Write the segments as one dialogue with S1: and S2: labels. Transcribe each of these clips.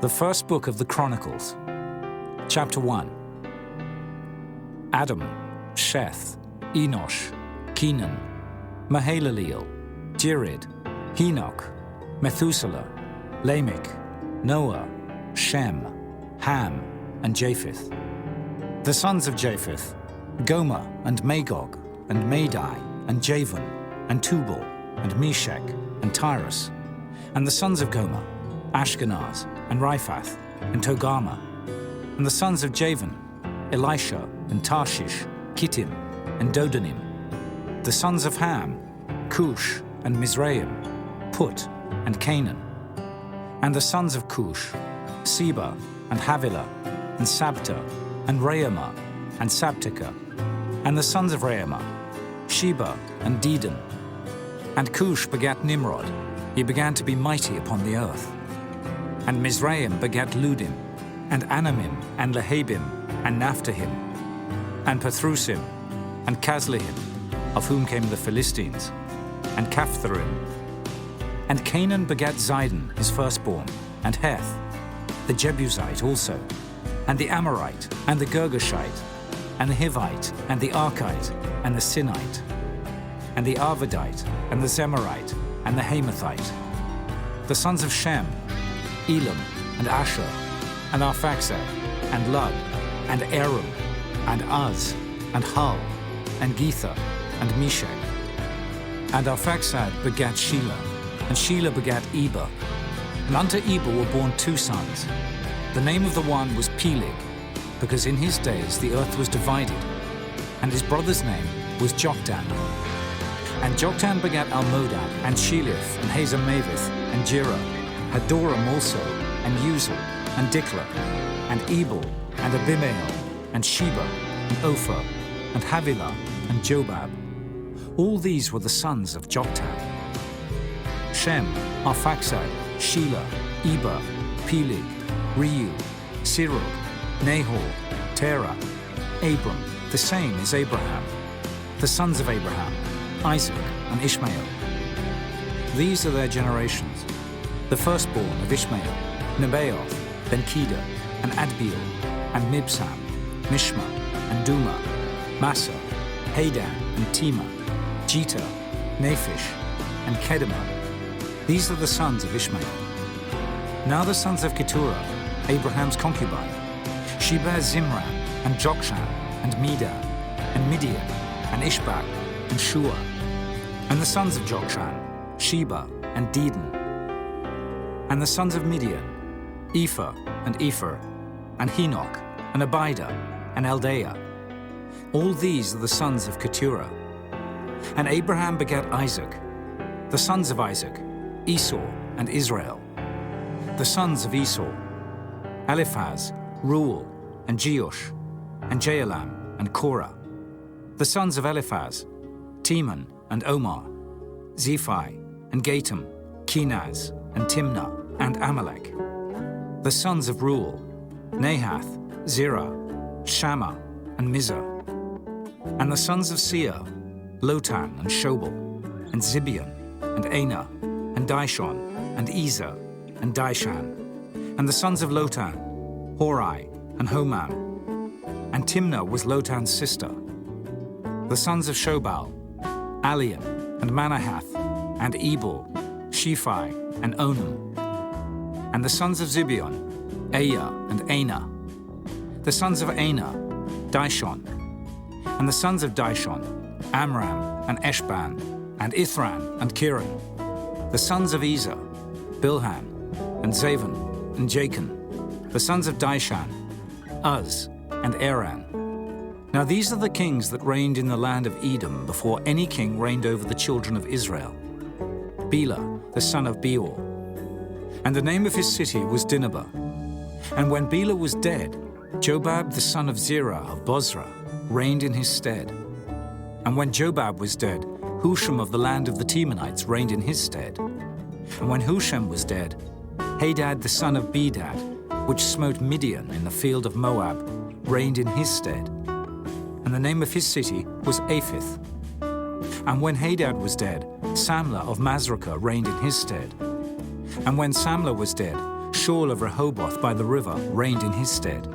S1: The first book of the Chronicles, chapter 1. Adam, Sheth, Enosh, Kenan, Mahalaleel, Jered, Enoch, Methuselah, Lamech, Noah, Shem, Ham, and Japheth. The sons of Japheth, Gomer, and Magog, and Madai, and Javan, and Tubal, and Meshech, and Tyrus. And the sons of Gomer, Ashkenaz, and Riphath, and Togarmah. And the sons of Javan, Elisha, and Tarshish, Kittim, and Dodanim. The sons of Ham, Cush, and Mizraim, Put, and Canaan. And the sons of Cush, Seba, and Havilah, and Sabta, and Raamah, and Sabteka. And the sons of Raamah, Sheba, and Dedan. And Cush begat Nimrod. He began to be mighty upon the earth. And Mizraim begat Ludim, and Anamim, and Lehabim, and Naphtahim, and Pathrusim, and Casluhim, of whom came the Philistines, and Caphtharim. And Canaan begat Zidon, his firstborn, and Heth, the Jebusite also, and the Amorite, and the Girgashite, and the Hivite, and the Archite, and the Sinite, and the Arvadite, and the Zemarite, and the Hamathite. The sons of Shem, Elam, and Asher, and Arphaxad, and Lud, and Aram, and Uz, and Hul, and Gether, and Meshech. And Arphaxad begat Shelah, and Shelah begat Eber. And unto Eber were born two sons. The name of the one was Peleg, because in his days the earth was divided, and his brother's name was Joktan. And Joktan begat Almodad, and Sheleph, and Hazarmaveth, and Jerah, Hadoram also, and Uzal, and Diklah, and Ebal, and Abimael, and Sheba, and Ophir, and Havilah, and Jobab. All these were the sons of Joktan. Shem, Arphaxad, Shelah, Eber, Peleg, Reu, Serug, Nahor, Terah, Abram, the same is Abraham. The sons of Abraham, Isaac, and Ishmael. These are their generations. The firstborn of Ishmael, Nebaioth, then Kedar, and Adbeel, and Mibsam, Mishma, and Duma, Massa, Hadan, and Tema, Jether, Naphish, and Kedemah. These are the sons of Ishmael. Now the sons of Keturah, Abraham's concubine, she bare Zimran, and Jokshan, and Medan, and Midian, and Ishbak, and Shua. And the sons of Jokshan, Sheba, and Dedan. And the sons of Midian, Ephah, and Epher, and Henoch, and Abida, and Eldaah. All these are the sons of Keturah. And Abraham begat Isaac. The sons of Isaac, Esau, and Israel. The sons of Esau, Eliphaz, Reuel, and Jeush, and Jaalam, and Korah. The sons of Eliphaz, Teman, and Omar, Zephi, and Gatam, Kenaz, and Timnah, and Amalek. The sons of Reuel, Nahath, Zerah, Shammah, and Mizah. And the sons of Seir, Lotan, and Shobal, and Zibeon, and Anah, and Dishon, and Ezer, and Dishan. And the sons of Lotan, Hori, and Homam. And Timnah was Lotan's sister. The sons of Shobal, Alian, and Manahath, and Ebal, Shephi, and Onam. And the sons of Zibeon, Aya, and Anah. The sons of Anah, Dishon. And the sons of Dishon, Amram, and Eshban, and Ithran, and Kiran. The sons of Ezer, Bilhan, and Zavan, and Jachin. The sons of Dishan, Uz, and Aran. Now these are the kings that reigned in the land of Edom before any king reigned over the children of Israel. Bela, the son of Beor. And the name of his city was Dinhabah. And when Bela was dead, Jobab the son of Zerah of Bozrah reigned in his stead. And when Jobab was dead, Husham of the land of the Temanites reigned in his stead. And when Husham was dead, Hadad the son of Bedad, which smote Midian in the field of Moab, reigned in his stead. And the name of his city was Aphith. And when Hadad was dead, Samlah of Masrekah reigned in his stead. And when Samlah was dead, Shaul of Rehoboth by the river reigned in his stead.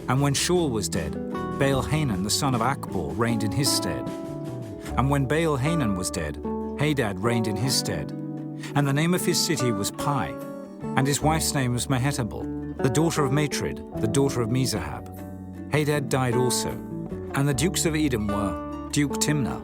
S1: And when Shaul was dead, Baal-Hanan the son of Akbor reigned in his stead. And when Baal-Hanan was dead, Hadad reigned in his stead. And the name of his city was Pai, and his wife's name was Mehetabel, the daughter of Matred, the daughter of Mezahab. Hadad died also. And the dukes of Edom were Duke Timnah,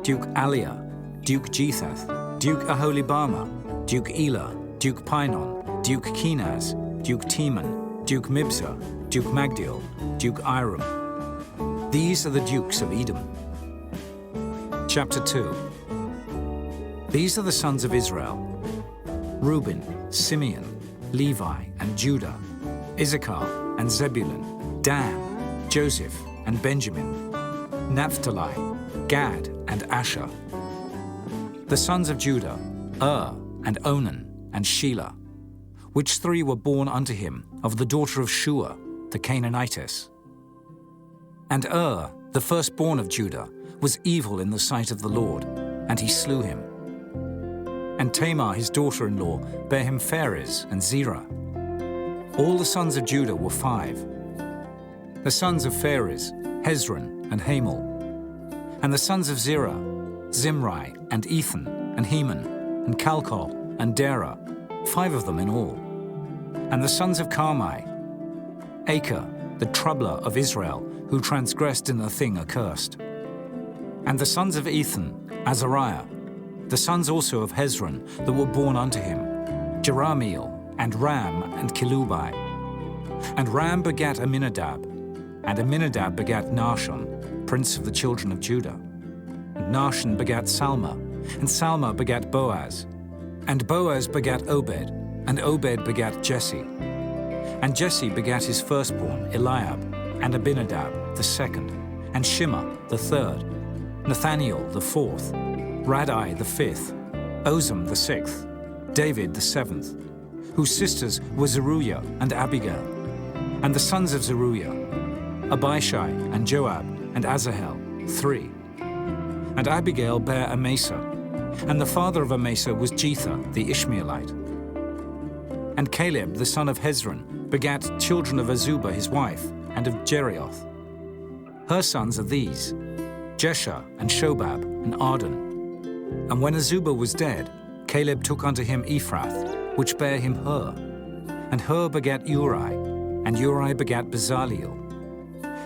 S1: Duke Aliah, Duke Jethath, Duke Aholibama, Duke Elah, Duke Pinon, Duke Kenaz, Duke Teman, Duke Mibzah, Duke Magdiel, Duke Iram. These are the dukes of Edom. Chapter 2. These are the sons of Israel: Reuben, Simeon, Levi, and Judah, Issachar and Zebulun, Dan, Joseph, and Benjamin, Naphtali, Gad, and Asher. The sons of Judah: and Onan, and Shelah, which three were born unto him of the daughter of Shua, the Canaanitess. And the firstborn of Judah, was evil in the sight of the Lord, and he slew him. And Tamar his daughter-in-law bare him Pharez and Zerah. All the sons of Judah were 5. The sons of Pharez, Hezron and Hamul. And the sons of Zerah, Zimri and Ethan and Heman and Calcol and Dara, 5 of them in all. And the sons of Carmi, Acre, the troubler of Israel, who transgressed in the thing accursed. And the sons of Ethan, Azariah, the sons also of Hezron that were born unto him, Jerahmeel, and Ram, and Kelubai. And Ram begat Aminadab, and Aminadab begat Nahshon, prince of the children of Judah. And Nahshon begat Salma, and Salma begat Boaz. And Boaz begat Obed, and Obed begat Jesse. And Jesse begat his firstborn, Eliab, and Abinadab the second, and Shimah the third, Nathaniel the fourth, Radai the fifth, Ozem the sixth, David the seventh, whose sisters were Zeruiah and Abigail. And the sons of Zeruiah, Abishai and Joab and Asahel, 3. And Abigail bare Amasa, and the father of Amasa was Jether the Ishmaelite. And Caleb the son of Hezron begat children of Azubah his wife, and of Jerioth. Her sons are these: Jesher and Shobab and Arden. And when Azubah was dead, Caleb took unto him Ephrath, which bare him Hur. And Hur begat Uri, and Uri begat Bezaleel.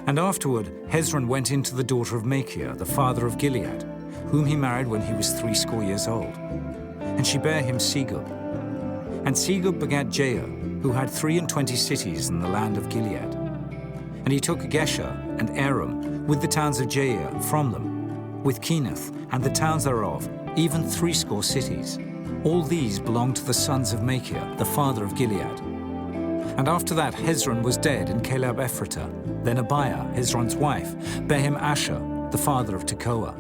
S1: And afterward Hezron went into the daughter of Machir, the father of Gilead, whom he married when he was 80 years old. And she bare him Segub. And Segub begat Jair, who had 23 cities in the land of Gilead. And he took Gesher and Aram, with the towns of Jair from them, with Kenath and the towns thereof, even 80 cities. All these belonged to the sons of Machir, the father of Gilead. And after that Hezron was dead in Caleb Ephratah. Then Abiah, Hezron's wife, bare him Asher, the father of Tekoa.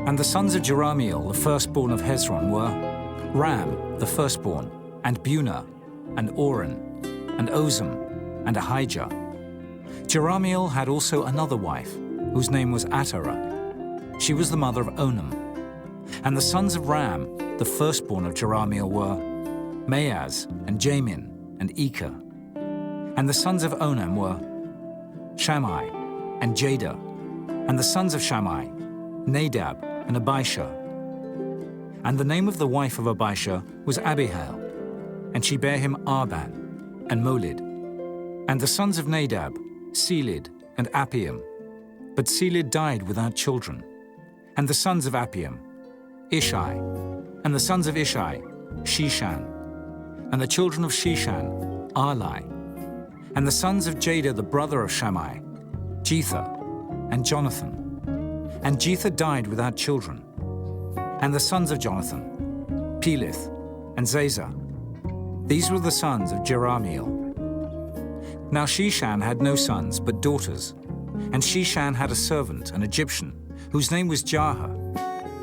S1: And the sons of Jerahmeel, the firstborn of Hezron, were Ram, the firstborn, and Bunah, and Oren, and Ozem, and Ahijah. Jerahmeel had also another wife, whose name was Atara. She was the mother of Onam. And the sons of Ram, the firstborn of Jerahmeel, were Maaz, and Jamin, and Eker. And the sons of Onam were Shammai, and Jada. And the sons of Shammai, Nadab, and Abishah. And the name of the wife of Abishah was Abihail, and she bare him Arban, and Molid. And the sons of Nadab, Selid, and Appiam. But Selid died without children. And the sons of Appiam, Ishai. And the sons of Ishai, Shishan. And the children of Shishan, Arli. And the sons of Jada, the brother of Shammai, Jether, and Jonathan. And Jether died without children. And the sons of Jonathan, Pelith, and Zazah. These were the sons of Jerahmeel. Now Shishan had no sons, but daughters. And Shishan had a servant, an Egyptian, whose name was Jarha.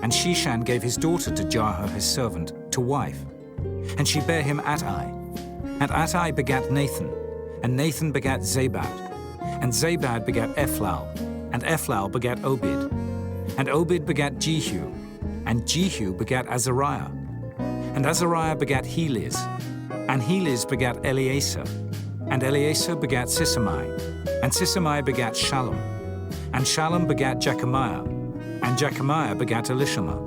S1: And Shishan gave his daughter to Jarha his servant, to wife. And she bare him Attai. And Attai begat Nathan. And Nathan begat Zabad. And Zabad begat Ephlal. And Ephlal begat Obed. And Obed begat Jehu. And Jehu begat Azariah. And Azariah begat Heliz. And Heliz begat Eleasar, and Eleasar begat Sisamai, and Sisamai begat Shallum, and Shallum begat Jechamiah, and Jechamiah begat Elishama.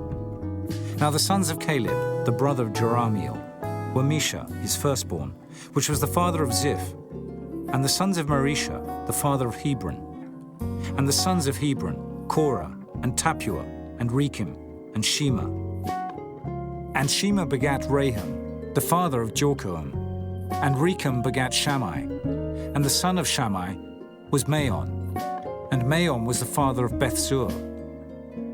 S1: Now the sons of Caleb, the brother of Jerahmeel, were Mesha, his firstborn, which was the father of Ziph, and the sons of Marisha, the father of Hebron, and the sons of Hebron, Korah, and Tapua, and Rekem, and Shema. And Shema begat Raham, the father of Jorkoam, and Rekem begat Shammai, and the son of Shammai was Maon, and Maon was the father of Bethzur.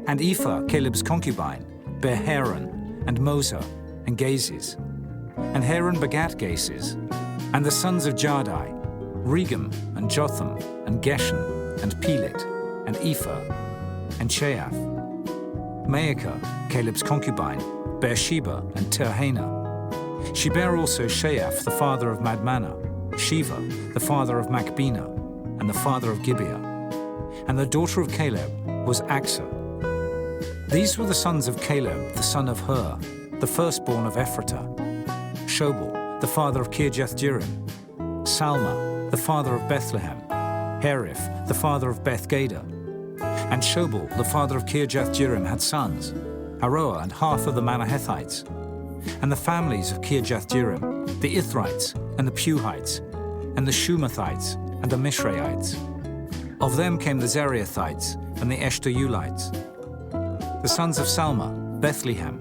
S1: And Ephah, Caleb's concubine, bare Haran, and Mosa, and Gazes. And Haran begat Gazes, and the sons of Jardai, Regem, and Jotham, and Geshan, and Pelet, and Ephah, and Sheaph. Maacah, Caleb's concubine, bare Sheba and Terhana. She bare also Sheaph, the father of Madmannah, Sheva, the father of Machbena, and the father of Gibeah. And the daughter of Caleb was Achsah. These were the sons of Caleb, the son of Hur, the firstborn of Ephratah: Shobal, the father of Kirjath-jearim, Salma, the father of Bethlehem, Herif, the father of Beth-gader. And Shobal, the father of Kirjath-jearim, had sons, Haroah and half of the Manahethites. And the families of Kirjath-jearim, the Ithrites, and the Puhites, and the Shumathites, and the Mishraites. Of them came the Zerahites and the Eshtaolites. The sons of Salma, Bethlehem,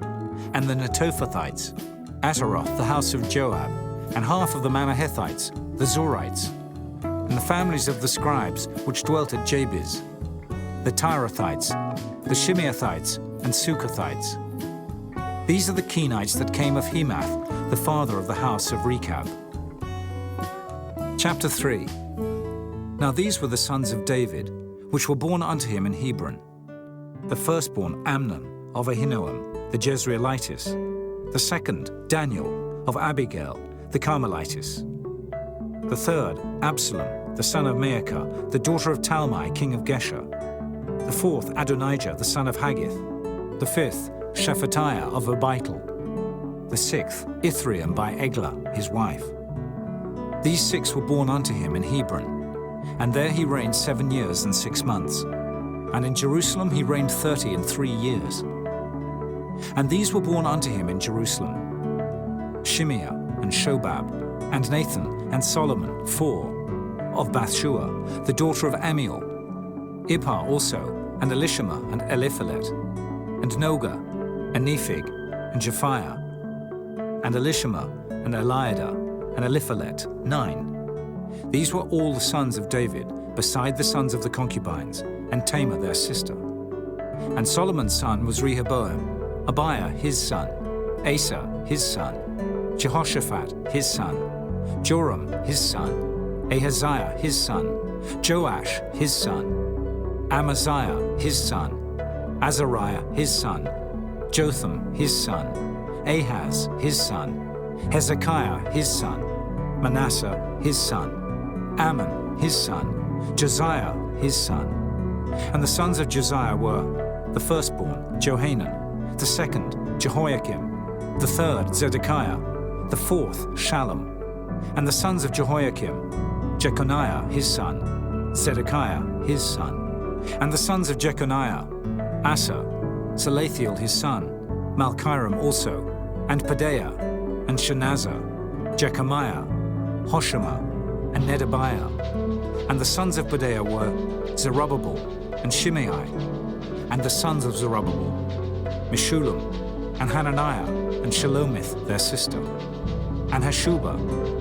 S1: and the Netophathites, Ataroth, the house of Joab, and half of the Manahethites, the Zorites. And the families of the scribes which dwelt at Jabez, the Tirathites, the Shimeathites, and Sukathites. These are the Kenites that came of Hemath, the father of the house of Rechab. Chapter 3. Now these were the sons of David, which were born unto him in Hebron. The firstborn Amnon of Ahinoam, the Jezreelitess. The second Daniel of Abigail, the Carmelitess. The third Absalom, the son of Maacah, the daughter of Talmai, king of Geshur. The fourth Adonijah, the son of Haggith. The fifth Shephatiah of Abital. The sixth Ithream by Eglah, his wife. These six were born unto him in Hebron, and there he reigned 7 years and 6 months. And in Jerusalem he reigned 33 years. And these were born unto him in Jerusalem: Shimeah, and Shobab, and Nathan, and Solomon, 4, of Bathshua, the daughter of Amiel, Ibhar also, and Elishama, and Eliphalet, and Noga, and Nephig, and Japhiah, and Elishama, and Eliada, and Eliphalet, 9. These were all the sons of David, beside the sons of the concubines, and Tamar their sister. And Solomon's son was Rehoboam, Abiah his son, Asa his son, Jehoshaphat his son, Joram his son, Ahaziah his son, Joash his son, Amaziah his son, Azariah his son, Jotham his son, Ahaz his son, Hezekiah his son, Manasseh his son, Ammon his son, Josiah his son. And the sons of Josiah were: the firstborn Johanan, the second Jehoiakim, the third Zedekiah, the fourth Shallum. And the sons of Jehoiakim: Jeconiah his son, Zedekiah his son. And the sons of Jeconiah: Asa, Salathiel his son, Malchiram also, and Pedaiah, and Shenazar, Jechamiah, Hoshama, and Nedabiah. And the sons of Pedaiah were Zerubbabel and Shimei. And the sons of Zerubbabel: Meshullam, and Hananiah, and Shelomith their sister, and Hashubah,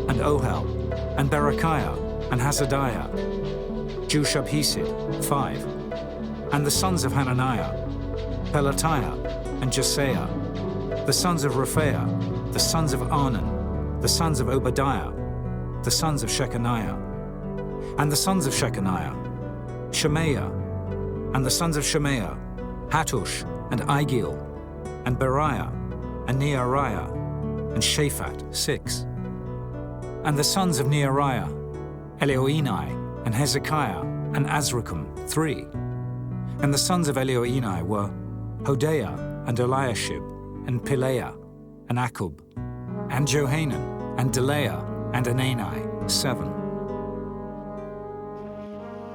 S1: and Ohel, and Berechiah, and Hazadiah, Jushab-hesed, 5. And the sons of Hananiah: Pelatiah, and Jesaiah. The sons of Rephaiah, the sons of Arnan, the sons of Obadiah, the sons of Shechaniah. And the sons of Shechaniah: Shemaiah. And the sons of Shemaiah: Hattush, and Igil, and Beriah, and Neariah, and Shaphat, 6. And the sons of Neariah: Elioenai, and Hezekiah, and Azrikam, 3. And the sons of Elioenai were Hodiah, and Eliashib, and Pileah, and Akub, and Johanan, and Delaiah, and Anani, 7.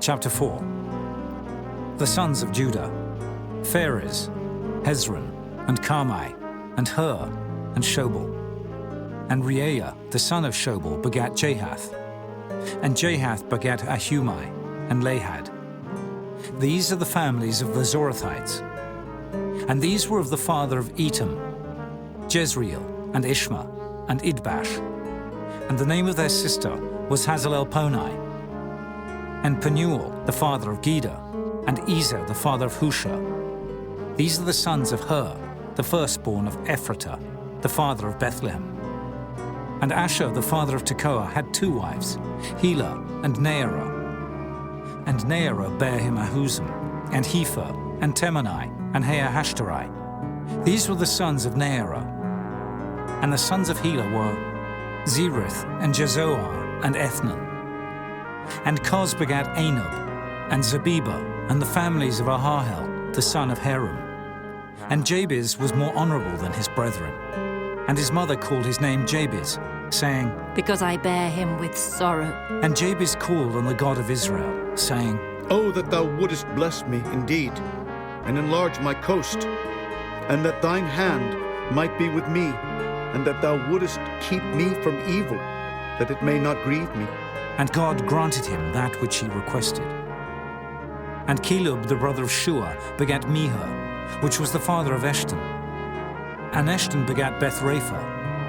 S1: Chapter 4. The sons of Judah: Pharez, Hezron, and Carmi, and Hur, and Shobal. And Reaiah, the son of Shobal, begat Jahath. And Jahath begat Ahumai, and Lahad. These are the families of the Zorathites. And these were of the father of Etam, Jezreel, and Ishma, and Idbash. And the name of their sister was Hazelelponi. And Penuel, the father of Geder, and Ezer, the father of Husha. These are the sons of Hur, the firstborn of Ephratah, the father of Bethlehem. And Asher, the father of Tekoa, had 2 wives, Helah and Naarah. And Naarah bare him Ahuzam, and Hepher, and Temani, and Haahashtari. These were the sons of Naarah. And the sons of Helah were Zerith, and Jezoar, and Ethnan. And Koz begat Anub, and Zabibah, and the families of Aharhel, the son of Harum. And Jabez was more honourable than his brethren. And his mother called his name Jabez, saying,
S2: Because I bear him with sorrow.
S1: And Jabez called on the God of Israel, saying,
S3: Oh, that thou wouldest bless me indeed, and enlarge my coast, and that thine hand might be with me, and that thou wouldest keep me from evil, that it may not grieve me.
S1: And God granted him that which he requested. And Caleb, the brother of Shua, begat Mihir, which was the father of Eshton. And Eshton begat Bethrapha,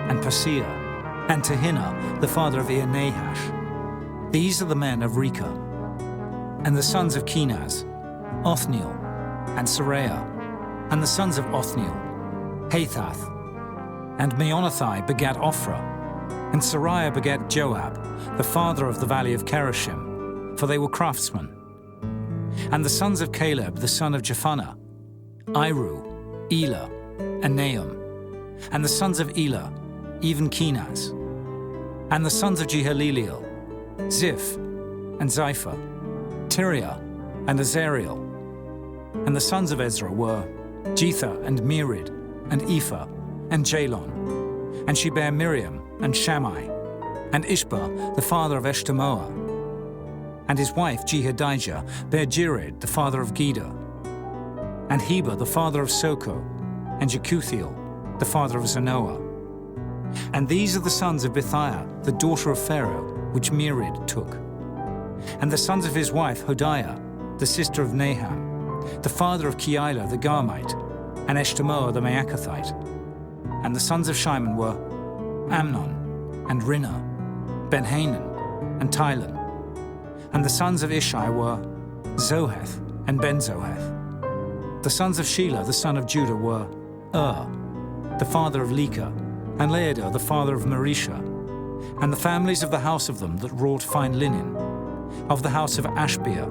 S1: and Paseah, and Tehinnah, the father of Nahash. These are the men of Rechah. And the sons of Kenaz, Othniel, and Seraiah. And the sons of Othniel, Hathath. And Meonothai begat Ophrah. And Seraiah begat Joab, the father of the valley of Kerashim, for they were craftsmen. And the sons of Caleb, the son of Jephunneh, Iru, Elah, and Nahum. And the sons of Elah, even Kenaz. And the sons of Jehaleleel, Ziph, and Zipha, Tiriah, and Azariel. And the sons of Ezra were Jether, and Merid, and Ephah, and Jalon. And she bare Miriam, and Shammai, and Ishba, the father of Eshtemoa. And his wife Jehadijah bare Jered, the father of Geder. And Heber, the father of Soko, and Jekuthiel, the father of Zanoah. And these are the sons of Bithiah, the daughter of Pharaoh, which Merid took. And the sons of his wife Hodiah, the sister of Naham, the father of Keilah the Garmite, and Eshtemoa the Maacathite. And the sons of Shimon were Amnon, and Rinnah, Ben-Hanan, and Tylan. And the sons of Ishai were Zoheth, and Ben-Zoheth. The sons of Shelah, the son of Judah, were the father of Leka, and Laodar, the father of Marisha. And the families of the house of them that wrought fine linen, of the house of Ashbea,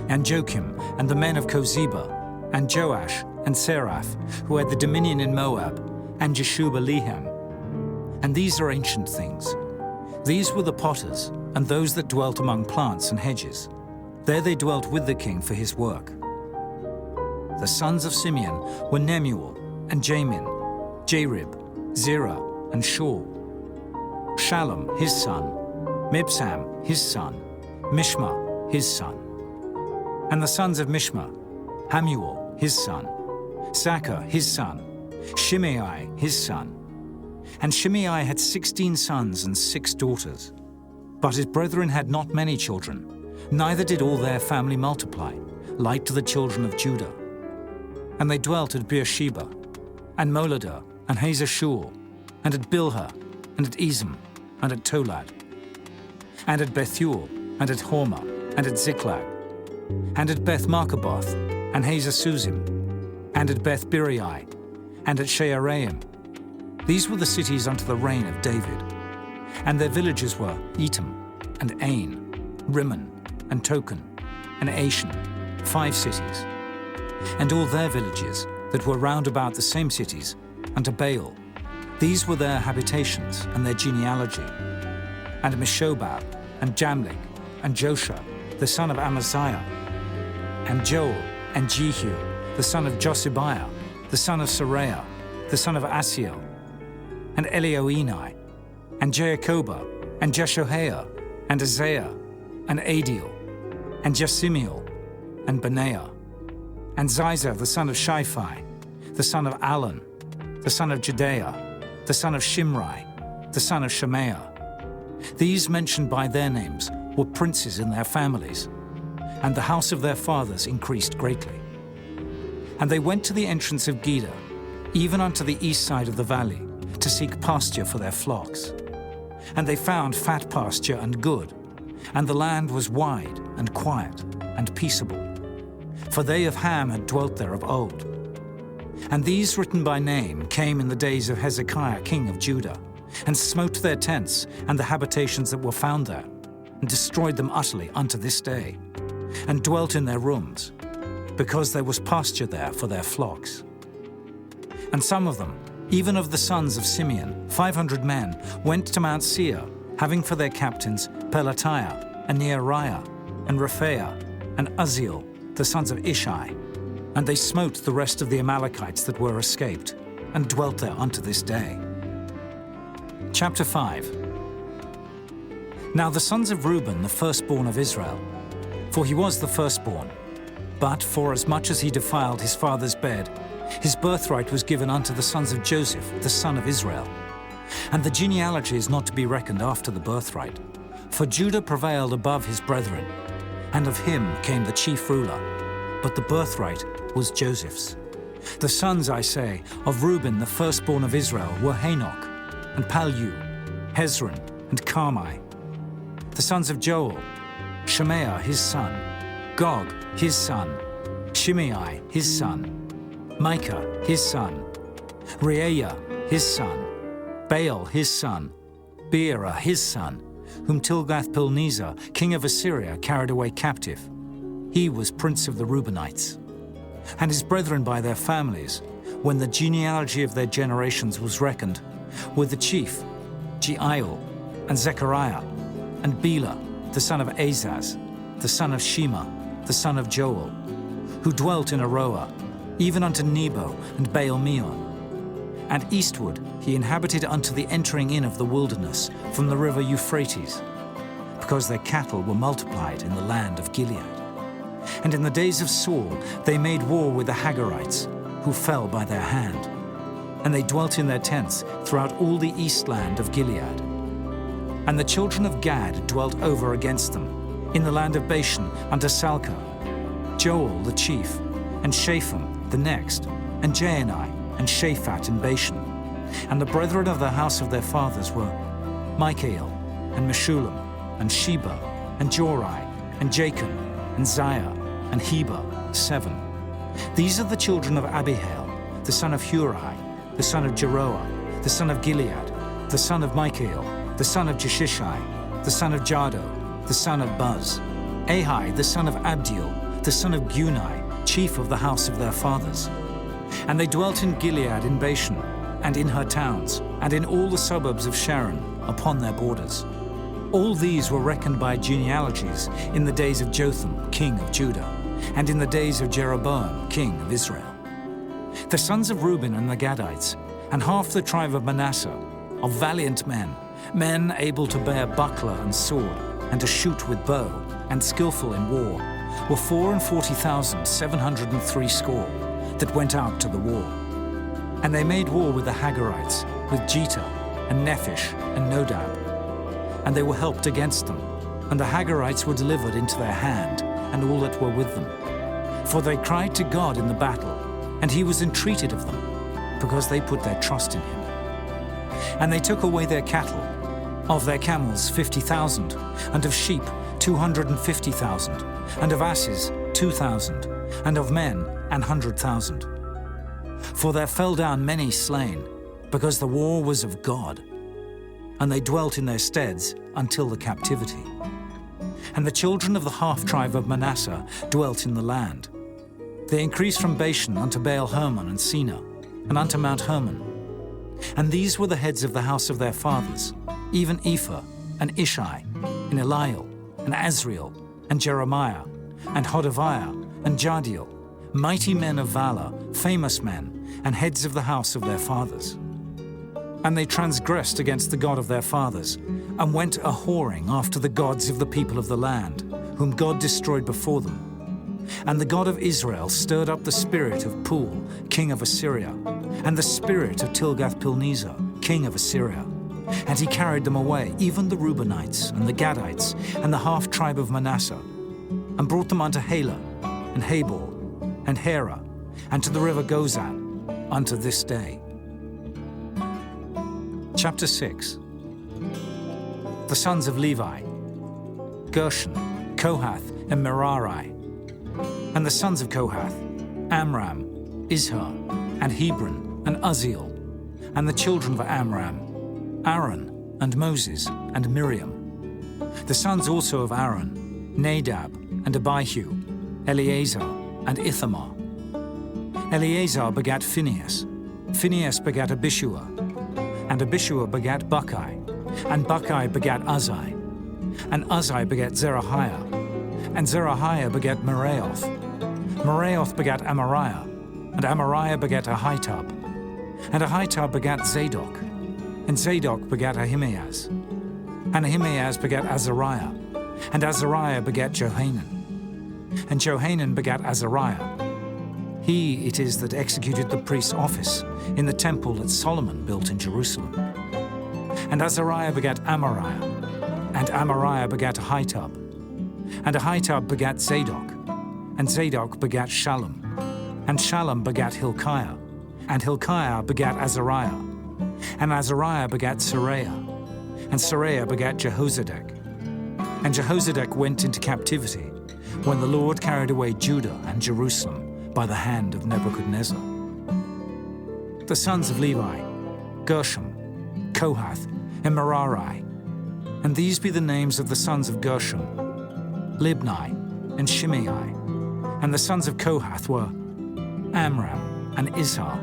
S1: and Joachim, and the men of Kozeba, and Joash, and Seraph, who had the dominion in Moab, and Jeshuba-Lehem. And these are ancient things. These were the potters, and those that dwelt among plants and hedges. There they dwelt with the king for his work. The sons of Simeon were Nemuel, and Jamin, Jarib, Zerah, and Shaul. Shallum, his son, Mibsam, his son, Mishma, his son. And the sons of Mishma, Hamuel, his son, Sakkar, his son, Shimei, his son. And Shimei had 16 sons and 6 daughters. But his brethren had not many children, neither did all their family multiply, like to the children of Judah. And they dwelt at Beersheba, and Moladah, and Hazar-Shual, and at Bilhah, and at Ezem, and at Tolad, and at Bethuel, and at Hormah, and at Ziklag, and at Beth-Markaboth, and Hazar-Suzim, and at Beth-Biriai, and at Shearaim. These were the cities unto the reign of David. And their villages were Etam, and Ain, Rimmon, and Token, and Ashan, 5 cities. And all their villages that were round about the same cities, unto Baal. These were their habitations and their genealogy. And Meshobab, and Jamlik, and Joshua, the son of Amaziah, and Joel, and Jehu, the son of Josibiah, the son of Seraiah, the son of Asiel, and Elioenai, and Jacoba, and Jeshohaiah, and Azariah, and Adiel, and Jesimiel, and Benaiah, and Ziza the son of Shiphi, the son of Alon, the son of Jedaiah, the son of Shimri, the son of Shemaiah. These mentioned by their names were princes in their families, and the house of their fathers increased greatly. And they went to the entrance of Geder, even unto the east side of the valley, to seek pasture for their flocks. And they found fat pasture and good, and the land was wide and quiet and peaceable, for they of Ham had dwelt there of old. And these written by name came in the days of Hezekiah king of Judah, and smote their tents and the habitations that were found there, and destroyed them utterly unto this day, and dwelt in their rooms, because there was pasture there for their flocks. And some of them, even of the sons of Simeon, 500 men, went to Mount Seir, having for their captains Pelatiah, and Neariah, and Rephaiah, and Uzziel, the sons of Ishi. And they smote the rest of the Amalekites that were escaped, and dwelt there unto this day. Chapter 5. Now the sons of Reuben, the firstborn of Israel, for he was the firstborn, but forasmuch as he defiled his father's bed, his birthright was given unto the sons of Joseph, the son of Israel. And the genealogy is not to be reckoned after the birthright, for Judah prevailed above his brethren, and of him came the chief ruler, but the birthright was Joseph's. The sons, I say, of Reuben, the firstborn of Israel, were Hanok, and Palu, Hezron, and Carmi. The sons of Joel, Shemaiah his son, Gog his son, Shimei his son, Micah his son, Reaiah his son, Baal his son, Beerah his son, whom Tilgath-Pilneser, king of Assyria, carried away captive. He was prince of the Reubenites. And his brethren by their families, when the genealogy of their generations was reckoned, were the chief, Jeiel, and Zechariah, and Bela, the son of Azaz, the son of Shema, the son of Joel, who dwelt in Aroah, even unto Nebo and Baal-meon. And eastward he inhabited unto the entering in of the wilderness from the river Euphrates, because their cattle were multiplied in the land of Gilead. And in the days of Saul they made war with the Hagarites, who fell by their hand. And they dwelt in their tents throughout all the east land of Gilead. And the children of Gad dwelt over against them, in the land of Bashan unto Salcah, Joel the chief, and Shapham the next, and Jaani, and Shaphat in Bashan. And the brethren of the house of their fathers were Michael, and Meshullam, and Sheba, and Jorai, and Jachin, and Ziah, and Heber, 7. These are the children of Abihail, the son of Hurai, the son of Jeroah, the son of Gilead, the son of Michael, the son of Jeshishai, the son of Jado, the son of Buz, Ahai, the son of Abdiel, the son of Gunai, chief of the house of their fathers. And they dwelt in Gilead in Bashan, and in her towns, and in all the suburbs of Sharon, upon their borders. All these were reckoned by genealogies in the days of Jotham, king of Judah, and in the days of Jeroboam, king of Israel. The sons of Reuben and the Gadites, and half the tribe of Manasseh, of valiant men, men able to bear buckler and sword, and to shoot with bow, and skillful in war, were 44,703 that went out to the war. And they made war with the Hagarites, with Jetah, and Nephish, and Nodab. And they were helped against them, and the Hagarites were delivered into their hand, and all that were with them. For they cried to God in the battle, and he was entreated of them, because they put their trust in him. And they took away their cattle, of their camels 50,000, and of sheep 250,000, and of asses 2,000, and of men 100,000. For there fell down many slain, because the war was of God, and they dwelt in their steads until the captivity. And the children of the half-tribe of Manasseh dwelt in the land. They increased from Bashan unto Baal-Hermon and Seneh, and unto Mount Hermon. And these were the heads of the house of their fathers, even Ephah, and Ishi, and Eliel, and Azriel, and Jeremiah, and Hodaviah, and Jadiel, mighty men of valor, famous men, and heads of the house of their fathers. And they transgressed against the God of their fathers, and went a-whoring after the gods of the people of the land, whom God destroyed before them. And the God of Israel stirred up the spirit of Pul, king of Assyria, and the spirit of Tilgath-Pilneser, king of Assyria. And he carried them away, even the Reubenites, and the Gadites, and the half-tribe of Manasseh, and brought them unto Halah, and Habor, and Hera, and to the river Gozan, unto this day. Chapter 6. The sons of Levi: Gershon, Kohath, and Merari. And the sons of Kohath: Amram, Izhar, and Hebron, and Uzziel. And the children of Amram: Aaron, and Moses, and Miriam. The sons also of Aaron: Nadab, and Abihu, Eleazar, and Ithamar. Eleazar begat Phinehas, Phinehas begat Abishua, and Abishua begat Buckai, and Buckai begat Uzzi, and Uzzi begat Zerahiah, and Zerahiah begat Meraioth. Meraioth begat Amariah, and Amariah begat Ahitub, and Ahitub begat Zadok, and Zadok begat Ahimaaz, and Ahimaaz begat Azariah, and Azariah begat Johanan, and Johanan begat Azariah. He it is that executed the priest's office in the temple that Solomon built in Jerusalem. And Azariah begat Amariah, and Amariah begat Ahitub, and Ahitub begat Zadok, and Zadok begat Shallum, and Shallum begat Hilkiah, and Hilkiah begat Azariah, and Azariah begat Seraiah, and Seraiah begat Jehozadak. And Jehozadak went into captivity when the Lord carried away Judah and Jerusalem by the hand of Nebuchadnezzar. The sons of Levi: Gershom, Kohath, and Merari. And these be the names of the sons of Gershom: Libni, and Shimei. And the sons of Kohath were Amram, and Izhar,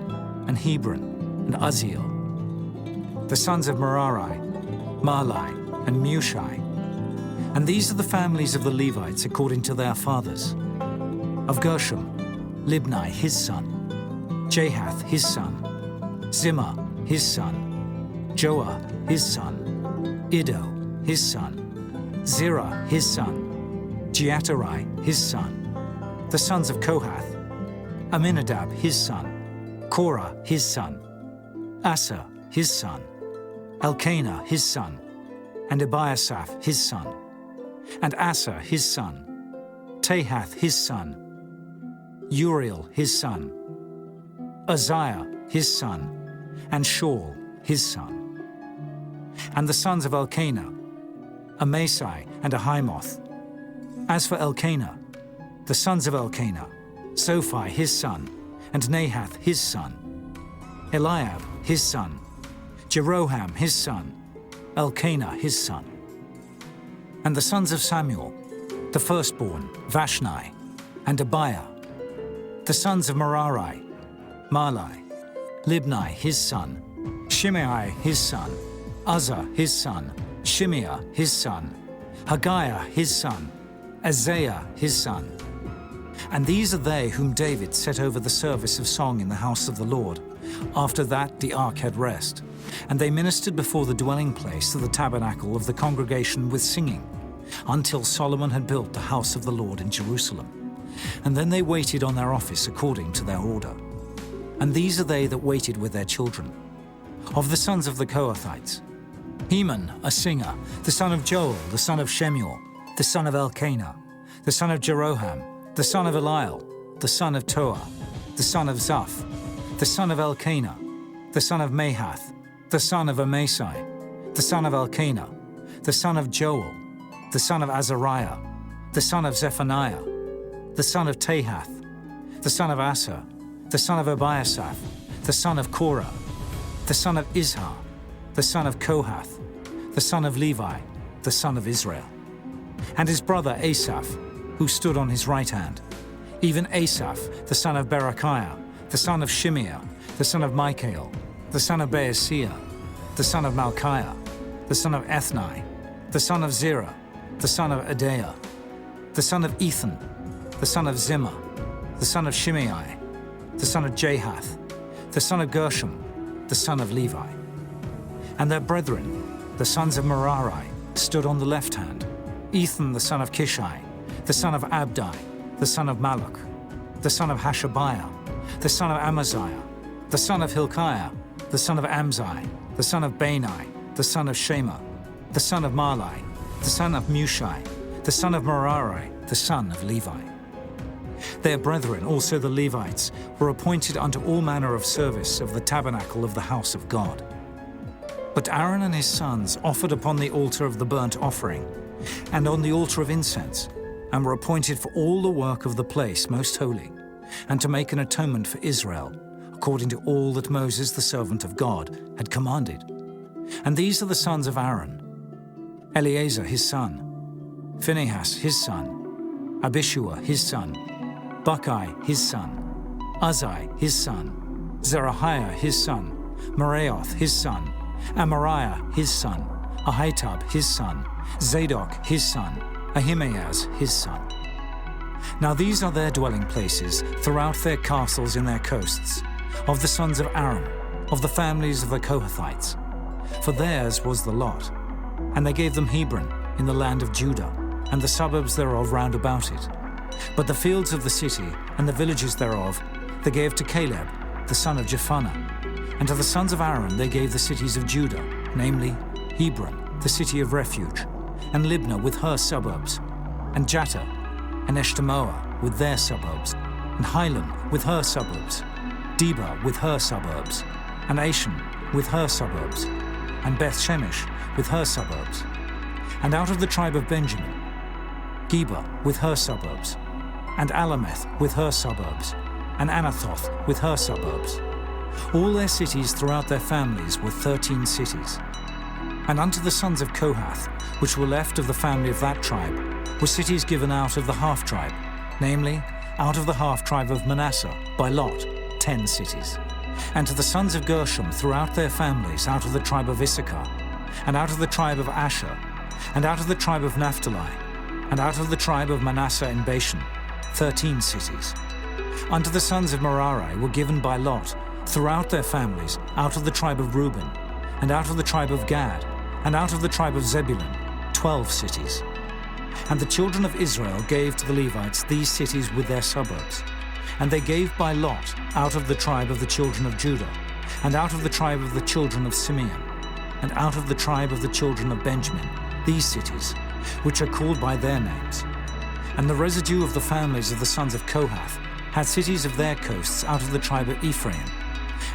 S1: and Hebron, and Uzziel. The sons of Merari: Mahli, and Mushi. And these are the families of the Levites according to their fathers. Of Gershom: Libni his son, Jahath his son, Zimmah his son, Joah his son, Iddo his son, Zerah his son, Jeaterai his son. The sons of Kohath: Aminadab his son, Korah his son, Asa his son, Elkanah his son, and Ebiasaph his son, and Asa his son, Tahath his son, Uriel his son, Uzziah his son, and Shaul his son. And the sons of Elkanah: Amasai and Ahimoth. As for Elkanah, the sons of Elkanah: Sophi his son, and Nahath his son, Eliab his son, Jeroham his son, Elkanah his son. And the sons of Samuel, the firstborn: Vashni, and Abiah. The sons of Merari: Mahli, Libni his son, Shimei his son, Uzzah his son, Shimeah his son, Haggiah his son, Isaiah his son. And these are they whom David set over the service of song in the house of the Lord, after that the ark had rest. And they ministered before the dwelling place of the tabernacle of the congregation with singing, until Solomon had built the house of the Lord in Jerusalem. And then they waited on their office according to their order. And these are they that waited with their children. Of the sons of the Kohathites: Heman, a singer, the son of Joel, the son of Shemuel, the son of Elkanah, the son of Jeroham, the son of Eliel, the son of Toah, the son of Zaph, the son of Elkanah, the son of Mahath, the son of Amasai, the son of Elkanah, the son of Joel, the son of Azariah, the son of Zephaniah, the son of Tahath, the son of Asa, the son of Ebiasaph, the son of Korah, the son of Izhar, the son of Kohath, the son of Levi, the son of Israel. And his brother Asaph, who stood on his right hand, even Asaph, the son of Berechiah, the son of Shimeah, the son of Michael, the son of Baasiah, the son of Malchiah, the son of Ethni, the son of Zerah, the son of Adaiah, the son of Ethan, the son of Zimmah, the son of Shimei, the son of Jahath, the son of Gershom, the son of Levi. And their brethren, the sons of Merari, stood on the left hand, Ethan the son of Kishai, the son of Abdi, the son of Maluk, the son of Hashabiah, the son of Amaziah, the son of Hilkiah, the son of Amzai, the son of Bani, the son of Shema, the son of Malai, the son of Mushai, the son of Merari, the son of Levi. Their brethren, also the Levites, were appointed unto all manner of service of the tabernacle of the house of God. But Aaron and his sons offered upon the altar of the burnt offering, and on the altar of incense, and were appointed for all the work of the place most holy, and to make an atonement for Israel, according to all that Moses the servant of God had commanded. And these are the sons of Aaron: Eleazar his son, Phinehas his son, Abishua his son, Buckai his son, Uzzi his son, Zerahiah his son, Meraioth his son, Amariah his son, Ahitub his son, Zadok his son, Ahimaaz his son. Now these are their dwelling places throughout their castles in their coasts, of the sons of Aaron, of the families of the Kohathites. For theirs was the lot. And they gave them Hebron in the land of Judah, and the suburbs thereof round about it. But the fields of the city and the villages thereof they gave to Caleb, the son of Jephunneh. And to the sons of Aaron they gave the cities of Judah, namely Hebron, the city of refuge, and Libnah with her suburbs, and Jattah, and Eshtemoa with their suburbs, and Hilam with her suburbs, Debah with her suburbs, and Ashan with her suburbs, and Beth Shemesh with her suburbs. And out of the tribe of Benjamin, Geba with her suburbs, and Alameth with her suburbs, and Anathoth with her suburbs. All their cities throughout their families were 13 cities. And unto the sons of Kohath, which were left of the family of that tribe, were cities given out of the half-tribe, namely, out of the half-tribe of Manasseh, by lot, 10 cities. And to the sons of Gershom throughout their families, out of the tribe of Issachar, and out of the tribe of Asher, and out of the tribe of Naphtali, and out of the tribe of Manasseh in Bashan, 13 cities. Unto the sons of Merari were given by lot, throughout their families, out of the tribe of Reuben, and out of the tribe of Gad, and out of the tribe of Zebulun, 12 cities. And the children of Israel gave to the Levites these cities with their suburbs. And they gave by lot out of the tribe of the children of Judah, and out of the tribe of the children of Simeon, and out of the tribe of the children of Benjamin, these cities, which are called by their names. And the residue of the families of the sons of Kohath had cities of their coasts out of the tribe of Ephraim.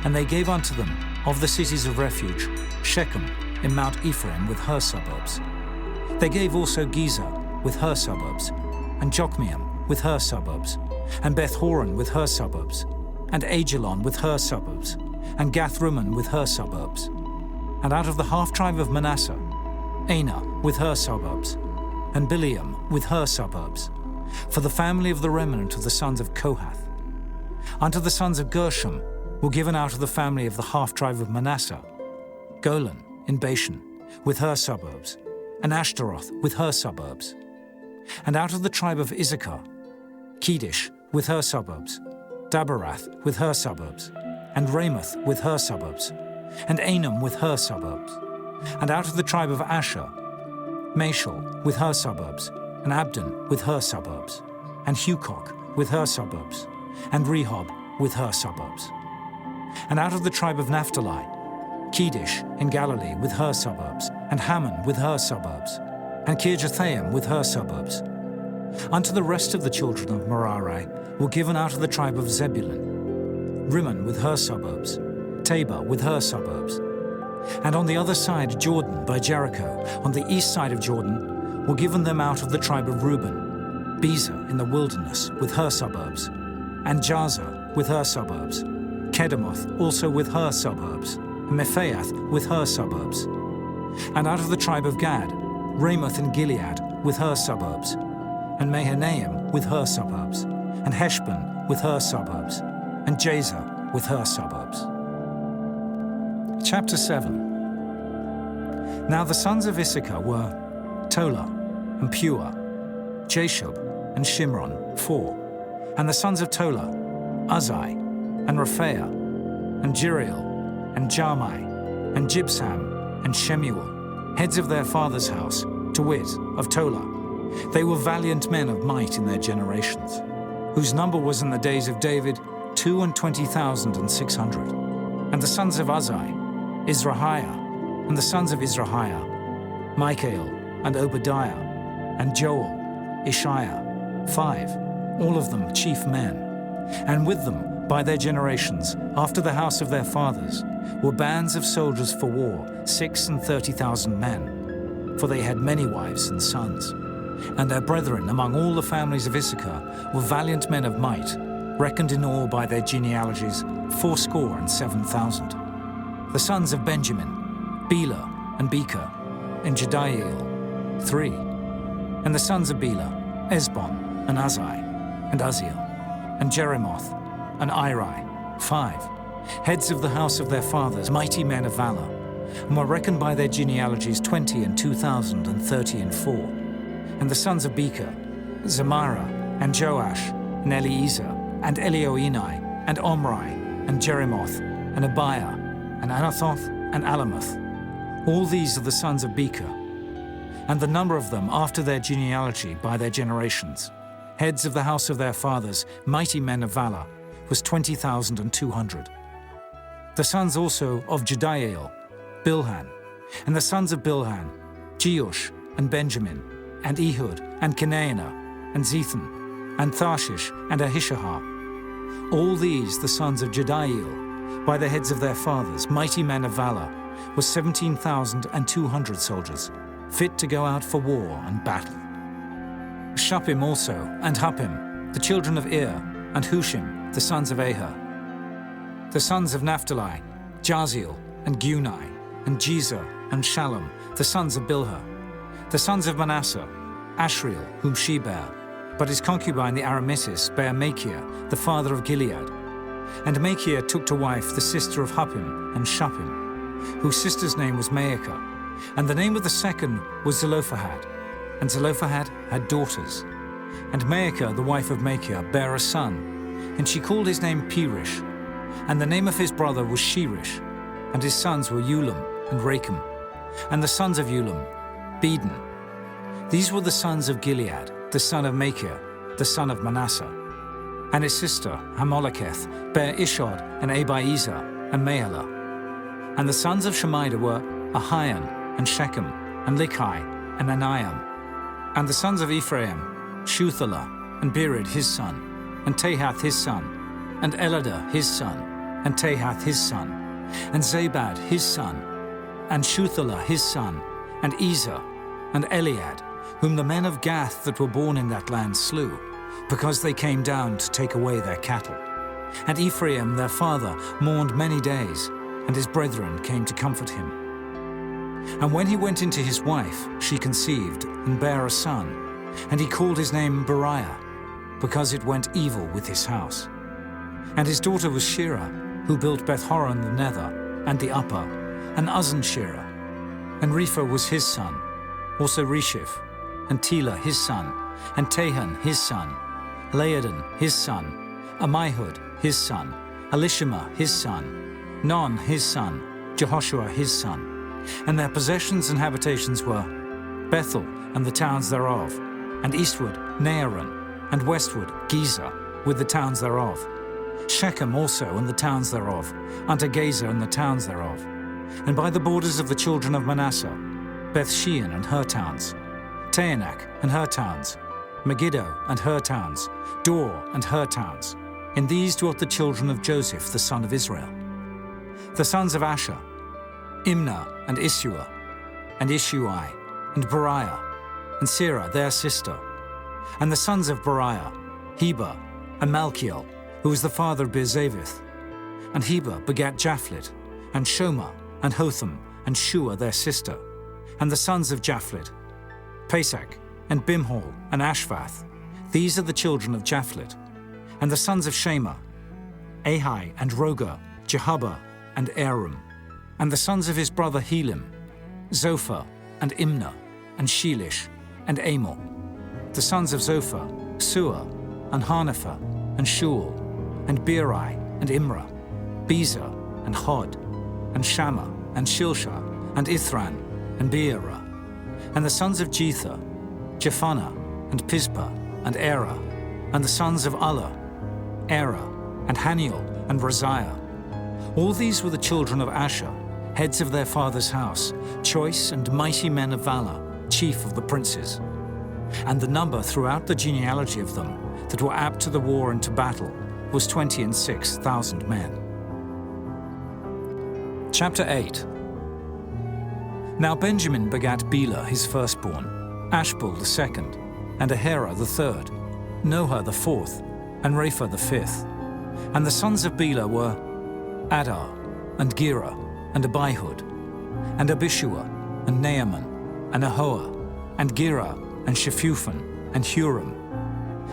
S1: And they gave unto them of the cities of refuge Shechem in Mount Ephraim with her suburbs. They gave also Gezer with her suburbs, and Jokmeam with her suburbs, and Beth-horon with her suburbs, and Ajalon with her suburbs, and Gath-rimmon with her suburbs. And out of the half-tribe of Manasseh, Anah with her suburbs, and Bileam with her suburbs, for the family of the remnant of the sons of Kohath. Unto the sons of Gershom were given out of the family of the half-tribe of Manasseh, Golan in Bashan with her suburbs, and Ashtaroth with her suburbs. And out of the tribe of Issachar, Kedesh with her suburbs, Dabarath with her suburbs, and Ramoth with her suburbs, and Anam with her suburbs. And out of the tribe of Asher, Mashal with her suburbs, and Abdon with her suburbs, and Hukok with her suburbs, and Rehob with her suburbs. And out of the tribe of Naphtali, Kedesh in Galilee with her suburbs, and Hammon with her suburbs, and Kirjathaim with her suburbs. Unto the rest of the children of Merari were given out of the tribe of Zebulun, Rimmon with her suburbs, Tabor with her suburbs. And on the other side Jordan by Jericho, on the east side of Jordan, were given them out of the tribe of Reuben, Bezer in the wilderness with her suburbs, and Jazer with her suburbs, Kedemoth also with her suburbs, and Mephaath with her suburbs. And out of the tribe of Gad, Ramoth in Gilead with her suburbs, and Mahanaim with her suburbs, and Heshbon with her suburbs, and Jazer with her suburbs. Chapter 7. Now the sons of Issachar were Tola, and Pua, Jashub, and Shimron, 4. And the sons of Tola, Uzzi, and Raphael, and Jeriel, and Jarmai, and Jibsam, and Shemuel, heads of their father's house, to wit, of Tola. They were valiant men of might in their generations, whose number was in the days of David 22,600. And the sons of Uzziah, Izrahiah, and the sons of Izrahiah, Michael, and Obadiah, and Joel, Ishiah, 5, all of them chief men. And with them, by their generations, after the house of their fathers, were bands of soldiers for war, 36,000 men, for they had many wives and sons. And their brethren among all the families of Issachar were valiant men of might, reckoned in all by their genealogies 7,000. The sons of Benjamin, Bela and Becher, and Jediael, 3. And the sons of Bela, Esbon, and Uzziah, and Uzziel, and Jeremoth, and Iri, 5. Heads of the house of their fathers, mighty men of valor, and were reckoned by their genealogies 20 and 2,030 and 4. And the sons of Becher, Zemira, and Joash, and Eliezer, and Elioenai, and Omri, and Jeremoth, and Abiah, and Anathoth, and Alamoth. All these are the sons of Becher, and the number of them after their genealogy by their generations, heads of the house of their fathers, mighty men of valor, was 20,200. The sons also of Jediael, Bilhan, and the sons of Bilhan, Jeush, and Benjamin, and Ehud, and Kenaanah, and Zethan, and Tharshish, and Ahishahar. All these the sons of Jediael, by the heads of their fathers, mighty men of valor, was 17,200 soldiers, fit to go out for war and battle. Shuppim also, and Huppim, the children of Ir, and Hushim, the sons of Aher. The sons of Naphtali, Jaziel, and Gunai, and Jezer, and Shalom, the sons of Bilhah. The sons of Manasseh, Ashriel, whom she bare, but his concubine the Aramesis bare Machir, the father of Gilead. And Machir took to wife the sister of Huppim and Shuppim, whose sister's name was Maacah, and the name of the second was Zelophehad. And Zelophehad had daughters. And Maacah, the wife of Machir, bare a son, and she called his name Perish. And the name of his brother was Sherish, and his sons were Ulam and Rakem. And the sons of Ulam, Beden. These were the sons of Gilead, the son of Machir, the son of Manasseh. And his sister, Hammoleketh, bare Ishod and Abiezer and Mahalah. And the sons of Shemida were Ahian and Shechem and Likhi and Aniam. And the sons of Ephraim, Shuthalah, and Bered his son, and Tahath his son, and Eladah his son, and Tahath his son, and Zabad his son, and Shuthalah his son, and Ezer, and Eliad, whom the men of Gath that were born in that land slew, because they came down to take away their cattle. And Ephraim their father mourned many days, and his brethren came to comfort him. And when he went into his wife, she conceived, and bare a son, and he called his name Beriah, because it went evil with his house. And his daughter was Shirah, who built Beth-horon the nether, and the upper, and Uzzen-Shirah. And Repha was his son, also Resheph, and Tela his son, and Tahan his son, Laodan his son, Ammihud his son, Elishama his son, Non his son, Jehoshua his son. And their possessions and habitations were Bethel and the towns thereof, and eastward Naaran, and westward Gezer with the towns thereof, Shechem also and the towns thereof, unto Gazer and the towns thereof. And by the borders of the children of Manasseh, Beth-shean and her towns, Taanach and her towns, Megiddo and her towns, Dor and her towns. In these dwelt the children of Joseph the son of Israel. The sons of Asher, Imnah and Isua, and Ishui, and Beriah, and Serah their sister. And the sons of Beriah, Heber, and Malchiel, who was the father of Beerzavith. And Heber begat Japhlet, and Shoma, and Hotham, and Shua their sister. And the sons of Japhlet, Pesach, and Bimhal, and Ashvath. These are the children of Japhlet. And the sons of Shema, Ahi, and Roger, Jehubbah, and Aram. And the sons of his brother Helim, Zophah, and Imnah, and Shelish, and Amor. The sons of Zophah, Suah, and Harnepher, and Shual, and Beeri, and Imrah, Bezer, and Hod, and Shammah, and Shilshah, and Ithran, and Beerah. And the sons of Jether, Jephannah, and Pispa, and Erah. And the sons of Allah, Erah, and Haniel, and Raziah. All these were the children of Asher, heads of their father's house, choice and mighty men of valor, chief of the princes. And the number throughout the genealogy of them that were apt to the war and to battle was 26,000 men. Chapter 8. Now Benjamin begat Bela his firstborn, Ashbel the second, and Ahera the third, Noah the fourth, and Rapha the fifth. And the sons of Bela were Adar, and Gera, and Abihud, and Abishua, and Naaman, and Ahoah, and Gera, and Shephuphan, and Huram.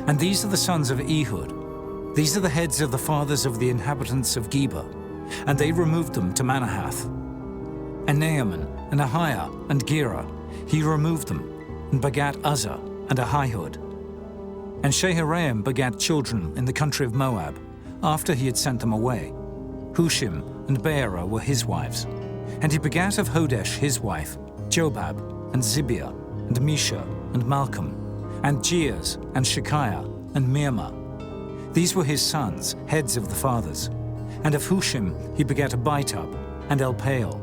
S1: And these are the sons of Ehud. These are the heads of the fathers of the inhabitants of Geba, and they removed them to Manahath. And Naaman, and Ahiah, and Gera, he removed them, and begat Uzzah, and Ahihud. And Shaharaim begat children in the country of Moab, after he had sent them away. Hushim and Beerah were his wives. And he begat of Hodesh his wife, Jobab, and Zibiah, and Misha, and Malcolm, and Jeaz, and Shekiah, and Mirmah. These were his sons, heads of the fathers. And of Hushim he begat Abitub, and Elpaal.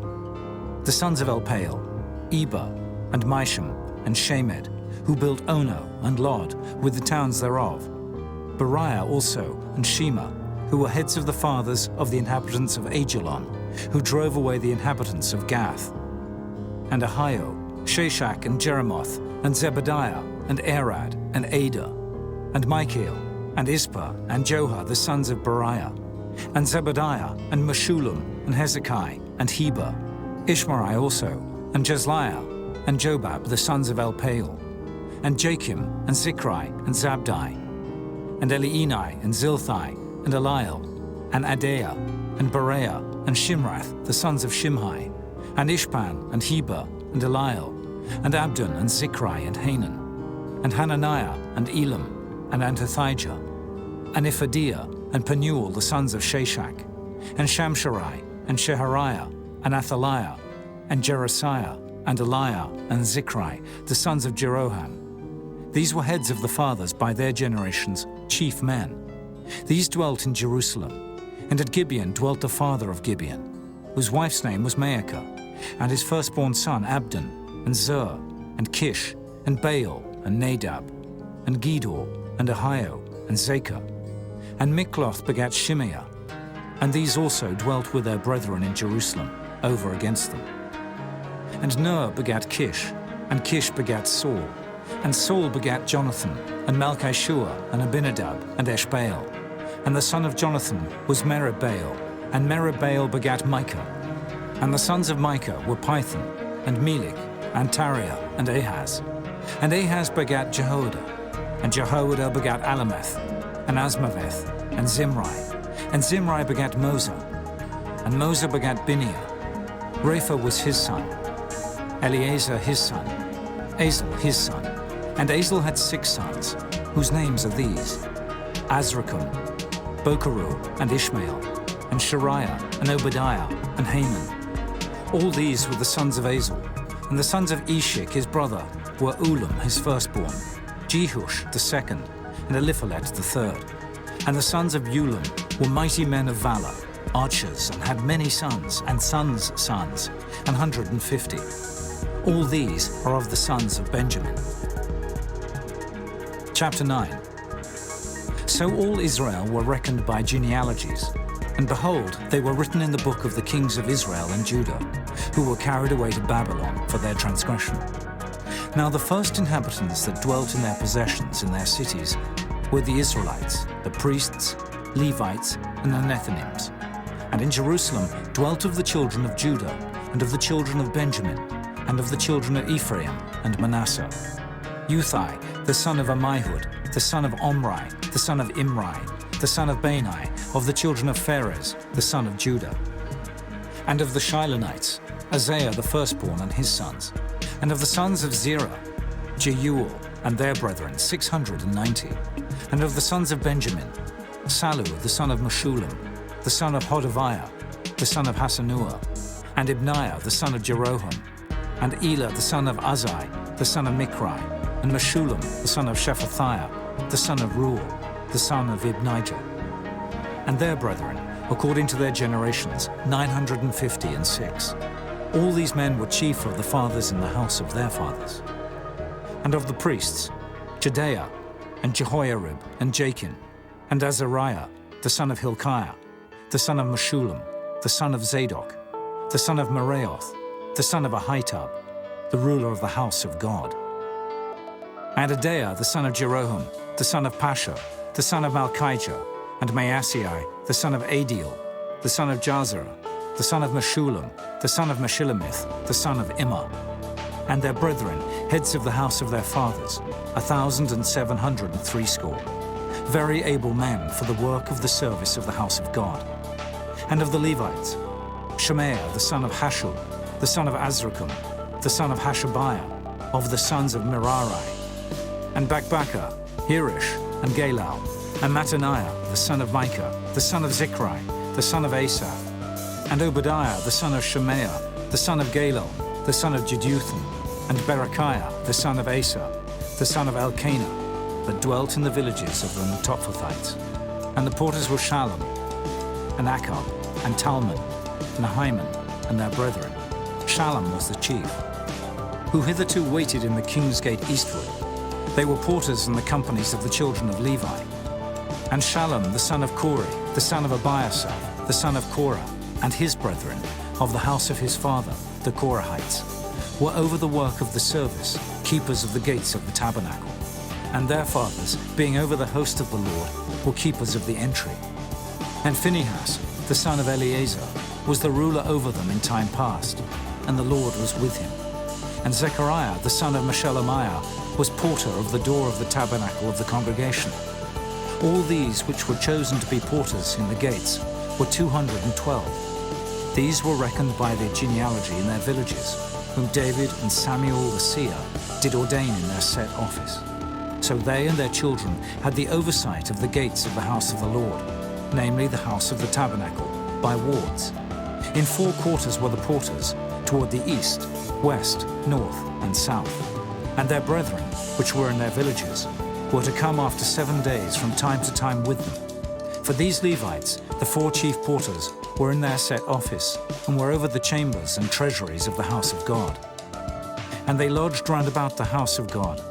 S1: The sons of Elpaal, Eber, and Misham, and Shemed, who built Ono and Lod, with the towns thereof. Beriah also, and Shema, who were heads of the fathers of the inhabitants of Ajalon, who drove away the inhabitants of Gath. And Ahio, Shashak, and Jeremoth, and Zebadiah, and Arad, and Ada, and Michael, and Ispa, and Johah, the sons of Beriah, and Zebadiah, and Meshullam, and Hezekiah, and Heber, Ishmarai also, and Jezliah, and Jobab, the sons of Elpaal, and Jachim, and Zichri, and Zabdi, and Elienai, and Zilthai, and Eliel, and Adaiah, and Bereah, and Shimrath, the sons of Shimhi, and Ishpan, and Heber, and Eliel, and Abdon, and Zichri, and Hanan, and Hananiah, and Elam, and Antothijah, and Iphadiah, and Penuel, the sons of Shashak, and Shamsharai, and Shehariah, and Athaliah, and Jerasiah, and Eliah, and Zichri, the sons of Jeroham. These were heads of the fathers by their generations, chief men. These dwelt in Jerusalem. And at Gibeon dwelt the father of Gibeon, whose wife's name was Maacah, and his firstborn son Abdon, and Zur, and Kish, and Baal, and Nadab, and Gedor, and Ahio, and Zachar. And Mikloth begat Shimeah. And these also dwelt with their brethren in Jerusalem, over against them. And Noah begat Kish, and Kish begat Saul. And Saul begat Jonathan, and Malchishua, and Abinadab, and Eshbaal. And the son of Jonathan was Merib-Baal, and Merib-Baal begat Micah. And the sons of Micah were Pithon, and Melech, and Tariah, and Ahaz. And Ahaz begat Jehoiada, and Jehoiada begat Alameth, and Asmaveth, and Zimri. And Zimri begat Moza, and Moza begat Bineah. Rapha was his son, Eleazar his son, Azel his son. And Azel had 6 sons, whose names are these: Azrikam, Bokeru, and Ishmael, and Shariah, and Obadiah, and Haman. All these were the sons of Azel. And the sons of Eshek his brother were Ulam his firstborn, Jehush the second, and Eliphalet the third. And the sons of Ulam were mighty men of valor, archers, and had many sons, and sons' sons, 150. All these are of the sons of Benjamin. Chapter 9. So all Israel were reckoned by genealogies, and behold, they were written in the book of the kings of Israel and Judah, who were carried away to Babylon for their transgression. Now the first inhabitants that dwelt in their possessions in their cities were the Israelites, the priests, Levites, and the Nethinims. And in Jerusalem dwelt of the children of Judah, and of the children of Benjamin, and of the children of Ephraim and Manasseh, Uthai, the son of Ammihud, the son of Omri, the son of Imri, the son of Bani, of the children of Pharez, the son of Judah. And of the Shilonites, Isaiah the firstborn and his sons. And of the sons of Zerah, Jeuel and their brethren, 690. And of the sons of Benjamin, Salu the son of Meshullam, the son of Hodaviah, the son of Hasanuah, and Ibniah the son of Jeroham, and Elah the son of Uzai, the son of Mikri, and Meshullam the son of Shephatiah, the son of Ruel, the son of Ibnijah. And their brethren, according to their generations, 956. All these men were chief of the fathers in the house of their fathers. And of the priests, Jedaiah, and Jehoiarib, and Jachin, and Azariah, the son of Hilkiah, the son of Meshullam, the son of Zadok, the son of Meraioth, the son of Ahitub, the ruler of the house of God. And Adaiah, the son of Jeroham, the son of Pasha, the son of Malchijah, and Maasei, the son of Adiel, the son of Jazerah, the son of Meshullam, the son of Meshillemith, the son of Immer, and their brethren, heads of the house of their fathers, 1,760, very able men for the work of the service of the house of God. And of the Levites, Shemaiah, the son of Hashub, the son of Azrikam, the son of Hashabiah, of the sons of Merari, and Bakbakkar, Hirish, and Galal, and Mattaniah, the son of Micah, the son of Zichri, the son of Asaph, and Obadiah, the son of Shemaiah, the son of Galal, the son of Jeduthun, and Berechiah, the son of Asa, the son of Elkanah, that dwelt in the villages of the Netophathites. And the porters were Shallum, and Akkub, and Talmon, and Ahiman, and their brethren. Shallum was the chief, who hitherto waited in the king's gate eastward. They were porters in the companies of the children of Levi. And Shallum, the son of Kori, the son of Abiasaph, the son of Korah, and his brethren, of the house of his father, the Korahites, were over the work of the service, keepers of the gates of the tabernacle. And their fathers, being over the host of the Lord, were keepers of the entry. And Phinehas, the son of Eleazar, was the ruler over them in time past, and the Lord was with him. And Zechariah, the son of Meshelemiah, was porter of the door of the tabernacle of the congregation. All these which were chosen to be porters in the gates were 212. These were reckoned by their genealogy in their villages, whom David and Samuel the seer did ordain in their set office. So they and their children had the oversight of the gates of the house of the Lord, namely the house of the tabernacle, by wards. In 4 quarters were the porters, toward the east, west, north, and south. And their brethren, which were in their villages, were to come after 7 days from time to time with them. For these Levites, the 4 chief porters, were in their set office, and were over the chambers and treasuries of the house of God. And they lodged round about the house of God,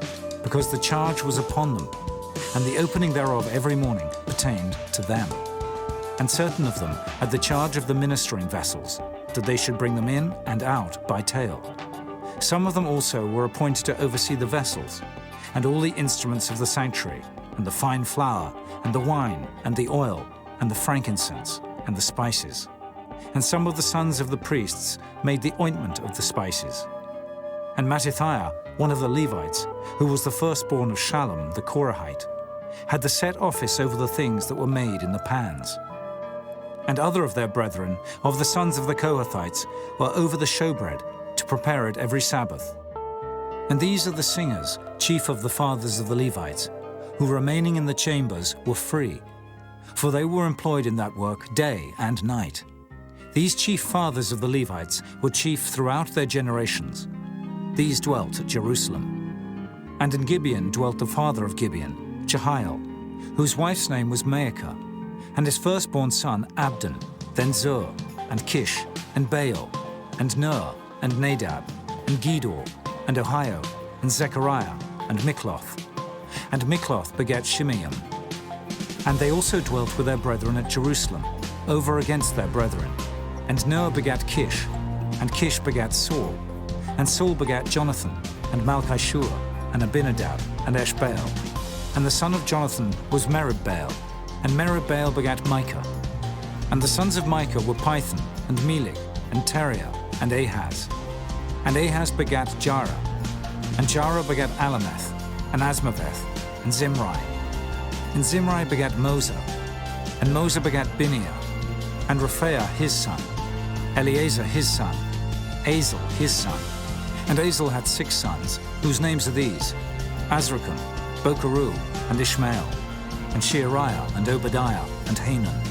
S1: because the charge was upon them, and the opening thereof every morning pertained to them. And certain of them had the charge of the ministering vessels, that they should bring them in and out by tale. Some of them also were appointed to oversee the vessels, and all the instruments of the sanctuary, and the fine flour, and the wine, and the oil, and the frankincense, and the spices. And some of the sons of the priests made the ointment of the spices. And Mattithiah, one of the Levites, who was the firstborn of Shallum the Korahite, had the set office over the things that were made in the pans. And other of their brethren, of the sons of the Kohathites, were over the showbread, to prepare it every Sabbath. And these are the singers, chief of the fathers of the Levites, who remaining in the chambers were free, for they were employed in that work day and night. These chief fathers of the Levites were chief throughout their generations. These dwelt at Jerusalem. And in Gibeon dwelt the father of Gibeon, Jehiel, whose wife's name was Maacah, and his firstborn son Abdon, then Zur, and Kish, and Baal, and Ner, and Nadab, and Gedor, and Ohio, and Zechariah, and Mikloth. And Mikloth begat Shimeam. And they also dwelt with their brethren at Jerusalem, over against their brethren. And Ner begat Kish, and Kish begat Saul, and Saul begat Jonathan, and Malchishua, and Abinadab, and Eshbaal. And the son of Jonathan was Merib-Baal, and Merib-Baal begat Micah. And the sons of Micah were Pithon, and Melech, and Teriah, and Ahaz. And Ahaz begat Jarah, and Jarah begat Alameth, and Asmaveth, and Zimri. And Zimri begat Mosa, and Mosa begat Bineah, and Rephaiah his son, Eleazar his son, Azel his son. And Azel had 6 sons, whose names are these: Azrikam, Bokeru, and Ishmael, and Sheariah, and Obadiah, and Hanan.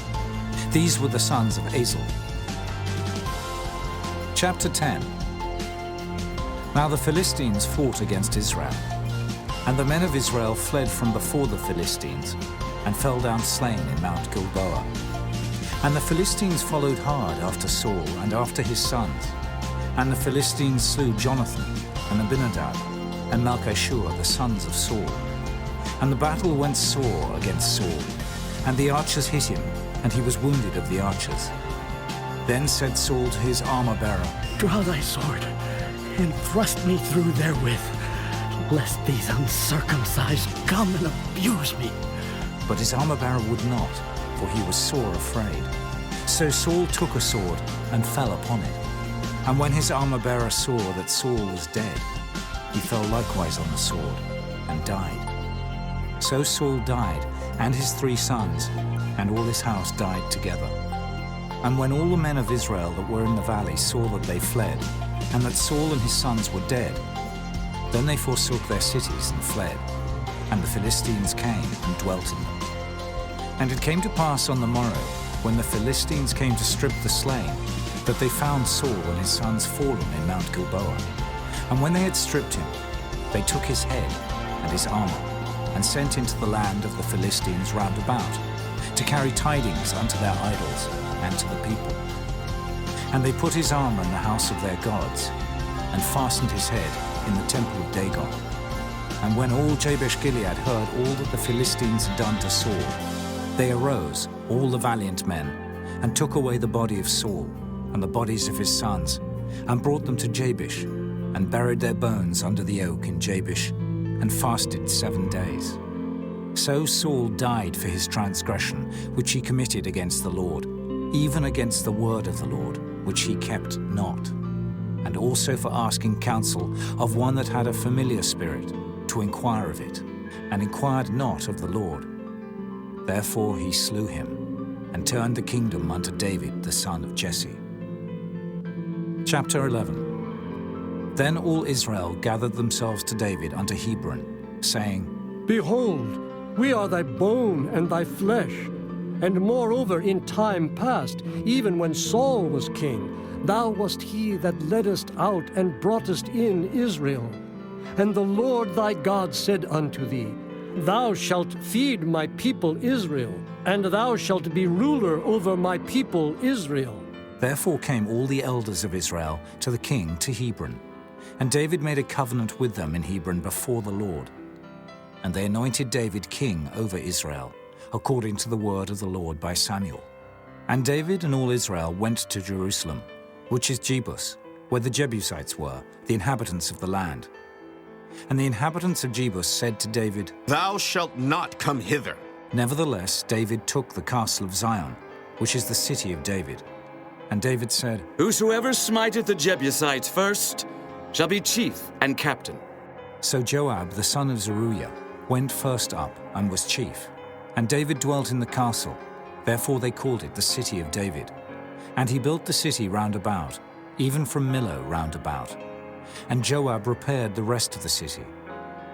S1: These were the sons of Azel. Chapter 10. Now the Philistines fought against Israel, and the men of Israel fled from before the Philistines, and fell down slain in Mount Gilboa. And the Philistines followed hard after Saul and after his sons. And the Philistines slew Jonathan, and Abinadab, and Malchishua, the sons of Saul. And the battle went sore against Saul, and the archers hit him, and he was wounded of the archers. Then said Saul to his armor-bearer,
S4: Draw thy sword, and thrust me through therewith, lest these uncircumcised come and abuse me.
S1: But his armor-bearer would not, for he was sore afraid. So Saul took a sword and fell upon it. And when his armor-bearer saw that Saul was dead, he fell likewise on the sword and died. So Saul died, and his 3 sons, and all his house died together. And when all the men of Israel that were in the valley saw that they fled, and that Saul and his sons were dead, then they forsook their cities and fled, and the Philistines came and dwelt in them. And it came to pass on the morrow, when the Philistines came to strip the slain, that they found Saul and his sons fallen in Mount Gilboa. And when they had stripped him, they took his head and his armor, and sent into the land of the Philistines round about, to carry tidings unto their idols and to the people. And they put his armor in the house of their gods, and fastened his head in the temple of Dagon. And when all Jabesh-Gilead heard all that the Philistines had done to Saul, they arose, all the valiant men, and took away the body of Saul, and the bodies of his sons, and brought them to Jabesh, and buried their bones under the oak in Jabesh, and fasted 7 days. So Saul died for his transgression, which he committed against the Lord, even against the word of the Lord, which he kept not, and also for asking counsel of one that had a familiar spirit, to inquire of it, and inquired not of the Lord. Therefore he slew him, and turned the kingdom unto David the son of Jesse. Chapter 11. Then all Israel gathered themselves to David unto Hebron, saying,
S4: Behold, we are thy bone and thy flesh. And moreover, in time past, even when Saul was king, thou wast he that leddest out and broughtest in Israel. And the Lord thy God said unto thee, Thou shalt feed my people Israel, and thou shalt be ruler over my people Israel.
S1: Therefore came all the elders of Israel to the king to Hebron. And David made a covenant with them in Hebron before the Lord. And they anointed David king over Israel, according to the word of the Lord by Samuel. And David and all Israel went to Jerusalem, which is Jebus, where the Jebusites were, the inhabitants of the land. And the inhabitants of Jebus said to David,
S5: Thou shalt not come hither.
S1: Nevertheless, David took the castle of Zion, which is the city of David. And David said,
S6: Whosoever smiteth the Jebusites first shall be chief and captain.
S1: So Joab the son of Zeruiah went first up and was chief. And David dwelt in the castle, therefore they called it the city of David. And he built the city round about, even from Millo round about. And Joab repaired the rest of the city.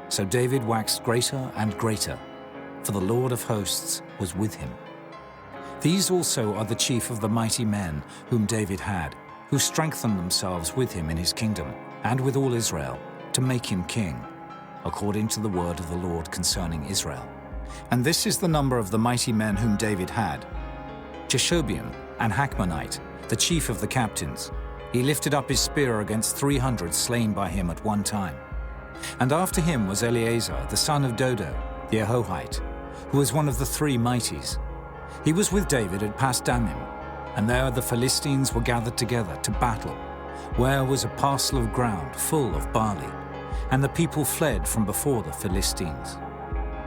S1: So David waxed greater and greater, for the Lord of hosts was with him. These also are the chief of the mighty men whom David had, who strengthened themselves with him in his kingdom, and with all Israel, to make him king, according to the word of the Lord concerning Israel. And this is the number of the mighty men whom David had: Jeshobeam, an Hachmonite, the chief of the captains. He lifted up his spear against 300 slain by him at one time. And after him was Eleazar, the son of Dodo, the Ahohite, who was one of the 3 mighties. He was with David at Pasdammim, and there the Philistines were gathered together to battle, where was a parcel of ground full of barley, and the people fled from before the Philistines.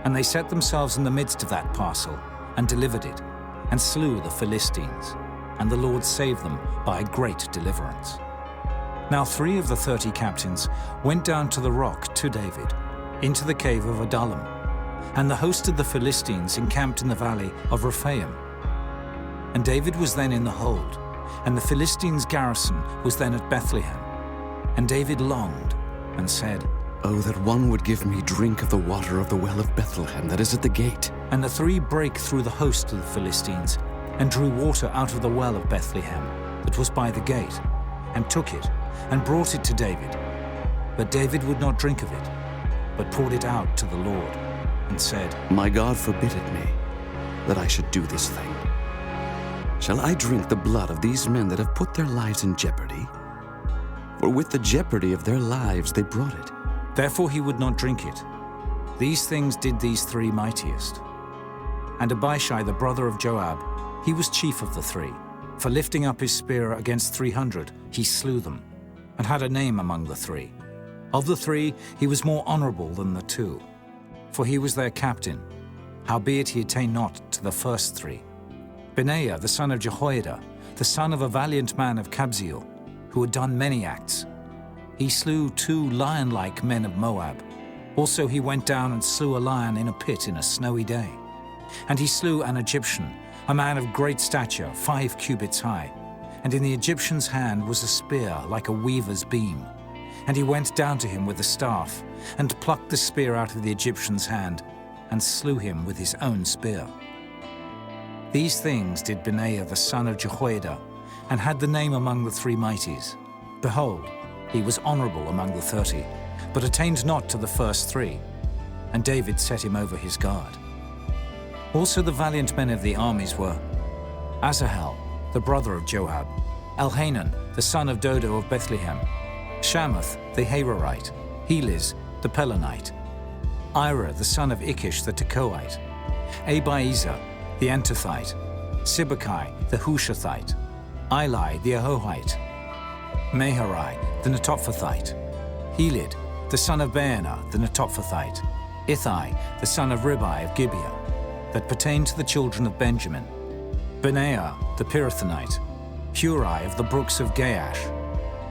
S1: And they set themselves in the midst of that parcel, and delivered it, and slew the Philistines, and the Lord saved them by a great deliverance. Now 3 of the 30 captains went down to the rock to David, into the cave of Adullam, and the host of the Philistines encamped in the valley of Rephaim. And David was then in the hold, and the Philistines' garrison was then at Bethlehem. And David longed, and said,
S7: Oh, that one would give me drink of the water of the well of Bethlehem that is at the gate.
S1: And the 3 brake through the host of the Philistines, and drew water out of the well of Bethlehem, that was by the gate, and took it, and brought it to David. But David would not drink of it, but poured it out to the Lord, and said,
S7: My God forbid it me, that I should do this thing. Shall I drink the blood of these men that have put their lives in jeopardy? For with the jeopardy of their lives they brought it.
S1: Therefore he would not drink it. These things did these three mightiest. And Abishai the brother of Joab, he was chief of the three. For lifting up his spear against 300, he slew them, and had a name among the three. Of the three, he was more honorable than the two, for he was their captain. Howbeit he attained not to the first three. Benaiah the son of Jehoiada, the son of a valiant man of Kabzeel, who had done many acts. He slew 2 lion-like men of Moab. Also he went down and slew a lion in a pit in a snowy day. And he slew an Egyptian, a man of great stature, 5 cubits high. And in the Egyptian's hand was a spear like a weaver's beam. And he went down to him with a staff, and plucked the spear out of the Egyptian's hand, and slew him with his own spear. These things did Benaiah the son of Jehoiada, and had the name among the three mighties. Behold, he was honorable among the 30, but attained not to the first three. And David set him over his guard. Also the valiant men of the armies were Asahel, the brother of Joab, Elhanan, the son of Dodo of Bethlehem, Shammath the Hararite, Heliz the Pelonite, Ira the son of Ikish the Tekoite, Abiezer the Antothite, Sibbecai the Hushathite, Eli the Ahohite, Maharai the Netophathite, Helid the son of Baanah the Netophathite, Ithai the son of Ribai of Gibeah, that pertained to the children of Benjamin, Benaiah the Pirathonite, Hurai of the brooks of Gaash,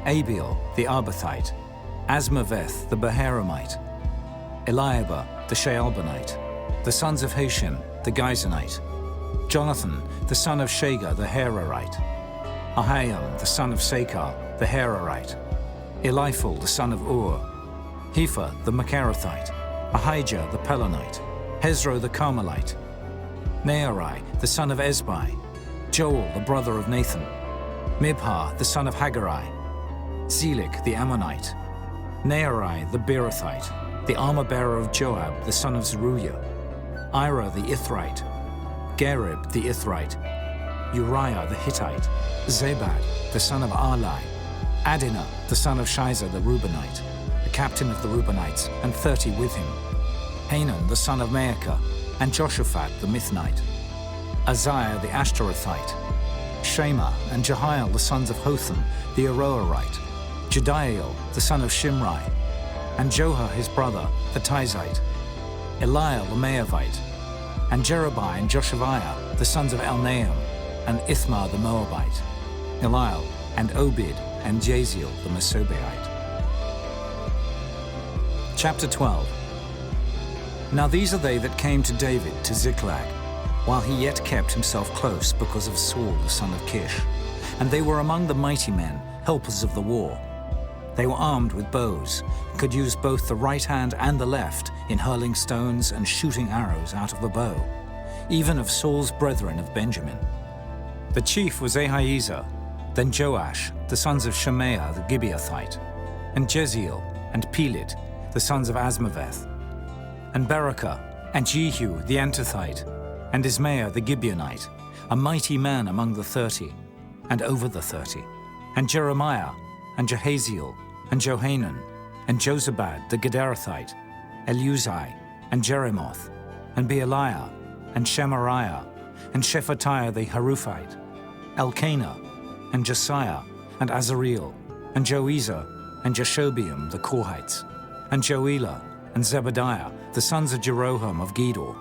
S1: Abiel the Arbathite, Asmaveth the Baharamite, Eliahba the Shaalbanite, the sons of Hashem the Gizonite, Jonathan the son of Shagar the Hararite, Ahiam the son of Sakar the Hararite, Eliphal the son of Ur, Hepher the Macharathite, Ahijah the Pelonite, Hezro the Carmelite, Nearai the son of Ezbai, Joel the brother of Nathan, Mibhar the son of Haggai, Zelik the Ammonite, Nearai the Beerothite, the armor-bearer of Joab the son of Zeruiah, Ira the Ithrite, Gareb the Ithrite, Uriah the Hittite, Zabad the son of Arlai, Adinah the son of Shiza the Reubenite, the captain of the Reubenites, and 30 with him, Hanan the son of Maacah, and Joshaphat the Mithnite, Uzziah the Ashtarothite, Shema and Jehiel the sons of Hotham the Aroerite, Jediael the son of Shimri, and Joha his brother the Tizite, Eliel the Maavite, and Jerubai and Joshaviah the sons of Elnaam, and Ithmar the Moabite, Eliel and Obed and Jaziel the Mesobaite. Chapter 12. Now these are they that came to David to Ziklag, while he yet kept himself close because of Saul the son of Kish. And they were among the mighty men, helpers of the war. They were armed with bows, and could use both the right hand and the left in hurling stones and shooting arrows out of the bow, even of Saul's brethren of Benjamin. The chief was Ahiezer, then Joash, the sons of Shemaiah the Gibeathite, and Jeziel, and Pelet, the sons of Asmaveth, and Berakah, and Jehu the Antothite, and Ismaiah the Gibeonite, a mighty man among the 30, and over the 30, and Jeremiah, and Jehaziel, and Johanan, and Jozabad the Gederathite, Eleuzai, and Jeremoth, and Bealiah, and Shemariah, and Shephatiah the Haruphite, Elkanah, and Josiah, and Azareel, and Joezer, and Jashobeam the Korhites, and Joelah, and Zebadiah, the sons of Jeroham of Gedor.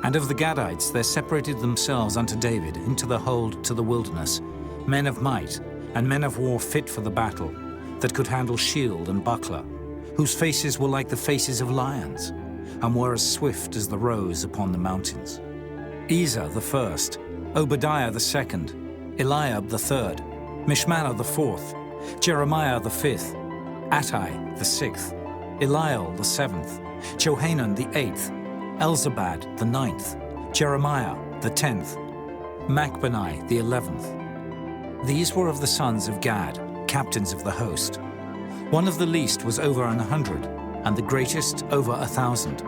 S1: And of the Gadites there separated themselves unto David into the hold to the wilderness, men of might, and men of war fit for the battle, that could handle shield and buckler, whose faces were like the faces of lions, and were as swift as the roes upon the mountains. Ezer the first, Obadiah the second, Eliab the third, Mishmanah the fourth, Jeremiah the fifth, Attai the sixth, Eliel the seventh, Johanan the eighth, Elzabad the ninth, Jeremiah the 10th, Machbenai the 11th. These were of the sons of Gad, captains of the host. One of the least was over 100, and the greatest over 1,000.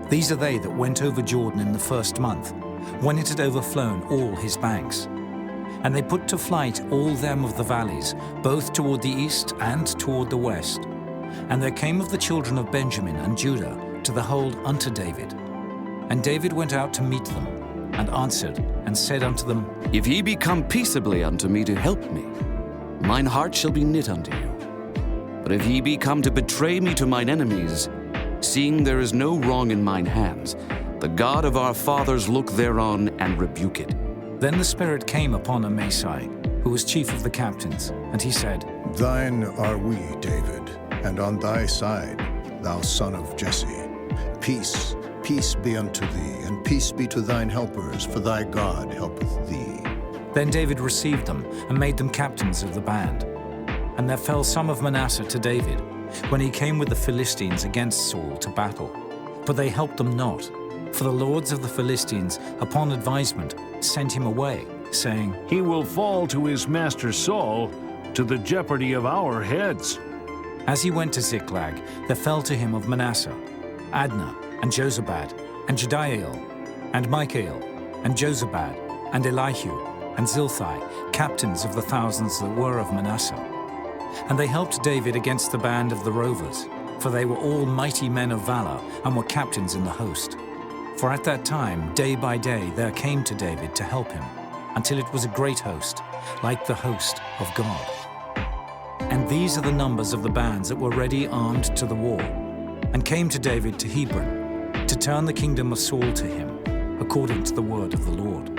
S1: These are they that went over Jordan in the first month, when it had overflown all his banks. And they put to flight all them of the valleys, both toward the east and toward the west. And there came of the children of Benjamin and Judah to the hold unto David. And David went out to meet them, and answered, and said unto them,
S7: If ye be come peaceably unto me to help me, mine heart shall be knit unto you. But if ye be come to betray me to mine enemies, seeing there is no wrong in mine hands, the God of our fathers look thereon and rebuke it.
S1: Then the Spirit came upon Amasai, who was chief of the captains, and he said,
S8: Thine are we, David, and on thy side, thou son of Jesse. Peace, peace be unto thee, and peace be to thine helpers, for thy God helpeth thee.
S1: Then David received them, and made them captains of the band. And there fell some of Manasseh to David, when he came with the Philistines against Saul to battle. But they helped them not, for the lords of the Philistines, upon advisement, sent him away, saying,
S9: He will fall to his master Saul, to the jeopardy of our heads.
S1: As he went to Ziklag, there fell to him of Manasseh, Adnah, and Jozabad, and Jediael, and Michael, and Jozabad, and Elihu, and Zilthai, captains of the thousands that were of Manasseh. And they helped David against the band of the rovers, for they were all mighty men of valor, and were captains in the host. For at that time, day by day, there came to David to help him, until it was a great host, like the host of God. And these are the numbers of the bands that were ready armed to the war, and came to David to Hebron, to turn the kingdom of Saul to him, according to the word of the Lord.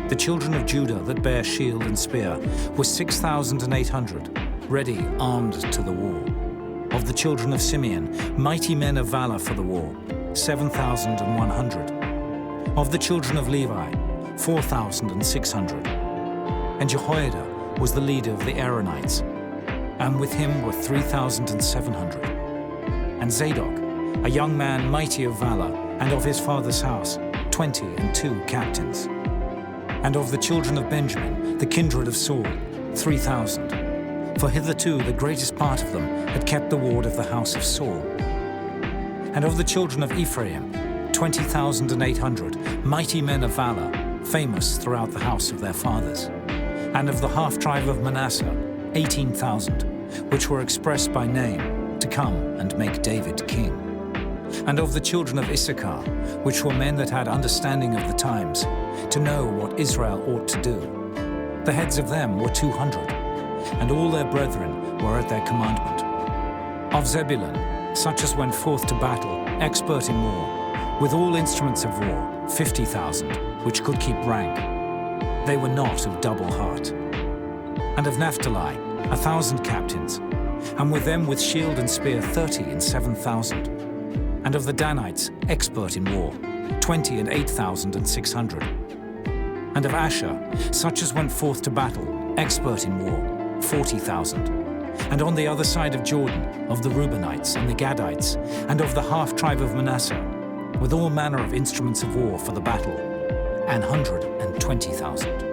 S1: The children of Judah that bare shield and spear were 6,800, ready armed to the war. Of the children of Simeon, mighty men of valor for the war, 7,100. Of the children of Levi, 4,600. And Jehoiada was the leader of the Aaronites, and with him were 3,700. And Zadok, a young man mighty of valor, and of his father's house, 22 captains. And of the children of Benjamin, the kindred of Saul, 3,000. For hitherto the greatest part of them had kept the ward of the house of Saul. And of the children of Ephraim, 20,800, mighty men of valor, famous throughout the house of their fathers. And of the half-tribe of Manasseh, 18,000, which were expressed by name, to come and make David king. And of the children of Issachar, which were men that had understanding of the times, to know what Israel ought to do. The heads of them were 200, and all their brethren were at their commandment. Of Zebulun, such as went forth to battle, expert in war, with all instruments of war, 50,000, which could keep rank. They were not of double heart. And of Naphtali, 1,000 captains, and with them with shield and spear 30 and 7,000. And of the Danites, expert in war, 20 and 8,600. And of Asher, such as went forth to battle, expert in war, 40,000. And on the other side of Jordan, of the Reubenites and the Gadites, and of the half-tribe of Manasseh, with all manner of instruments of war for the battle, 120,000.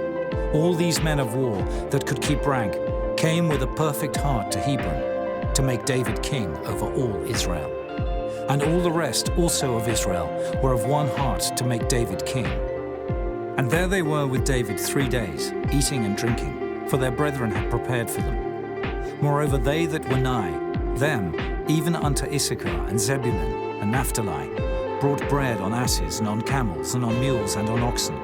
S1: All these men of war that could keep rank came with a perfect heart to Hebron, to make David king over all Israel. And all the rest also of Israel were of one heart to make David king. And there they were with David 3 days, eating and drinking, for their brethren had prepared for them. Moreover, they that were nigh, them, even unto Issachar and Zebulun and Naphtali, brought bread on asses and on camels and on mules and on oxen,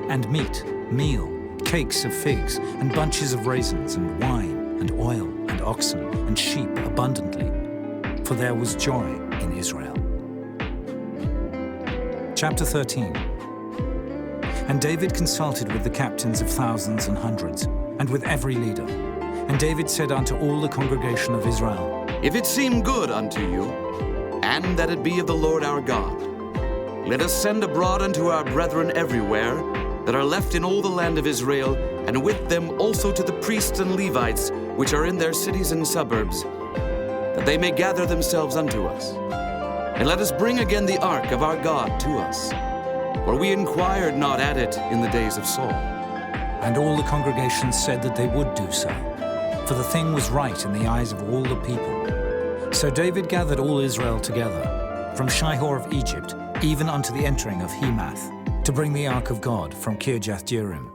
S1: and meat, meal, cakes of figs, and bunches of raisins, and wine, and oil, and oxen, and sheep abundantly, for there was joy in Israel. Chapter 13. And David consulted with the captains of thousands and hundreds, and with every leader. And David said unto all the congregation of Israel,
S6: If it seem good unto you, and that it be of the Lord our God, let us send abroad unto our brethren everywhere that are left in all the land of Israel, and with them also to the priests and Levites, which are in their cities and suburbs, that they may gather themselves unto us. And let us bring again the ark of our God to us, for we inquired not at it in the days of Saul.
S1: And all the congregation said that they would do so. for the thing was right in the eyes of all the people. So David gathered all Israel together, from Shihor of Egypt, even unto the entering of Hemath, to bring the ark of God from Kirjath-jearim.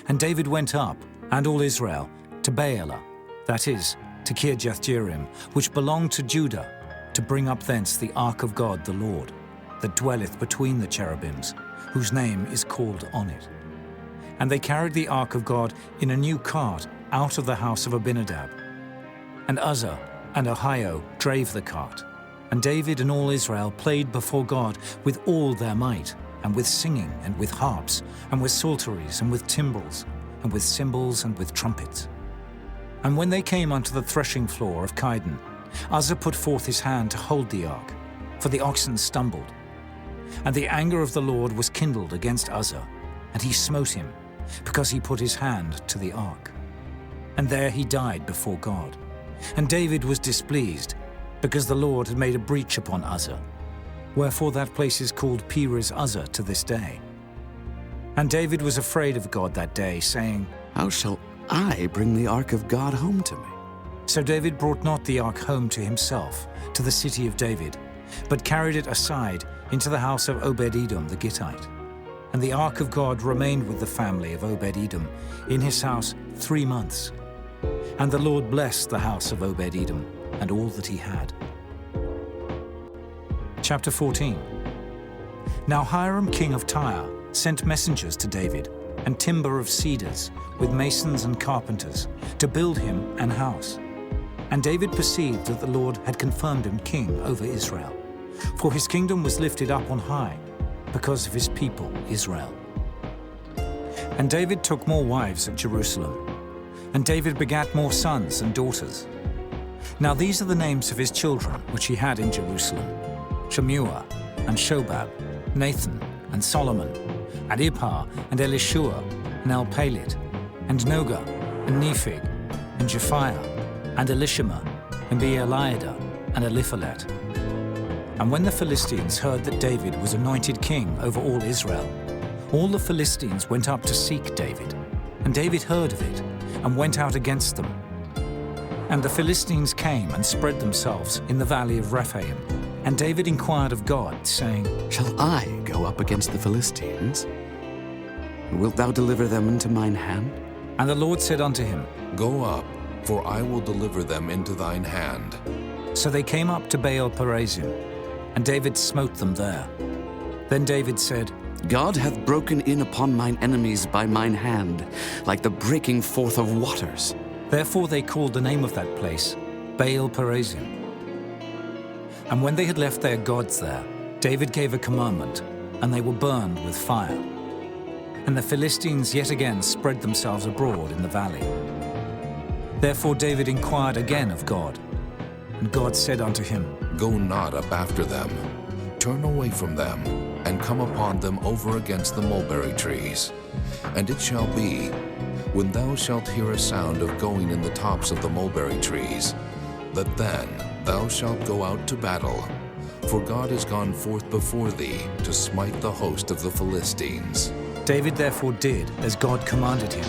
S1: And David went up, and all Israel, to Baalah, that is, to Kirjath-jearim, which belonged to Judah, to bring up thence the ark of God the Lord, that dwelleth between the cherubims, whose name is called on it. And they carried the ark of God in a new cart out of the house of Abinadab. And Uzzah and Ahio drave the cart. And David and all Israel played before God with all their might, and with singing, and with harps, and with psalteries, and with timbrels, and with cymbals, and with trumpets. And when they came unto the threshing floor of Chidon, Uzzah put forth his hand to hold the ark, for the oxen stumbled. And the anger of the Lord was kindled against Uzzah, and he smote him, because he put his hand to the ark. And there he died before God. And David was displeased, because the Lord had made a breach upon Uzzah. Wherefore that place is called Perez Uzzah to this day. And David was afraid of God that day, saying,
S7: How shall I bring the ark of God home to me?
S1: So David brought not the ark home to himself, to the city of David, but carried it aside into the house of Obed-Edom the Gittite. And the ark of God remained with the family of Obed-Edom in his house 3 months. And the Lord blessed the house of Obed-Edom and all that he had. Chapter 14. Now Hiram king of Tyre sent messengers to David, and timber of cedars, with masons and carpenters, to build him an house. And David perceived that the Lord had confirmed him king over Israel, for his kingdom was lifted up on high, because of his people Israel. And David took more wives at Jerusalem, and David begat more sons and daughters. Now these are the names of his children which he had in Jerusalem: Shemuah, and Shobab, Nathan, and Solomon, and Ibhar, and Elishua, and Elpalit, and Noga, and Nephig, and Japhiah, and Elishama, and Beeliada, and Eliphalet. And when the Philistines heard that David was anointed king over all Israel, all the Philistines went up to seek David. And David heard of it, and went out against them. And the Philistines came and spread themselves in the valley of Rephaim. And David inquired of God, saying,
S7: Shall I go up against the Philistines? Wilt thou deliver them into mine hand?
S1: And the Lord said unto him,
S10: Go up, for I will deliver them into thine hand.
S1: So they came up to Baal-perazim, and David smote them there. Then David said,
S7: God hath broken in upon mine enemies by mine hand, like the breaking forth of waters.
S1: Therefore they called the name of that place Baal-perazim. And when they had left their gods there, David gave a commandment, and they were burned with fire. And the Philistines yet again spread themselves abroad in the valley. Therefore David inquired again of God, and God said unto him,
S10: Go not up after them. Turn away from them, and come upon them over against the mulberry trees. And it shall be, when thou shalt hear a sound of going in the tops of the mulberry trees, that then thou shalt go out to battle. For God is gone forth before thee to smite the host of the Philistines.
S1: David therefore did as God commanded him,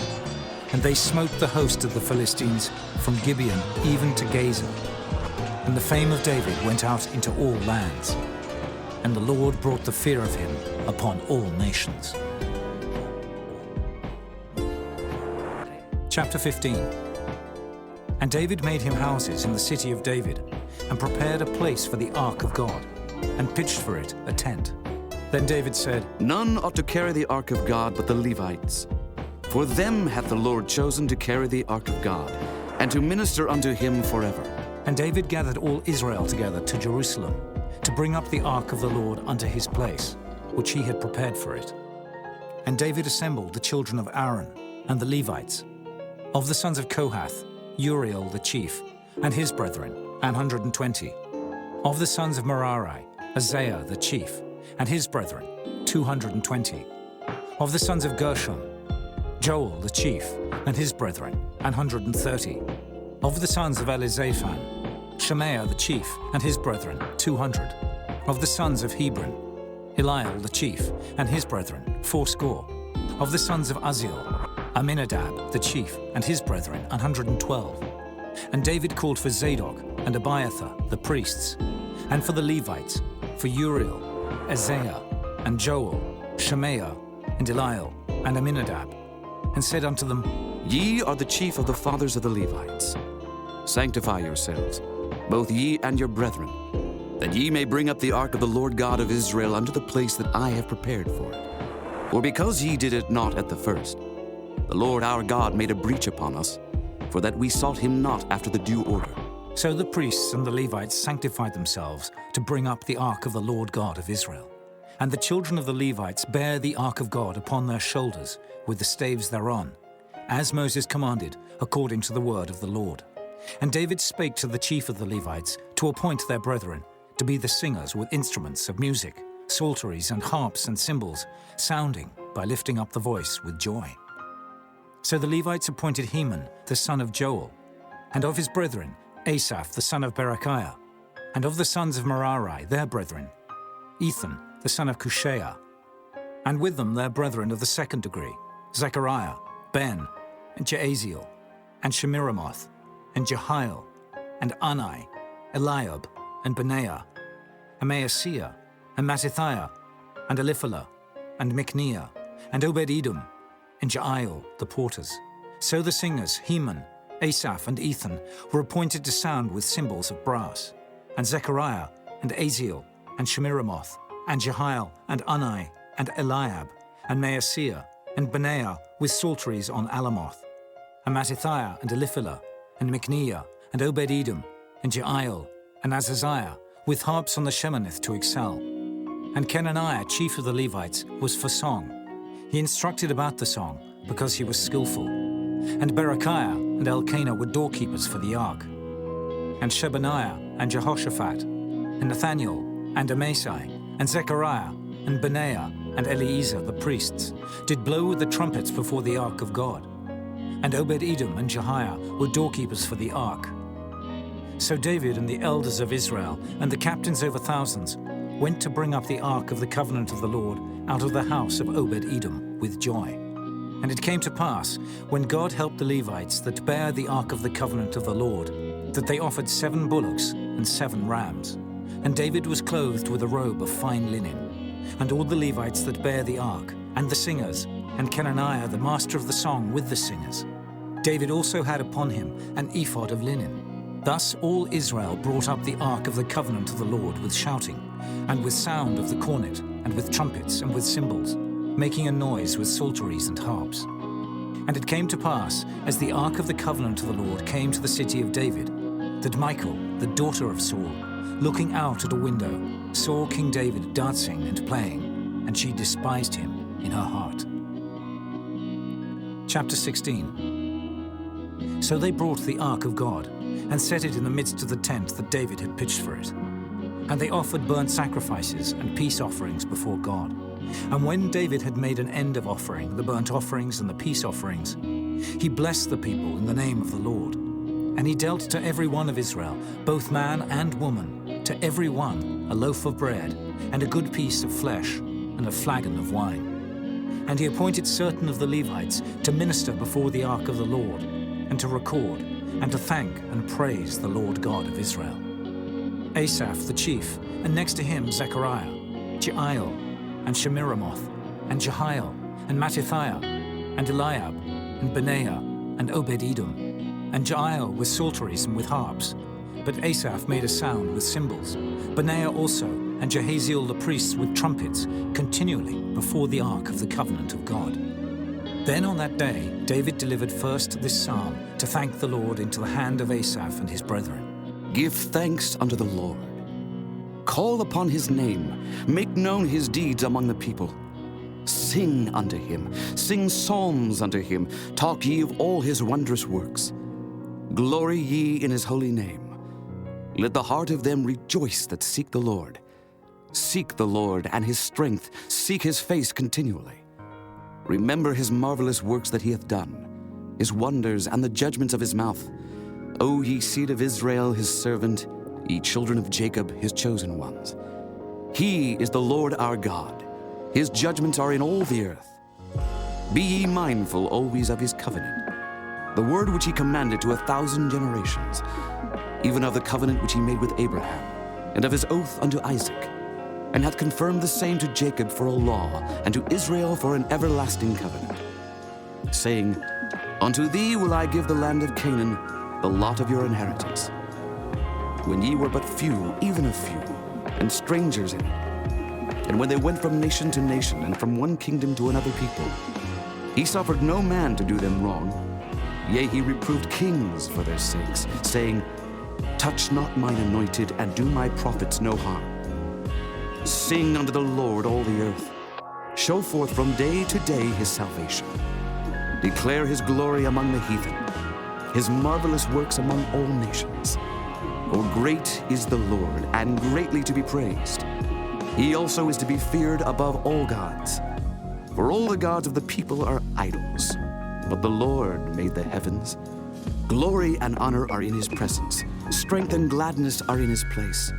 S1: and they smote the host of the Philistines from Gibeon even to Gaza. And the fame of David went out into all lands, and the Lord brought the fear of him upon all nations. Chapter 15. And David made him houses in the city of David, and prepared a place for the ark of God, and pitched for it a tent. Then David said,
S7: None ought to carry the ark of God but the Levites. For them hath the Lord chosen to carry the ark of God, and to minister unto him forever.
S1: And David gathered all Israel together to Jerusalem, to bring up the ark of the Lord unto his place, which he had prepared for it. And David assembled the children of Aaron and the Levites. Of the sons of Kohath, Uriel the chief, and his brethren, 120. Of the sons of Merari, Isaiah the chief, and his brethren, 220. Of the sons of Gershom, Joel the chief, and his brethren, 130. Of the sons of Elizaphan, Shemaiah the chief, and his brethren, 200. Of the sons of Hebron, Eliel the chief, and his brethren, 80. Of the sons of Uzziel, Aminadab the chief, and his brethren, 112. And David called for Zadok and Abiathar, the priests, and for the Levites, for Uriel, Isaiah, and Joel, Shemaiah, and Eliel, and Aminadab, and said unto them,
S6: Ye are the chief of the fathers of the Levites. Sanctify yourselves, both ye and your brethren, that ye may bring up the ark of the Lord God of Israel unto the place that I have prepared for it. For because ye did it not at the first, the Lord our God made a breach upon us, for that we sought him not after the due order.
S1: So the priests and the Levites sanctified themselves to bring up the ark of the Lord God of Israel. And the children of the Levites bare the ark of God upon their shoulders, with the staves thereon, as Moses commanded, according to the word of the Lord. And David spake to the chief of the Levites to appoint their brethren to be the singers with instruments of music, psalteries and harps and cymbals, sounding by lifting up the voice with joy. So the Levites appointed Heman, the son of Joel, and of his brethren, Asaph, the son of Berechiah, and of the sons of Merari, their brethren, Ethan, the son of Cushaiah, and with them their brethren of the second degree, Zechariah, Ben, and Jaaziel, and Shemiramoth, and Jehiel, and Ani, Eliab, and Benaiah, and Maaseiah, and Mattithiah, and Eliphalah, and Micniah, and Obed-Edom, and Jael, the porters. So the singers, Heman, Asaph, and Ethan, were appointed to sound with cymbals of brass, and Zechariah, and Aziel, and Shemiramoth, and Jehiel, and Ani, and Eliab, and Maaseiah, and Benaiah with psalteries on Alamoth, and Mattithiah, and Eliphalah, and Micniah, and Obed-Edom, and Jael, and Azaziah, with harps on the Shemanith to excel. And Kenaniah, chief of the Levites, was for song. He instructed about the song, because he was skillful. And Berechiah and Elkanah were doorkeepers for the ark. And Shebaniah, and Jehoshaphat, and Nathaniel, and Amasai, and Zechariah, and Benaiah, and Eliezer, the priests, did blow with the trumpets before the ark of God. And Obed-Edom and Jehiah were doorkeepers for the ark. So David and the elders of Israel and the captains over thousands went to bring up the ark of the covenant of the Lord out of the house of Obed-Edom with joy. And it came to pass, when God helped the Levites that bare the ark of the covenant of the Lord, that they offered 7 bullocks and 7 rams. And David was clothed with a robe of fine linen. And all the Levites that bare the ark, and the singers, and Kenaniah the master of the song with the singers. David also had upon him an ephod of linen. Thus all Israel brought up the ark of the covenant of the Lord with shouting, and with sound of the cornet, and with trumpets, and with cymbals, making a noise with psalteries and harps. And it came to pass, as the ark of the covenant of the Lord came to the city of David, that Michal, the daughter of Saul, looking out at a window, saw King David dancing and playing, and she despised him in her heart. Chapter 16. So they brought the ark of God, and set it in the midst of the tent that David had pitched for it. And they offered burnt sacrifices and peace offerings before God. And when David had made an end of offering the burnt offerings and the peace offerings, he blessed the people in the name of the Lord. And he dealt to every one of Israel, both man and woman, to every one a loaf of bread, and a good piece of flesh, and a flagon of wine. And he appointed certain of the Levites to minister before the ark of the Lord, and to record, and to thank and praise the Lord God of Israel. Asaph the chief, and next to him Zechariah, Jael, and Shemiramoth, and Jehiel, and Mattithiah, and Eliab, and Benaiah, and Obed-Edom, and Jael with psalteries and with harps. But Asaph made a sound with cymbals, Benaiah also, and Jahaziel the priests with trumpets, continually before the ark of the covenant of God. Then on that day David delivered first this psalm to thank the Lord into the hand of Asaph and his brethren.
S6: Give thanks unto the Lord. Call upon his name. Make known his deeds among the people. Sing unto him. Sing psalms unto him. Talk ye of all his wondrous works. Glory ye in his holy name. Let the heart of them rejoice that seek the Lord. Seek the Lord and his strength. Seek his face continually. Remember his marvelous works that he hath done, his wonders and the judgments of his mouth. O ye seed of Israel, his servant, ye children of Jacob, his chosen ones. He is the Lord our God. His judgments are in all the earth. Be ye mindful always of his covenant,
S7: the word which he commanded to 1,000 generations, even of the covenant which he made with Abraham, and of his oath unto Isaac, and hath confirmed the same to Jacob for a law, and to Israel for an everlasting covenant, saying, Unto thee will I give the land of Canaan, the lot of your inheritance. When ye were but few, even a few, and strangers in it, and when they went from nation to nation, and from one kingdom to another people, he suffered no man to do them wrong. Yea, he reproved kings for their sakes, saying, Touch not mine anointed, and do my prophets no harm. Sing unto the Lord all the earth. Show forth from day to day his salvation. Declare his glory among the heathen, his marvelous works among all nations. For great is the Lord, and greatly to be praised. He also is to be feared above all gods. For all the gods of the people are idols, but the Lord made the heavens. Glory and honor are in his presence. Strength and gladness are in his place.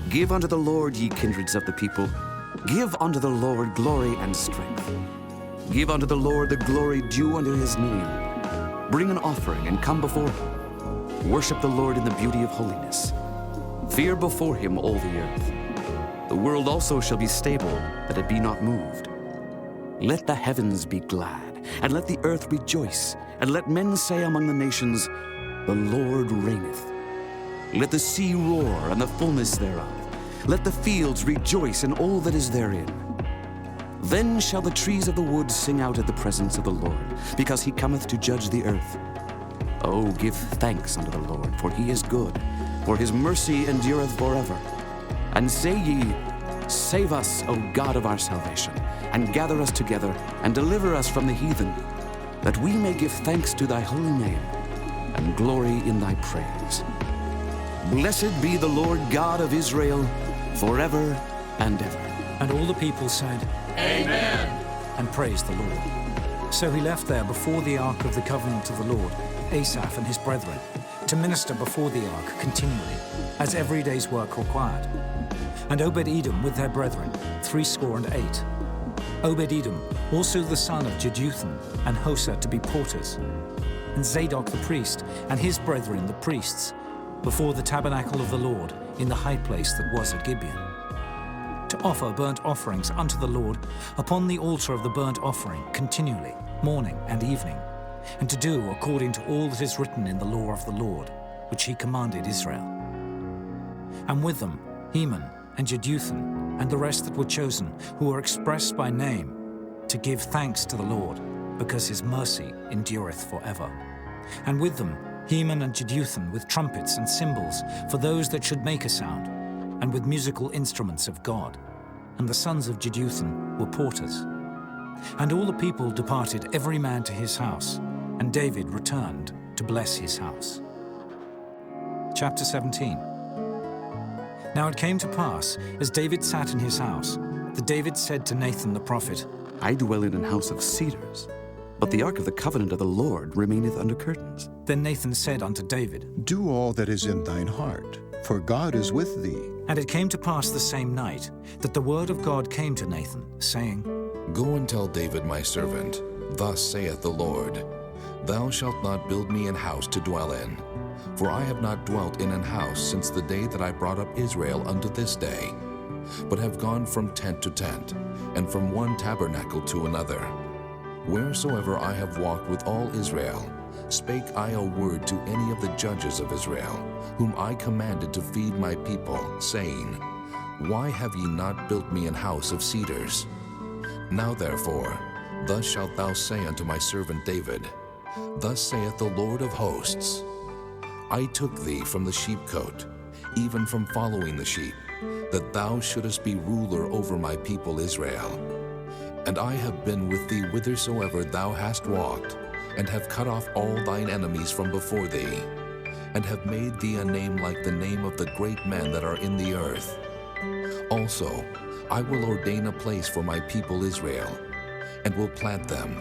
S7: Give unto the Lord, ye kindreds of the people. Give unto the Lord glory and strength. Give unto the Lord the glory due unto his name. Bring an offering and come before him. Worship the Lord in the beauty of holiness. Fear before him all the earth. The world also shall be stable, that it be not moved. Let the heavens be glad, and let the earth rejoice, and let men say among the nations, The Lord reigneth. Let the sea roar, and the fullness thereof. Let the fields rejoice, and all that is therein. Then shall the trees of the wood sing out at the presence of the Lord, because he cometh to judge the earth. Oh, give thanks unto the Lord, for he is good, for his mercy endureth forever. And say ye, Save us, O God of our salvation, and gather us together, and deliver us from the heathen, that we may give thanks to thy holy name, and glory in thy praise. Blessed be the Lord God of Israel, forever and ever.
S1: And all the people said, Amen, and praised the Lord. So he left there before the ark of the covenant of the Lord, Asaph and his brethren, to minister before the ark continually, as every day's work required. And Obed-Edom with their brethren, 68. Obed-Edom, also the son of Jeduthun, and Hosah to be porters. And Zadok the priest, and his brethren the priests, before the tabernacle of the Lord, in the high place that was at Gibeon, to offer burnt offerings unto the Lord upon the altar of the burnt offering continually, morning and evening, and to do according to all that is written in the law of the Lord, which he commanded Israel. And with them Heman and Jeduthun, and the rest that were chosen, who were expressed by name, to give thanks to the Lord, because his mercy endureth forever. And with them Heman and Jeduthun, with trumpets and cymbals, for those that should make a sound, and with musical instruments of God. And the sons of Jeduthun were porters. And all the people departed, every man to his house, and David returned to bless his house. Chapter 17. Now it came to pass, as David sat in his house, that David said to Nathan the prophet,
S7: I dwell in an house of cedars, but the ark of the covenant of the Lord remaineth under curtains.
S1: Then Nathan said unto David,
S8: Do all that is in thine heart, for God is with thee.
S1: And it came to pass the same night, that the word of God came to Nathan, saying,
S10: Go and tell David my servant, Thus saith the Lord, Thou shalt not build me an house to dwell in, for I have not dwelt in an house since the day that I brought up Israel unto this day, but have gone from tent to tent, and from one tabernacle to another. Wheresoever I have walked with all Israel, spake I a word to any of the judges of Israel, whom I commanded to feed my people, saying, Why have ye not built me an house of cedars? Now therefore, thus shalt thou say unto my servant David, Thus saith the Lord of hosts, I took thee from the sheepcote, even from following the sheep, that thou shouldest be ruler over my people Israel. And I have been with thee whithersoever thou hast walked, and have cut off all thine enemies from before thee, and have made thee a name like the name of the great men that are in the earth. Also, I will ordain a place for my people Israel, and will plant them,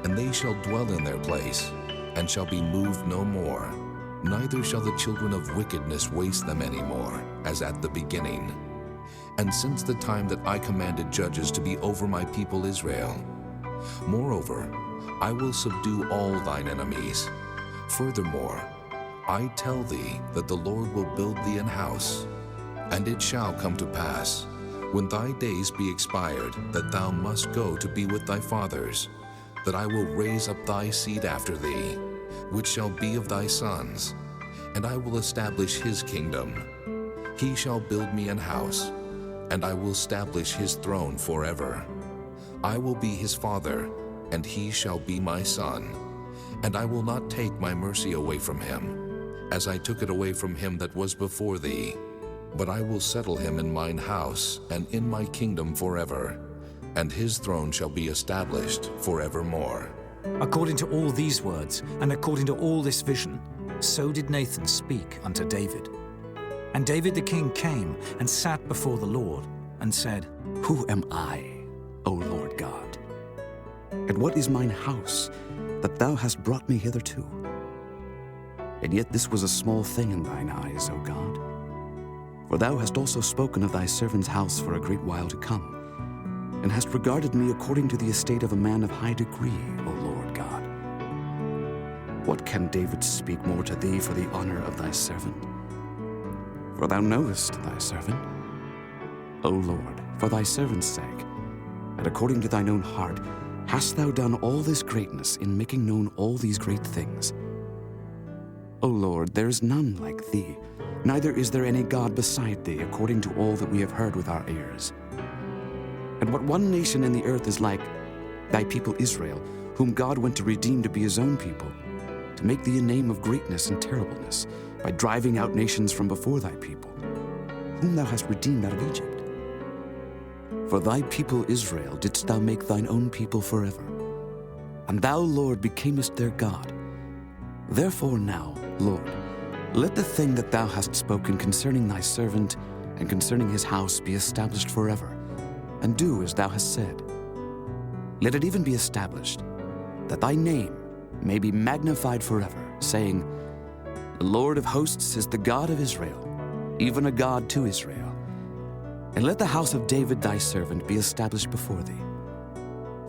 S10: and they shall dwell in their place, and shall be moved no more. Neither shall the children of wickedness waste them any more, as at the beginning. And since the time that I commanded judges to be over my people Israel. Moreover, I will subdue all thine enemies, Furthermore, I tell thee that the Lord will build thee an house, and it shall come to pass, when thy days be expired, that thou must go to be with thy fathers, that I will raise up thy seed after thee, which shall be of thy sons, and I will establish his kingdom. He shall build me an house, and I will establish his throne forever. I will be his father, and he shall be my son. And I will not take my mercy away from him, as I took it away from him that was before thee. But I will settle him in mine house, and in my kingdom forever, and his throne shall be established forevermore.
S1: According to all these words, and according to all this vision, so did Nathan speak unto David. And David the king came and sat before the Lord, and said,
S7: Who am I, O Lord God? And what is mine house, that thou hast brought me hitherto? And yet this was a small thing in thine eyes, O God. For thou hast also spoken of thy servant's house for a great while to come, and hast regarded me according to the estate of a man of high degree, O Lord God. What can David speak more to thee for the honor of thy servant? For thou knowest thy servant. O Lord, for thy servant's sake, and according to thine own heart, hast thou done all this greatness in making known all these great things. O Lord, there is none like thee, neither is there any God beside thee, according to all that we have heard with our ears. And what one nation in the earth is like thy people Israel, whom God went to redeem to be his own people, to make thee a name of greatness and terribleness, by driving out nations from before thy people, whom thou hast redeemed out of Egypt. For thy people Israel didst thou make thine own people forever, and thou, Lord, becamest their God. Therefore now, Lord, let the thing that thou hast spoken concerning thy servant and concerning his house be established forever, and do as thou hast said. Let it even be established, that thy name may be magnified forever, saying, The Lord of hosts is the God of Israel, even a God to Israel. And let the house of David thy servant be established before thee.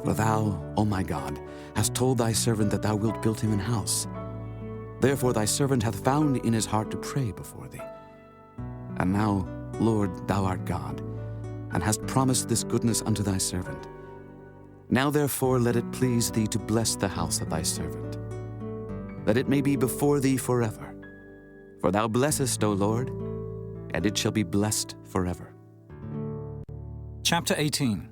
S7: For thou, O my God, hast told thy servant that thou wilt build him an house. Therefore thy servant hath found in his heart to pray before thee. And now, Lord, thou art God, and hast promised this goodness unto thy servant. Now therefore let it please thee to bless the house of thy servant, that it may be before thee forever. For thou blessest, O Lord, and it shall be blessed forever.
S1: Chapter 18.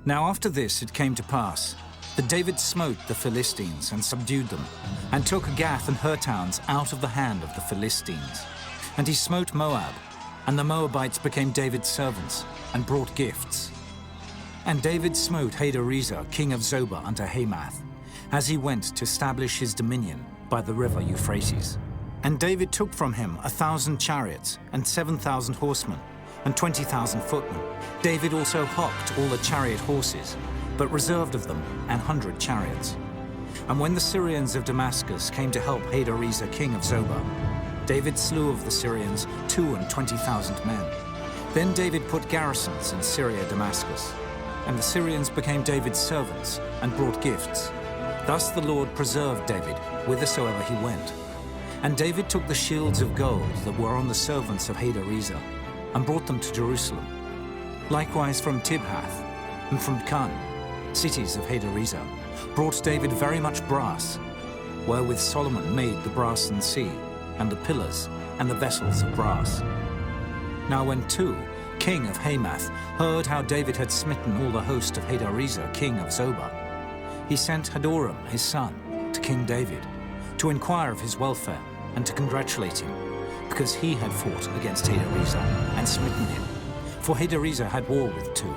S1: Now after this it came to pass that David smote the Philistines and subdued them, and took Gath and her towns out of the hand of the Philistines. And he smote Moab, and the Moabites became David's servants, and brought gifts. And David smote Hadarezer, king of Zobah, unto Hamath, as he went to establish his dominion by the river Euphrates. And David took from him 1,000 chariots, and 7,000 horsemen, and 20,000 footmen. David also hocked all the chariot horses, but reserved of them 100 chariots. And when the Syrians of Damascus came to help Hadarezer, king of Zobah, David slew of the Syrians 22,000 men. Then David put garrisons in Syria, Damascus, and the Syrians became David's servants and brought gifts. Thus the Lord preserved David whithersoever he went. And David took the shields of gold that were on the servants of Hadarezer, and brought them to Jerusalem. Likewise from Tibhath and from Kun, cities of Hadarezer, brought David very much brass, wherewith Solomon made the brassen sea, and the pillars, and the vessels of brass. Now when Tu, king of Hamath, heard how David had smitten all the host of Hadarezer, king of Zobah, he sent Hadoram, his son, to King David, to inquire of his welfare, and to congratulate him, because he had fought against Hadarezer, and smitten him. For Hadarezer had war with Tu,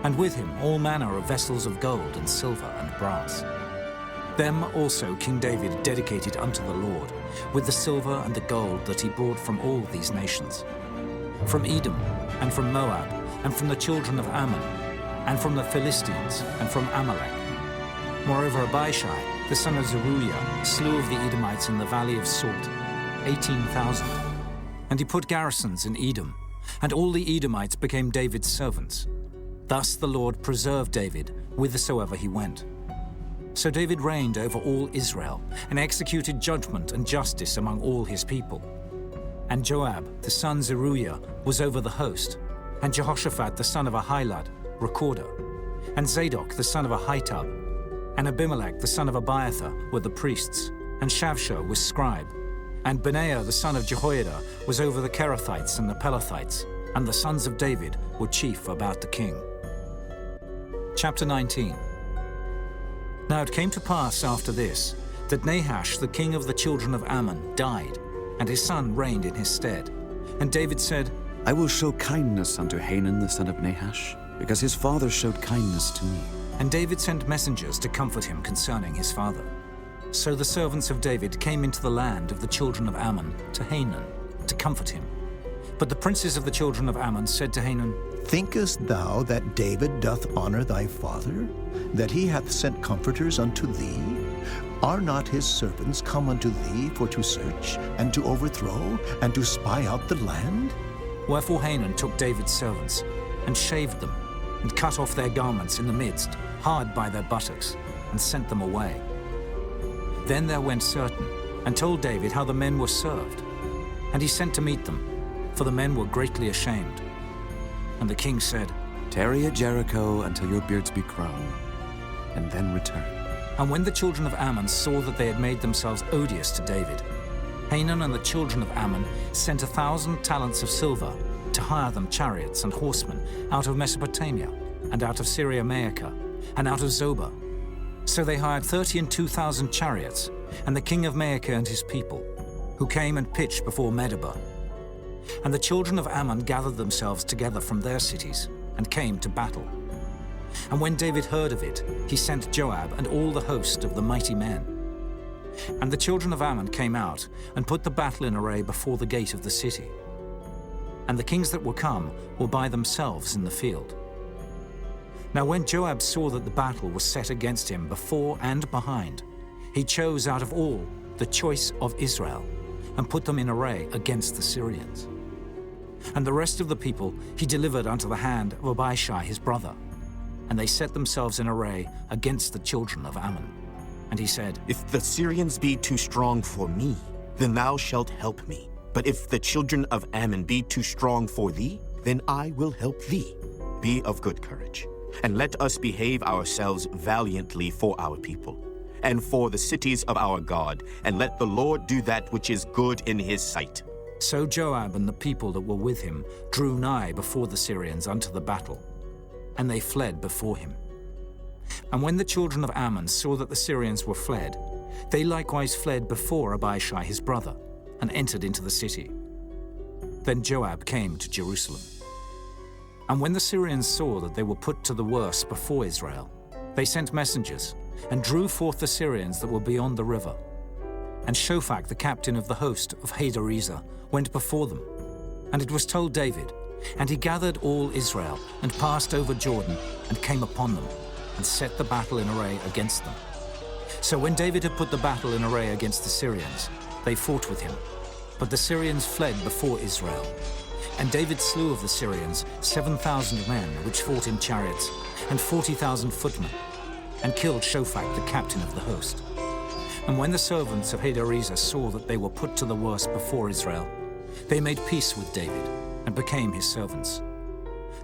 S1: and with him all manner of vessels of gold and silver and brass. Them also King David dedicated unto the Lord, with the silver and the gold that he brought from all these nations, from Edom, and from Moab, and from the children of Ammon, and from the Philistines, and from Amalek. Moreover Abishai, the son of Zeruiah, slew of the Edomites in the valley of Salt 18,000. And he put garrisons in Edom, and all the Edomites became David's servants. Thus the Lord preserved David whithersoever he went. So David reigned over all Israel and executed judgment and justice among all his people. And Joab, the son of Zeruiah, was over the host, and Jehoshaphat, the son of Ahilud, recorder, and Zadok, the son of Ahitub, and Abimelech, the son of Abiathar, were the priests, and Shavsha was scribe, and Benaiah, the son of Jehoiada, was over the Kerethites and the Pelethites, and the sons of David were chief about the king. Chapter 19. Now it came to pass after this, that Nahash, the king of the children of Ammon, died, and his son reigned in his stead. And David said,
S7: I will show kindness unto Hanun the son of Nahash, because his father showed kindness to me.
S1: And David sent messengers to comfort him concerning his father. So the servants of David came into the land of the children of Ammon to Hanun to comfort him. But the princes of the children of Ammon said to Hanun,
S8: Thinkest thou that David doth honor thy father, that he hath sent comforters unto thee? Are not his servants come unto thee for to search, and to overthrow, and to spy out the land?
S1: Wherefore Hanun took David's servants, and shaved them, and cut off their garments in the midst, hard by their buttocks, and sent them away. Then there went certain, and told David how the men were served. And he sent to meet them, for the men were greatly ashamed. And the king said,
S7: Tarry at Jericho until your beards be grown, and then return.
S1: And when the children of Ammon saw that they had made themselves odious to David, Hanun and the children of Ammon sent 1,000 talents of silver to hire them chariots and horsemen out of Mesopotamia, and out of Syria-Maacah, and out of Zobah. So they hired 32,000 chariots, and the king of Maacah and his people, who came and pitched before Medeba. And the children of Ammon gathered themselves together from their cities, and came to battle. And when David heard of it, he sent Joab and all the host of the mighty men. And the children of Ammon came out, and put the battle in array before the gate of the city. And the kings that were come were by themselves in the field. Now when Joab saw that the battle was set against him before and behind, he chose out of all the choice of Israel, and put them in array against the Syrians. And the rest of the people he delivered unto the hand of Abishai his brother, and they set themselves in array against the children of Ammon. And he said,
S5: If the Syrians be too strong for me, then thou shalt help me. But if the children of Ammon be too strong for thee, then I will help thee. Be of good courage, and let us behave ourselves valiantly for our people, and for the cities of our God, and let the Lord do that which is good in his sight.
S1: So Joab and the people that were with him drew nigh before the Syrians unto the battle, and they fled before him. And when the children of Ammon saw that the Syrians were fled, they likewise fled before Abishai his brother, and entered into the city. Then Joab came to Jerusalem. And when the Syrians saw that they were put to the worse before Israel, they sent messengers, and drew forth the Syrians that were beyond the river. And Shophach, the captain of the host of Hadarezer, went before them. And it was told David, and he gathered all Israel, and passed over Jordan, and came upon them, and set the battle in array against them. So when David had put the battle in array against the Syrians, they fought with him. But the Syrians fled before Israel. And David slew of the Syrians 7,000 men which fought in chariots, and 40,000 footmen, and killed Shophach, the captain of the host. And when the servants of Hadarezer saw that they were put to the worse before Israel, they made peace with David, and became his servants.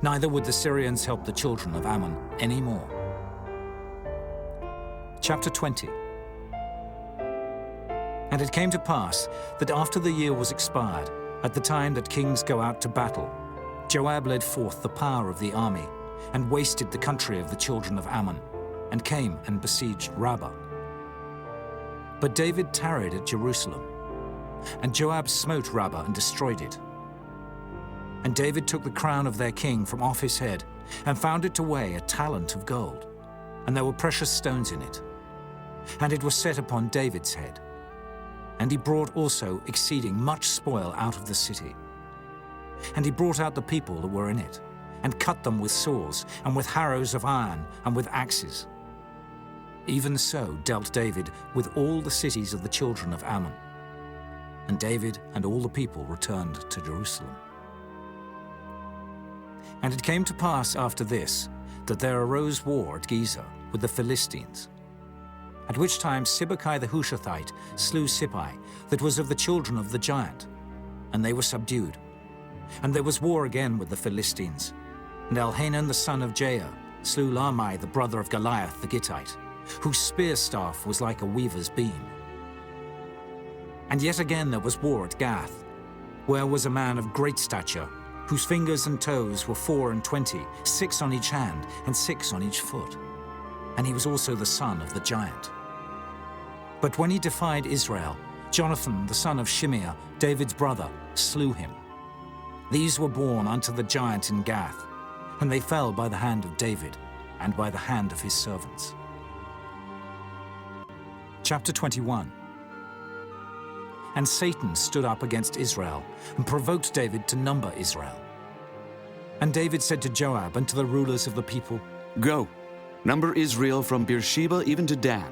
S1: Neither would the Syrians help the children of Ammon any more. Chapter 20. And it came to pass that after the year was expired, at the time that kings go out to battle, Joab led forth the power of the army, and wasted the country of the children of Ammon, and came and besieged Rabbah. But David tarried at Jerusalem, and Joab smote Rabbah and destroyed it. And David took the crown of their king from off his head, and found it to weigh 1 talent of gold, and there were precious stones in it. And it was set upon David's head. And he brought also exceeding much spoil out of the city. And he brought out the people that were in it, and cut them with saws, and with harrows of iron, and with axes. Even so dealt David with all the cities of the children of Ammon. And David and all the people returned to Jerusalem. And it came to pass after this, that there arose war at Gezer with the Philistines. at which time Sibbecai the Hushathite slew Sippai, that was of the children of the giant, and they were subdued. And there was war again with the Philistines, and Elhanan the son of Jair slew Lahmi the brother of Goliath the Gittite, whose spear staff was like a weaver's beam. And yet again there was war at Gath, where was a man of great stature, whose fingers and toes were 24, 6 on each hand and 6 on each foot. And he was also the son of the giant. But when he defied Israel, Jonathan the son of Shimeah, David's brother, slew him. These were born unto the giant in Gath, and they fell by the hand of David and by the hand of his servants. Chapter 21. And Satan stood up against Israel and provoked David to number Israel. And David said to Joab and to the rulers of the people,
S6: Go, number Israel from Beersheba even to Dan,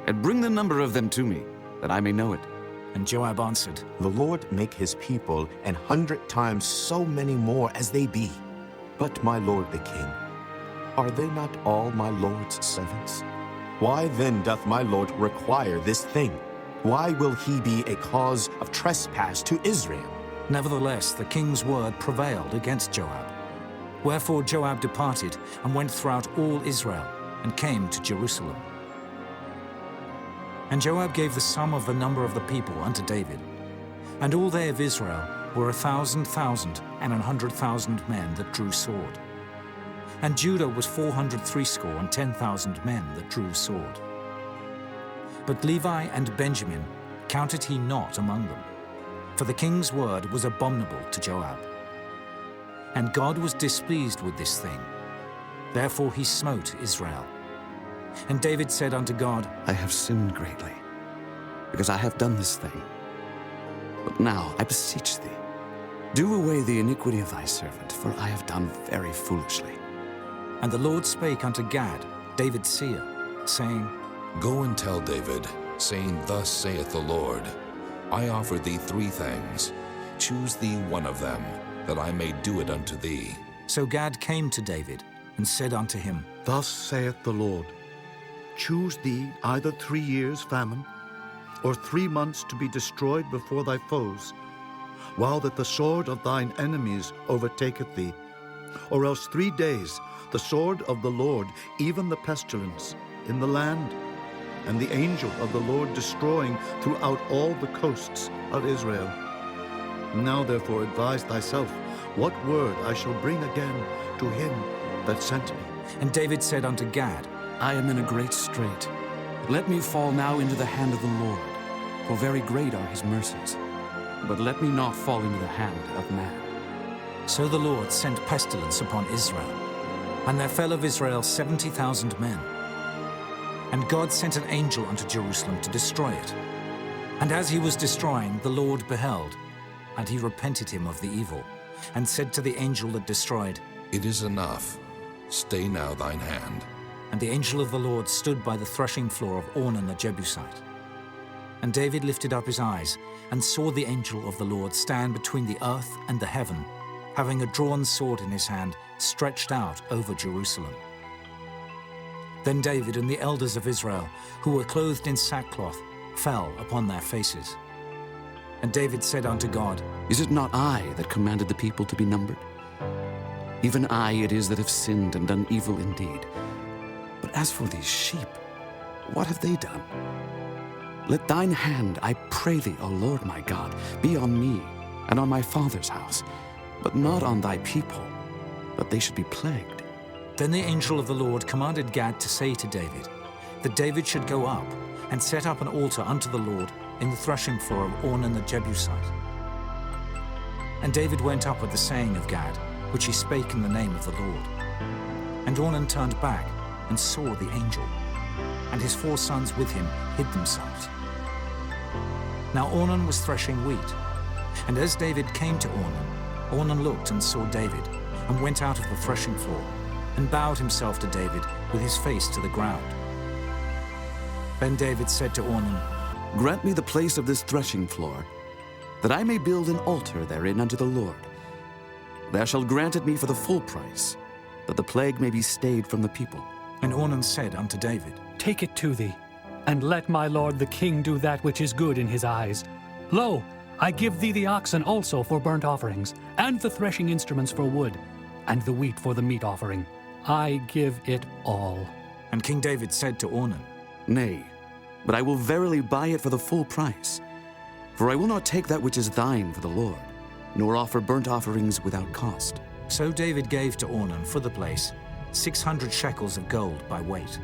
S6: and bring the number of them to me, that I may know it.
S1: And Joab answered,
S5: The Lord make his people 100 times so many more as they be. But my lord the king, are they not all my lord's servants? Why then doth my lord require this thing? Why will he be a cause of trespass to Israel?
S1: Nevertheless, the king's word prevailed against Joab. Wherefore Joab departed and went throughout all Israel and came to Jerusalem. And Joab gave the sum of the number of the people unto David. And all they of Israel were 1,000,000 and 100,000 men that drew sword. And Judah was 460 and 10,000 men that drew sword. But Levi and Benjamin counted he not among them, for the king's word was abominable to Joab. And God was displeased with this thing. Therefore he smote Israel. And David said unto God,
S7: I have sinned greatly, because I have done this thing. But now I beseech thee, do away the iniquity of thy servant, for I have done very foolishly.
S1: And the Lord spake unto Gad, David's seer, saying,
S10: Go and tell David, saying, Thus saith the Lord, I offer thee 3 things. Choose thee one of them, that I may do it unto thee.
S1: So Gad came to David, and said unto him,
S3: Thus saith the Lord, Choose thee either 3 years' famine, or 3 months to be destroyed before thy foes, while that the sword of thine enemies overtaketh thee, or else 3 days the sword of the Lord, even the pestilence, in the land, and the angel of the Lord destroying throughout all the coasts of Israel. Now therefore advise thyself what word I shall bring again to him that sent me.
S1: And David said unto Gad,
S7: I am in a great strait. Let me fall now into the hand of the Lord, for very great are his mercies. But let me not fall into the hand of man.
S1: So the Lord sent pestilence upon Israel, and there fell of Israel 70,000 men. And God sent an angel unto Jerusalem to destroy it. And as he was destroying, the Lord beheld, and he repented him of the evil, and said to the angel that destroyed,
S10: It is enough. Stay now thine hand.
S1: And the angel of the Lord stood by the threshing floor of Ornan the Jebusite. And David lifted up his eyes, and saw the angel of the Lord stand between the earth and the heaven, having a drawn sword in his hand, stretched out over Jerusalem. Then David and the elders of Israel, who were clothed in sackcloth, fell upon their faces. And David said unto God,
S7: Is it not I that commanded the people to be numbered? Even I it is that have sinned and done evil indeed. But as for these sheep, what have they done? Let thine hand, I pray thee, O Lord my God, be on me and on my father's house, but not on thy people, that they should be plagued.
S1: Then the angel of the Lord commanded Gad to say to David, that David should go up and set up an altar unto the Lord in the threshing floor of Ornan the Jebusite. And David went up at the saying of Gad, which he spake in the name of the Lord. And Ornan turned back and saw the angel, and his 4 sons with him hid themselves. Now Ornan was threshing wheat, and as David came to Ornan, Ornan looked and saw David, and went out of the threshing floor, and bowed himself to David with his face to the ground. Then David said to Ornan,
S7: Grant me the place of this threshing floor, that I may build an altar therein unto the Lord. Thou shalt grant it me for the full price, that the plague may be stayed from the people.
S1: And Ornan said unto David,
S11: Take it to thee, and let my lord the king do that which is good in his eyes. Lo, I give thee the oxen also for burnt offerings, and the threshing instruments for wood, and the wheat for the meat offering. I give it all.
S1: And King David said to Ornan,
S7: Nay, but I will verily buy it for the full price. For I will not take that which is thine for the Lord, nor offer burnt offerings without cost.
S1: So David gave to Ornan for the place 600 shekels of gold by weight.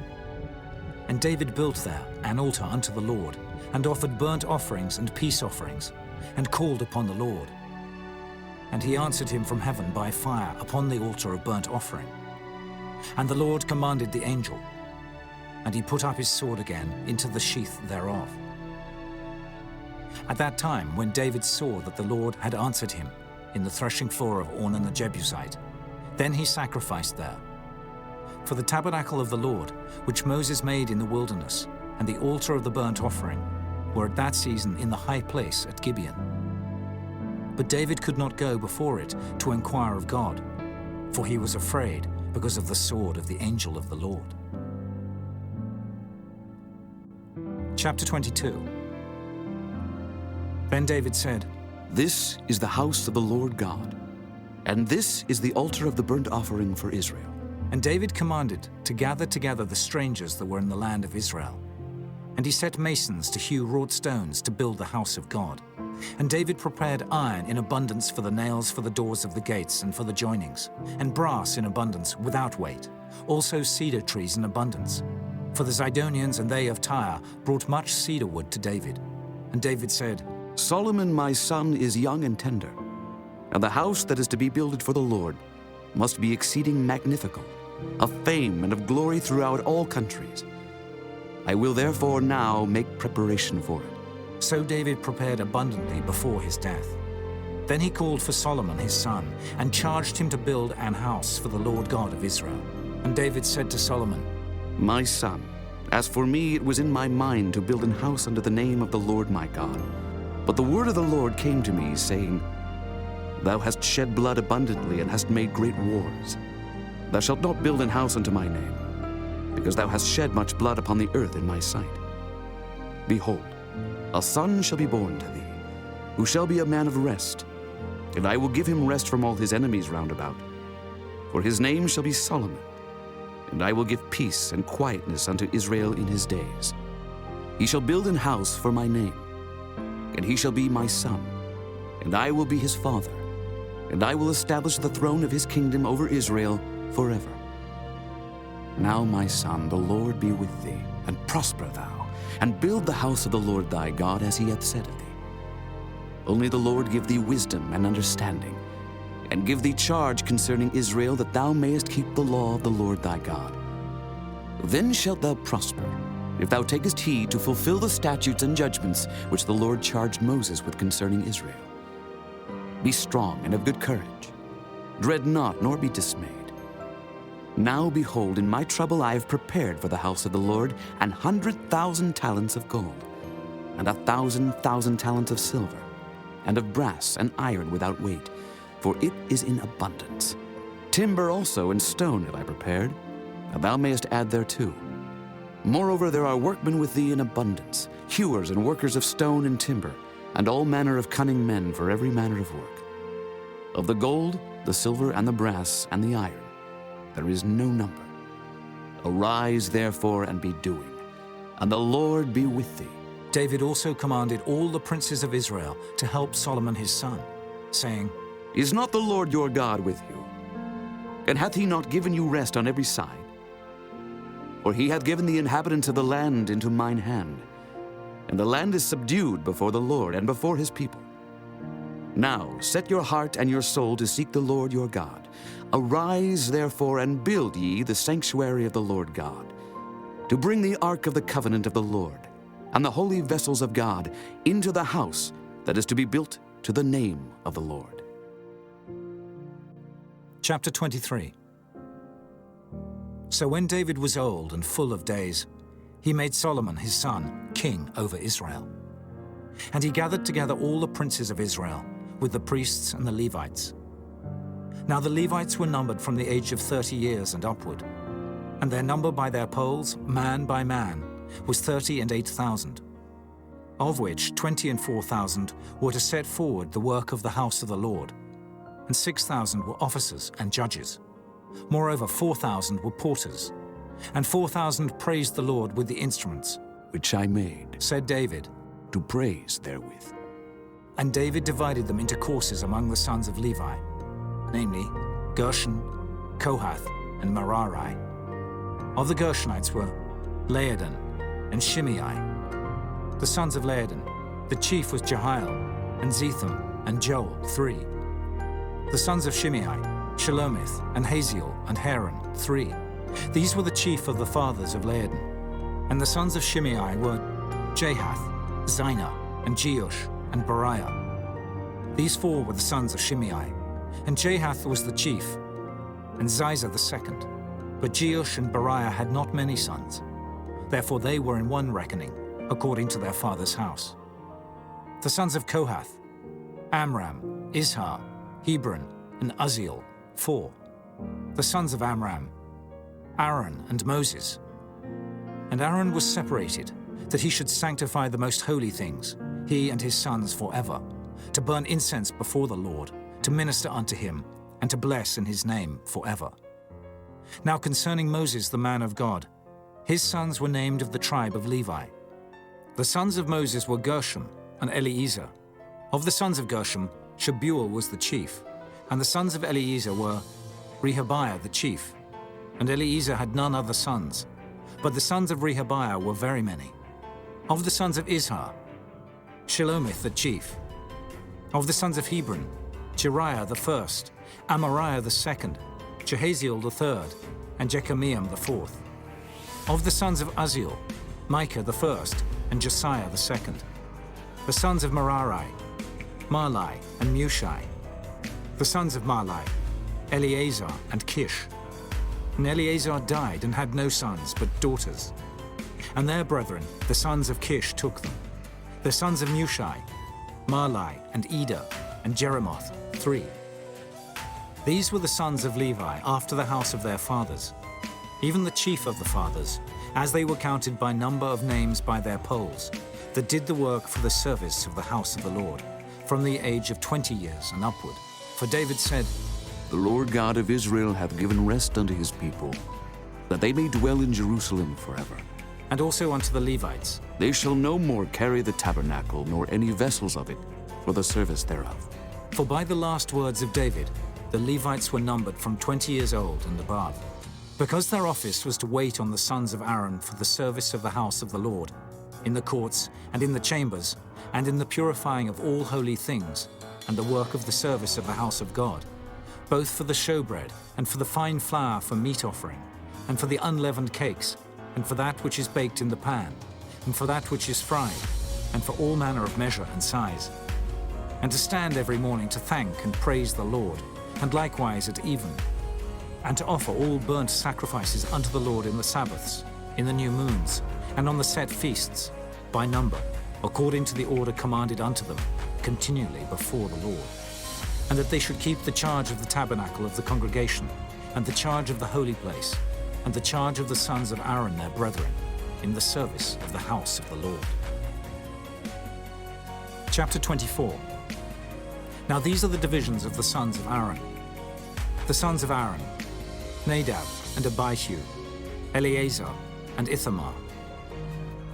S1: And David built there an altar unto the Lord, and offered burnt offerings and peace offerings, and called upon the Lord. And he answered him from heaven by fire upon the altar of burnt offering. And the Lord commanded the angel, and he put up his sword again into the sheath thereof. At that time, when David saw that the Lord had answered him in the threshing floor of Ornan the Jebusite, then he sacrificed there. For the tabernacle of the Lord, which Moses made in the wilderness, and the altar of the burnt offering, were at that season in the high place at Gibeon. But David could not go before it to inquire of God, for he was afraid because of the sword of the angel of the Lord. Chapter 22. Then David said,
S7: This is the house of the Lord God, and this is the altar of the burnt offering for Israel.
S1: And David commanded to gather together the strangers that were in the land of Israel. And he set masons to hew wrought stones to build the house of God. And David prepared iron in abundance for the nails for the doors of the gates and for the joinings, and brass in abundance without weight, also cedar trees in abundance. For the Zidonians and they of Tyre brought much cedar wood to David. And David said,
S7: Solomon my son is young and tender, and the house that is to be builded for the Lord must be exceeding magnifical, of fame and of glory throughout all countries. I will therefore now make preparation for it.
S1: So David prepared abundantly before his death. Then he called for Solomon his son, and charged him to build an house for the Lord God of Israel. And David said to Solomon,
S7: My son, as for me it was in my mind to build an house unto the name of the Lord my God. But the word of the Lord came to me, saying, Thou hast shed blood abundantly, and hast made great wars. Thou shalt not build an house unto my name, because thou hast shed much blood upon the earth in my sight. Behold, a son shall be born to thee, who shall be a man of rest, and I will give him rest from all his enemies round about. For his name shall be Solomon, and I will give peace and quietness unto Israel in his days. He shall build an house for my name, and he shall be my son, and I will be his father, and I will establish the throne of his kingdom over Israel forever. Now, my son, the Lord be with thee, and prosper thou, and build the house of the Lord thy God as he hath said of thee. Only the Lord give thee wisdom and understanding, and give thee charge concerning Israel, that thou mayest keep the law of the Lord thy God. Then shalt thou prosper, if thou takest heed to fulfill the statutes and judgments which the Lord charged Moses with concerning Israel. Be strong and of good courage. Dread not, nor be dismayed. Now behold, in my trouble I have prepared for the house of the Lord 100,000 talents of gold, and 1,000 talents of silver, and of brass and iron without weight, for it is in abundance. Timber also and stone have I prepared, and thou mayest add thereto. Moreover, there are workmen with thee in abundance, hewers and workers of stone and timber, and all manner of cunning men for every manner of work. Of the gold, the silver, and the brass, and the iron, there is no number. Arise, therefore, and be doing, and the Lord be with thee.
S1: David also commanded all the princes of Israel to help Solomon his son, saying,
S7: Is not the Lord your God with you? And hath he not given you rest on every side? For he hath given the inhabitants of the land into mine hand, and the land is subdued before the Lord and before his people. Now set your heart and your soul to seek the Lord your God. Arise, therefore, and build ye the sanctuary of the Lord God, to bring the ark of the covenant of the Lord, and the holy vessels of God into the house that is to be built to the name of the Lord.
S1: Chapter 23. So when David was old and full of days, he made Solomon his son king over Israel. And he gathered together all the princes of Israel, with the priests and the Levites. Now the Levites were numbered from the age of 30 years and upward, and their number by their polls, man by man, was 38,000, of which 24,000 were to set forward the work of the house of the Lord, and 6,000 were officers and judges. Moreover, 4,000 were porters, and 4,000 praised the Lord with the instruments,
S7: which I made,
S1: said David,
S7: to praise therewith.
S1: And David divided them into courses among the sons of Levi, namely Gershon, Kohath, and Merari. Of the Gershonites were Laodan and Shimei. The sons of Laodan, the chief was Jehiel, and Zetham, and Joel, 3. The sons of Shimei, Shelomith, and Haziel, and Haran, 3. These were the chief of the fathers of Laodan. And the sons of Shimei were Jahath, Zina, and Jeush, and Beriah. These 4 were the sons of Shimei, and Jahath was the chief, and Ziza the second. But Jeush and Beriah had not many sons. Therefore they were in one reckoning, according to their father's house. The sons of Kohath, Amram, Izhar, Hebron, and Uzziel, 4. The sons of Amram, Aaron and Moses. And Aaron was separated, that he should sanctify the most holy things, he and his sons forever, to burn incense before the Lord, to minister unto him, and to bless in his name forever. Now concerning Moses the man of God, his sons were named of the tribe of Levi. The sons of Moses were Gershom and Eleazar. Of the sons of Gershom, Shebuel was the chief, and the sons of Eleazar were Rehabiah the chief, and Eleazar had none other sons, but the sons of Rehabiah were very many. Of the sons of Izhar, Shelomith the chief. Of the sons of Hebron, Jeriah the first, Amariah the second, Jehaziel the third, and Jekameam the fourth. Of the sons of Uzziel, Micah the first, and Josiah the second. The sons of Merari, Mahli and Mushi. The sons of Mahli, Eleazar and Kish. And Eleazar died and had no sons but daughters. And their brethren, the sons of Kish, took them. The sons of Mushi, Mahli and Eder, and Jeremoth, 3. These were the sons of Levi after the house of their fathers, even the chief of the fathers, as they were counted by number of names by their polls, that did the work for the service of the house of the Lord, from the age of 20 years and upward. For David said,
S7: The Lord God of Israel hath given rest unto his people, that they may dwell in Jerusalem forever.
S1: and also unto the Levites.
S7: They shall no more carry the tabernacle, nor any vessels of it, for the service thereof.
S1: For by the last words of David, the Levites were numbered from 20 years old and above, because their office was to wait on the sons of Aaron for the service of the house of the Lord, in the courts and in the chambers, and in the purifying of all holy things, and the work of the service of the house of God, both for the showbread, and for the fine flour for meat offering, and for the unleavened cakes, and for that which is baked in the pan, and for that which is fried, and for all manner of measure and size, and to stand every morning to thank and praise the Lord, and likewise at even, and to offer all burnt sacrifices unto the Lord in the Sabbaths, in the new moons, and on the set feasts, by number, according to the order commanded unto them, continually before the Lord. And that they should keep the charge of the tabernacle of the congregation, and the charge of the holy place, and the charge of the sons of Aaron their brethren, in the service of the house of the Lord. Chapter 24. Now these are the divisions of the sons of Aaron. The sons of Aaron, Nadab and Abihu, Eleazar and Ithamar.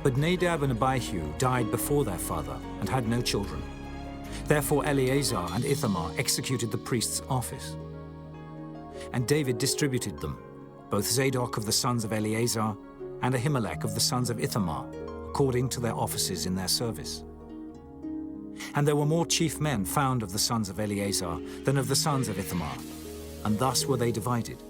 S1: But Nadab and Abihu died before their father and had no children. Therefore Eleazar and Ithamar executed the priest's office. And David distributed them, both Zadok of the sons of Eleazar and Ahimelech of the sons of Ithamar, according to their offices in their service. And there were more chief men found of the sons of Eleazar than of the sons of Ithamar, and thus were they divided.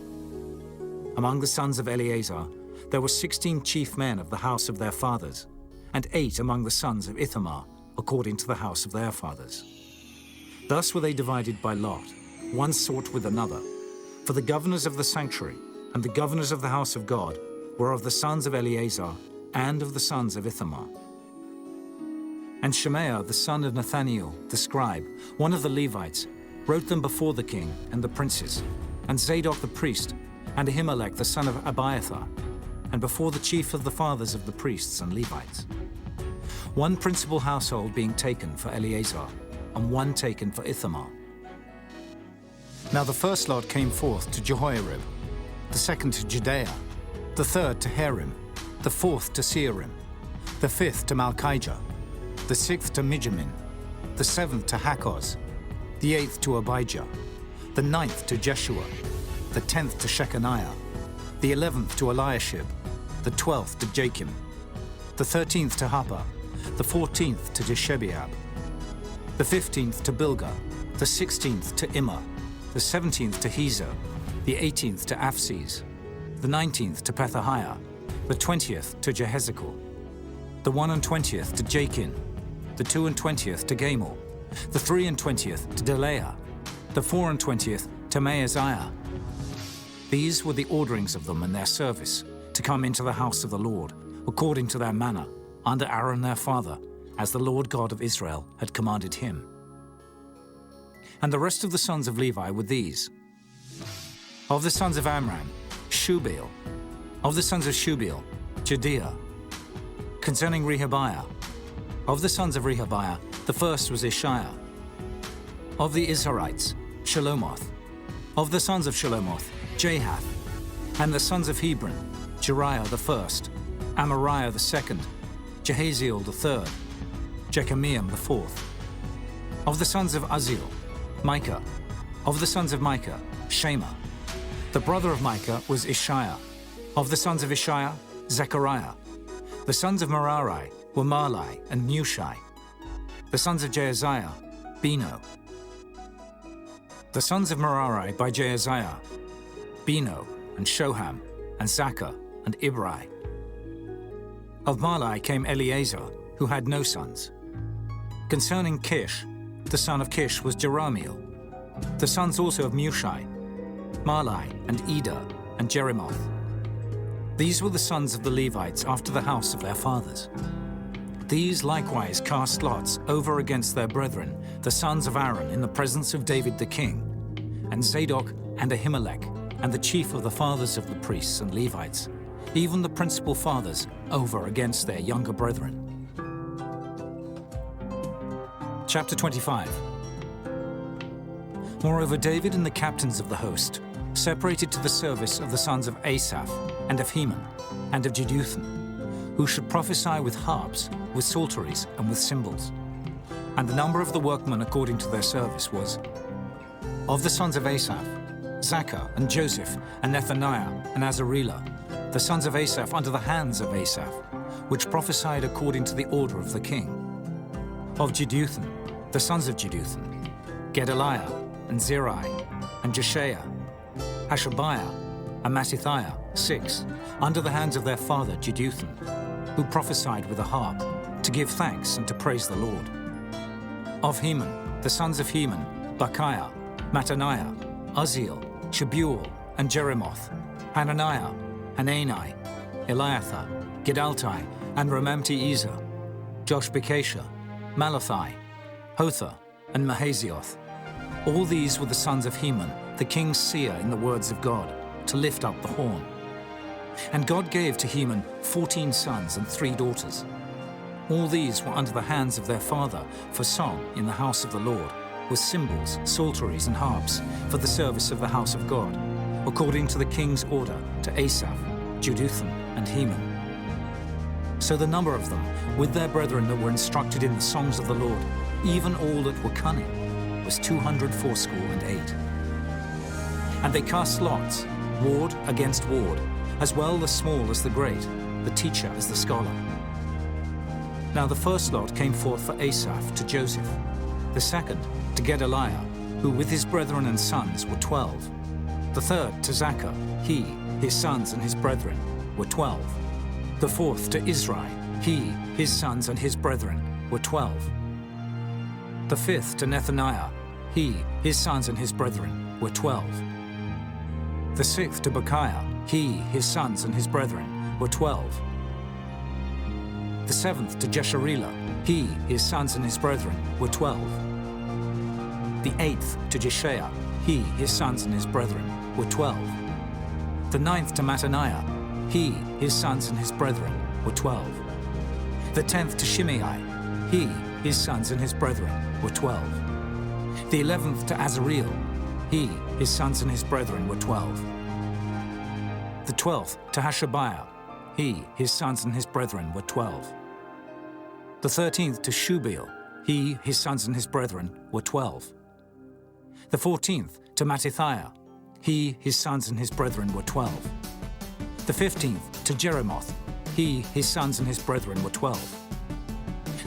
S1: Among the sons of Eleazar there were 16 chief men of the house of their fathers, and 8 among the sons of Ithamar, according to the house of their fathers. Thus were they divided by lot, one sort with another, for the governors of the sanctuary and the governors of the house of God were of the sons of Eleazar and of the sons of Ithamar. And Shemaiah the son of Nathaniel, the scribe, one of the Levites, wrote them before the king and the princes, and Zadok the priest, and Ahimelech the son of Abiathar, and before the chief of the fathers of the priests and Levites. One principal household being taken for Eleazar, and one taken for Ithamar. Now the first lot came forth to Jehoiarib, the second to Judaiah, the third to Harim, the fourth to Searim, the fifth to Malchijah, the sixth to Mijamin, the seventh to Hakkoz, the eighth to Abijah, the ninth to Jeshua, the 10th to Shechaniah, the 11th to Eliashib, the 12th to Jachim, the 13th to Happa, the 14th to Jeshebeab, the 15th to Bilgah, the 16th to Immer, the 17th to Hezer, the 18th to Aphes, the 19th to Pethahiah, the 20th to Jehezekel, the 21st to Jachin, the 22nd to Gamul, the 23rd to Delaiah, the 24th to Maaziah. These were the orderings of them and their service, to come into the house of the Lord, according to their manner, under Aaron their father, as the Lord God of Israel had commanded him. And the rest of the sons of Levi were these. Of the sons of Amram, Shubael. Of the sons of Shubael, Jediah. Concerning Rehabiah. Of the sons of Rehabiah, the first was Ishiah. Of the Izharites, Shelomoth. Of the sons of Shelomoth, Jahath. And the sons of Hebron, Jeriah the first, Amariah the second, Jehaziel the third, Jekameam the fourth. Of the sons of Uzziel, Micah. Of the sons of Micah, Shema. The brother of Micah was Ishiah. Of the sons of Ishiah, Zechariah. The sons of Merari were Mahli and Mushi. The sons of Jehaziah, Beno. The sons of Merari by Jehaziah, Beno and Shoham and Zachar and Ibri. Of Mahli came Eleazar, who had no sons. Concerning Kish, the son of Kish was Jerahmeel. The sons also of Mushi, Mahli and Eder and Jerimoth. These were the sons of the Levites after the house of their fathers. These likewise cast lots over against their brethren, the sons of Aaron, in the presence of David the king, and Zadok and Ahimelech, and the chief of the fathers of the priests and Levites, even the principal fathers, over against their younger brethren. Chapter 25. Moreover, David and the captains of the host separated to the service of the sons of Asaph, and of Heman, and of Jeduthun, who should prophesy with harps, with psalteries, and with cymbals. And the number of the workmen according to their service was: of the sons of Asaph, Zachar, and Joseph, and Nethaniah, and Azarela, the sons of Asaph under the hands of Asaph, which prophesied according to the order of the king. Of Jeduthun, the sons of Jeduthun, Gedaliah, and Zerai, and Jeshiah, Hashabiah, and Mattithiah, 6, under the hands of their father Jeduthun, who prophesied with a harp, to give thanks and to praise the Lord. Of Heman, the sons of Heman, Bachiah, Mattaniah, Uzziel, Shebuel, and Jerimoth, Hananiah, Hanani, Eliathah, Gidaltai, and Ramamti-Ezer, Joshbekasha, Malathi, Hotha, and Mahazioth. All these were the sons of Heman, the king's seer in the words of God, to lift up the horn. And God gave to Heman 14 sons and 3 daughters. All these were under the hands of their father for song in the house of the Lord, with cymbals, psalteries, and harps, for the service of the house of God, according to the king's order to Asaph, Jeduthun, and Heman. So the number of them, with their brethren that were instructed in the songs of the Lord, even all that were cunning, was 268. And they cast lots, ward against ward, as well the small as the great, the teacher as the scholar. Now the first lot came forth for Asaph to Joseph, the second to Gedaliah, who with his brethren and sons were 12. The third to Zachar, he, his sons and his brethren were 12. The fourth to Izri, he, his sons and his brethren were 12. The fifth to Nethaniah, he, his sons and his brethren were 12. The sixth to Bechiah, he, his sons and his brethren were 12. The seventh to Jesharelah, he, his sons and his brethren were 12. The eighth to Jeshiah, he, his sons and his brethren were 12. The ninth to Mattaniah, he, his sons and his brethren, were 12. The 10th to Shimei, he, his sons and his brethren, were 12. The 11th to Azareel, he, his sons and his brethren, were 12. The 12th to Hashabiah, he, his sons and his brethren, were 12. The 13th to Shubael, he, his sons and his brethren, were 12. The 14th to Mattithiah, he, his sons and his brethren, were 12. The 15th to Jeremoth, he, his sons and his brethren, were 12.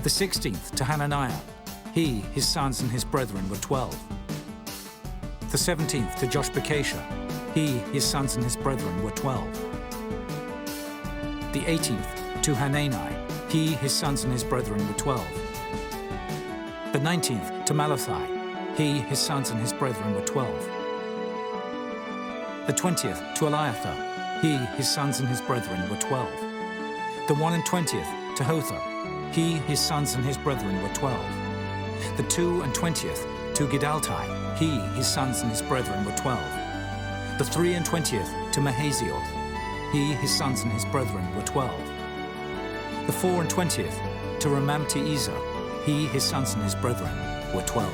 S1: The 16th to Hananiah, he, his sons and his brethren, were 12. The 17th to Joshbekasha, he, his sons and his brethren, were 12. The 18th to Hanani, he, his sons and his brethren, were 12. The 19th to Malachi, he, his sons and his brethren, were 12. The 20th to Eliathah, he, his sons and his brethren, were 12. The 21st to Hotha, he, his sons and his brethren, were 12. The 22nd to Giddalti, he, his sons and his brethren, were 12. The 23rd to Mahazioth, he, his sons and his brethren, were 12. The 24th to Ramamti-Ezer, he, his sons and his brethren, were 12.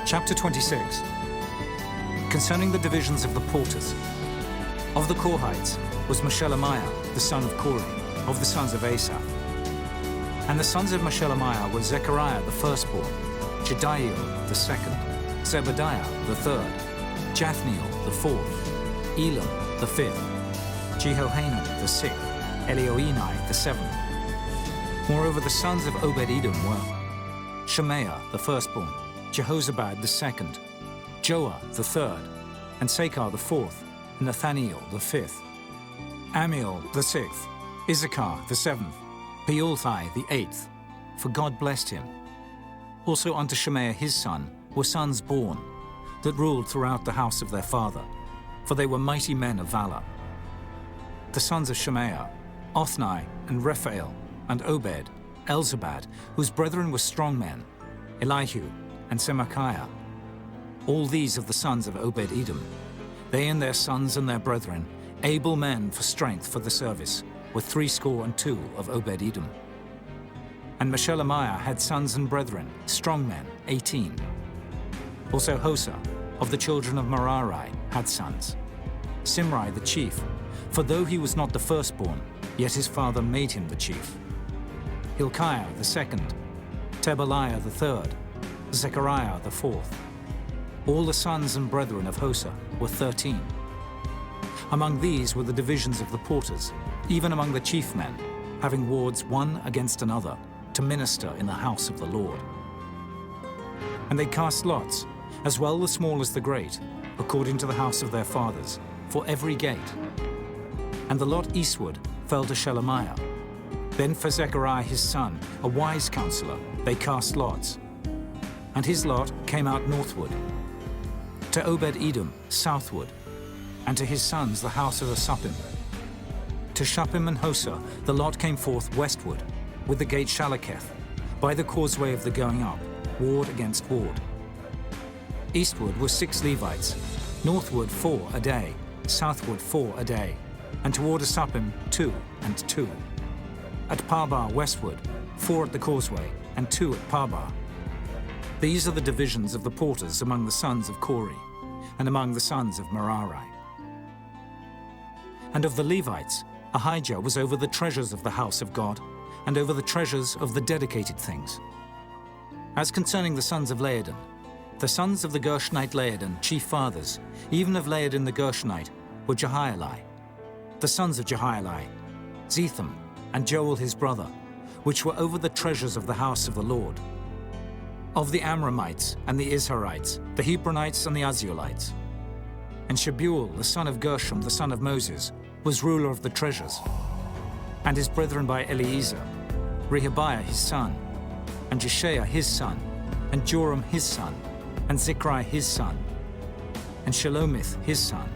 S1: Chapter 26. Concerning the divisions of the porters. Of the Korhites was Meshelemiah, the son of Kori, of the sons of Asaph. And the sons of Meshelemiah were Zechariah the firstborn, Jediel the second, Zebadiah the third, Jathniel the fourth, Elam the fifth, Jehohanan the sixth, Elioenai the seventh. Moreover, the sons of Obed-Edom were Shemaiah the firstborn, Jehozabad the second, Joah the third, and Sakar the fourth, and Nathaniel the fifth, Amiel the sixth, Issachar the seventh, Peulthai the eighth, for God blessed him. Also unto Shemaiah his son were sons born, that ruled throughout the house of their father, for they were mighty men of valor. The sons of Shemaiah, Othni and Rephael, and Obed, Elzabad, whose brethren were strong men, Elihu and Semachiah. All these of the sons of Obed-Edom, they and their sons and their brethren, able men for strength for the service, were 62 of Obed-Edom. And Meshelemiah had sons and brethren, strong men, 18. Also Hosa, of the children of Merari, had sons. Simri the chief, for though he was not the firstborn, yet his father made him the chief. Hilkiah the second, Tebaliah the third, Zechariah the fourth. All the sons and brethren of Hosa were 13. Among these were the divisions of the porters, even among the chief men, having wards one against another, to minister in the house of the Lord. And they cast lots, as well the small as the great, according to the house of their fathers, for every gate. And the lot eastward fell to Shelemiah. Then for Zechariah his son, a wise counselor, they cast lots. And his lot came out northward. To Obed-Edom southward, and to his sons the house of Asapim. To Shuppim and Hosa the lot came forth westward, with the gate Shalaketh, by the causeway of the going up, ward against ward. Eastward were 6 Levites, northward 4 a day, southward 4 a day, and toward Asapim 2 and 2. At Parbar westward, 4 at the causeway, and 2 at Parbar. These are the divisions of the porters among the sons of Kori, and among the sons of Merari. And of the Levites, Ahijah was over the treasures of the house of God, and over the treasures of the dedicated things. As concerning the sons of Laodin, the sons of the Gershonite Laodin, chief fathers, even of Laodin the Gershonite, were Jehieli. The sons of Jehieli, Zetham, and Joel his brother, which were over the treasures of the house of the Lord. Of the Amramites and the Izharites, the Hebronites and the Uzzielites. And Shebuel, the son of Gershom, the son of Moses, was ruler of the treasures. And his brethren by Eliezer, Rehabiah his son, and Jeshaiah his son, and Joram his son, and Zichri his son, and Shelomith his son,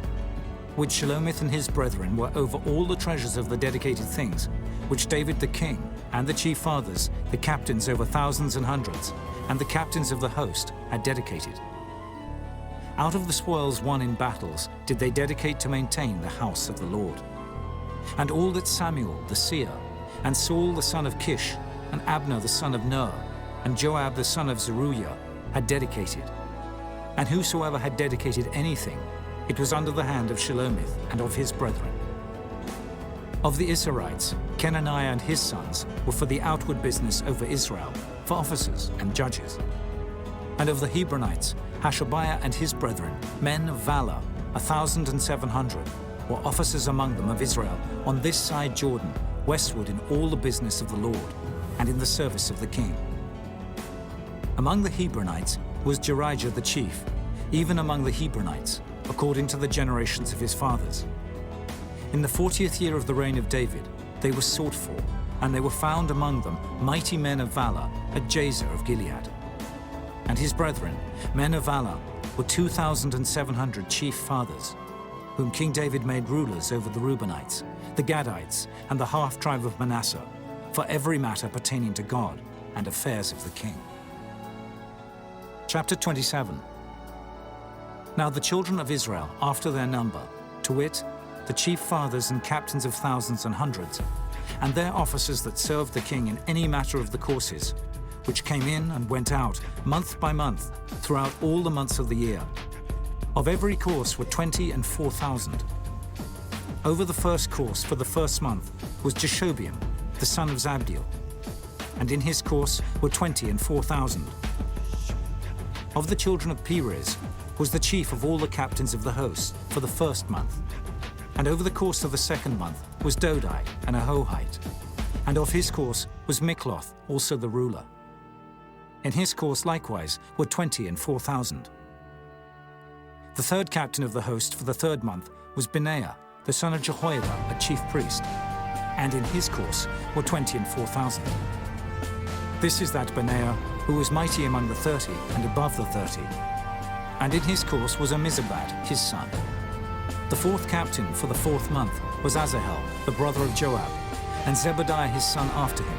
S1: which Shelomith and his brethren were over all the treasures of the dedicated things, which David the king, and the chief fathers, the captains over thousands and hundreds, and the captains of the host had dedicated. Out of the spoils won in battles did they dedicate to maintain the house of the Lord. And all that Samuel the seer, and Saul the son of Kish, and Abner the son of Ner, and Joab the son of Zeruiah had dedicated. And whosoever had dedicated anything, it was under the hand of Shelomith and of his brethren. Of the Israelites, Kenaniah and his sons were for the outward business over Israel, for officers and judges. And of the Hebronites, Hashabiah and his brethren, men of valor, 1,700, were officers among them of Israel on this side Jordan, westward in all the business of the Lord, and in the service of the king. Among the Hebronites was Jerijah the chief, even among the Hebronites, according to the generations of his fathers. In the 40th year of the reign of David, they were sought for, and they were found among them mighty men of valor at Jazer of Gilead. And his brethren, men of valor, were 2,700 chief fathers, whom King David made rulers over the Reubenites, the Gadites, and the half-tribe of Manasseh, for every matter pertaining to God and affairs of the king. Chapter 27. Now the children of Israel, after their number, to wit, the chief fathers and captains of thousands and hundreds, and their officers that served the king in any matter of the courses, which came in and went out, month by month, throughout all the months of the year. Of every course were 20 and 4,000. Over the first course for the first month was Jeshobeam, the son of Zabdiel, and in his course were 20 and 4,000. Of the children of Perez was the chief of all the captains of the host for the first month. And over the course of the second month was Dodai, an Ahohite. And of his course was Mikloth, also the ruler. In his course likewise were 20 and 4,000. The third captain of the host for the third month was Benaiah, the son of Jehoiada, a chief priest. And in his course were 20 and 4,000. This is that Benaiah who was mighty among the 30 and above the 30. And in his course was Ammizabad, his son. The fourth captain for the fourth month was Asahel, the brother of Joab, and Zebadiah his son after him.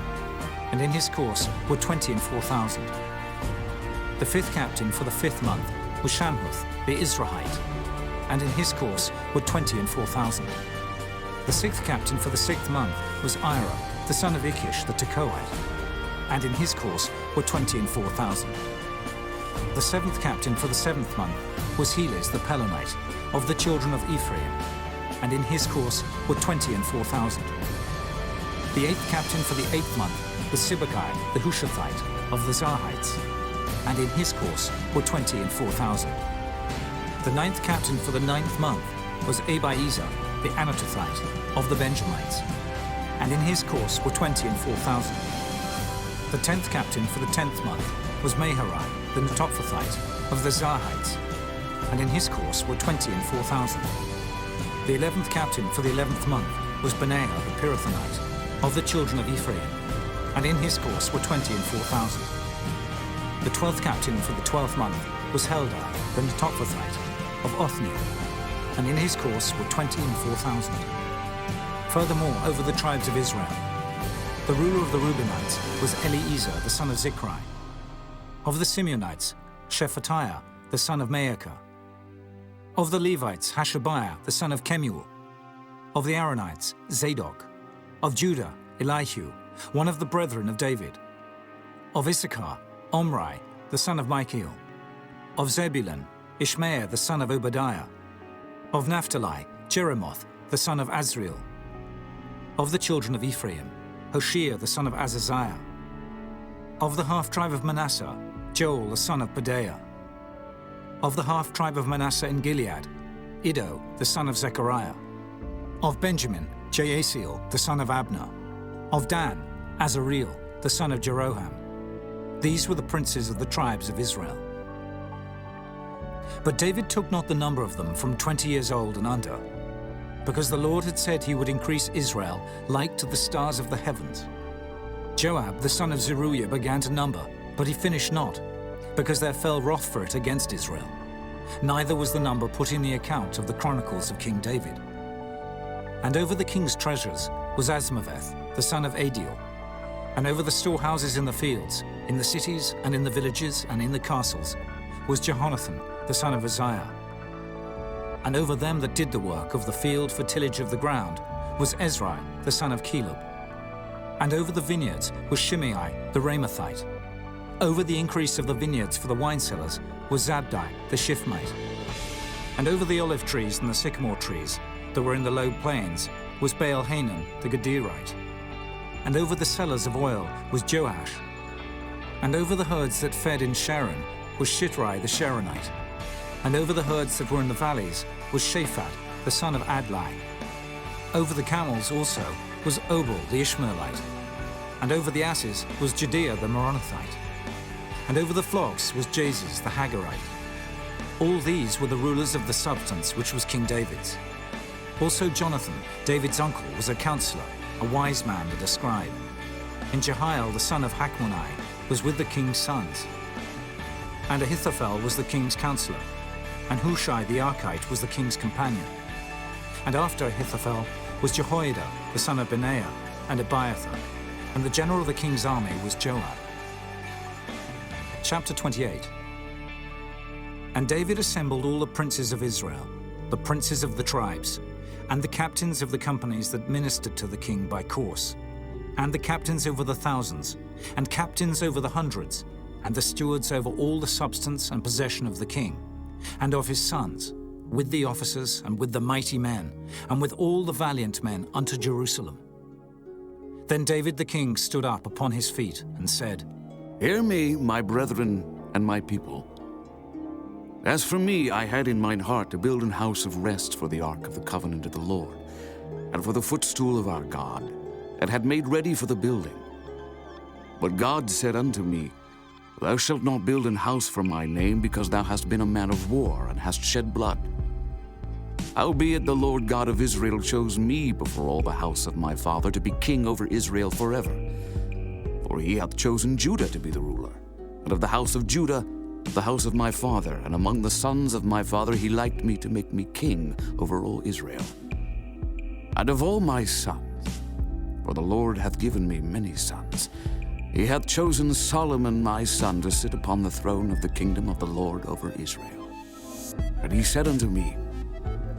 S1: And in his course were 20 and 4,000. The fifth captain for the fifth month was Shamhuth, the Israelite, and in his course were 20 and 4,000. The sixth captain for the sixth month was Ira, the son of Ikish, the Tekoite, and in his course were 20 and 4,000. The seventh captain for the seventh month was Heles the Pelonite, of the children of Ephraim, and in his course were 20 and 4,000. The eighth captain for the eighth month was Sibbecai the Hushathite, of the Zarhites, and in his course were 20 and 4,000. The ninth captain for the ninth month was Abiezer the Anatothite, of the Benjamites, and in his course were 20 and 4,000. The 10th captain for the 10th month was Maharai, the Netophathite, of the Zarhites, and in his course were 20 and 4,000. The 11th captain for the 11th month was Benaiah the Pirathonite, of the children of Ephraim, and in his course were 20 and 4,000. The 12th captain for the 12th month was Heldai, the Netophathite, of Othniel, and in his course were 20 and 4,000. Furthermore, over the tribes of Israel, the ruler of the Reubenites was Eliezer, the son of Zichri. Of the Simeonites, Shephatiah, the son of Maacah. Of the Levites, Hashabiah, the son of Kemuel. Of the Aaronites, Zadok. Of Judah, Elihu, one of the brethren of David. Of Issachar, Omri, the son of Michael. Of Zebulun, Ishmael, the son of Obadiah. Of Naphtali, Jeremoth, the son of Azriel. Of the children of Ephraim, Hoshea, the son of Azaziah. Of the half-tribe of Manasseh, Joel, the son of Pedaiah. Of the half-tribe of Manasseh in Gilead, Iddo, the son of Zechariah. Of Benjamin, Jaasiel, the son of Abner. Of Dan, Azareel, the son of Jeroham. These were the princes of the tribes of Israel. But David took not the number of them from 20 years old and under, because the Lord had said he would increase Israel like to the stars of the heavens. Joab, the son of Zeruiah, began to number, but he finished not, because there fell wrath for it against Israel. Neither was the number put in the account of the Chronicles of King David. And over the king's treasures was Asmaveth, the son of Adiel, and over the storehouses in the fields, in the cities and in the villages and in the castles, was Jehonathan, the son of Uzziah. And over them that did the work of the field for tillage of the ground was Ezrai, the son of Caleb. And over the vineyards was Shimei, the Ramathite. Over the increase of the vineyards for the wine cellars was Zabdi, the Shifmite. And over the olive trees and the sycamore trees that were in the low plains was Baal-Hanan, the Gederite. And over the cellars of oil was Joash. And over the herds that fed in Sharon was Shitrai, the Sharonite. And over the herds that were in the valleys was Shaphat, the son of Adlai. Over the camels also was Obal, the Ishmaelite. And over the asses was Judea, the Meronothite. And over the flocks was Jaziz, the Hagarite. All these were the rulers of the substance which was King David's. Also Jonathan, David's uncle, was a counselor, a wise man and a scribe. And Jehiel, the son of Hachmoni, was with the king's sons. And Ahithophel was the king's counselor. And Hushai the Archite was the king's companion. And after Ahithophel was Jehoiada, the son of Benaiah, and Abiathar. And the general of the king's army was Joab. Chapter 28. And David assembled all the princes of Israel, the princes of the tribes, and the captains of the companies that ministered to the king by course, and the captains over the thousands, and captains over the hundreds, and the stewards over all the substance and possession of the king, and of his sons, with the officers and with the mighty men, and with all the valiant men unto Jerusalem. Then David the king stood up upon his feet and said,
S6: Hear me, my brethren and my people. As for me, I had in mine heart to build an house of rest for the ark of the covenant of the Lord, and for the footstool of our God, and had made ready for the building. But God said unto me, Thou shalt not build an house for my name, because thou hast been a man of war, and hast shed blood. Howbeit the Lord God of Israel chose me before all the house of my father to be king over Israel forever. For he hath chosen Judah to be the ruler, and of the house of Judah, the house of my father, and among the sons of my father he liked me to make me king over all Israel. And of all my sons, for the Lord hath given me many sons, he hath chosen Solomon my son to sit upon the throne of the kingdom of the Lord over Israel. And he said unto me,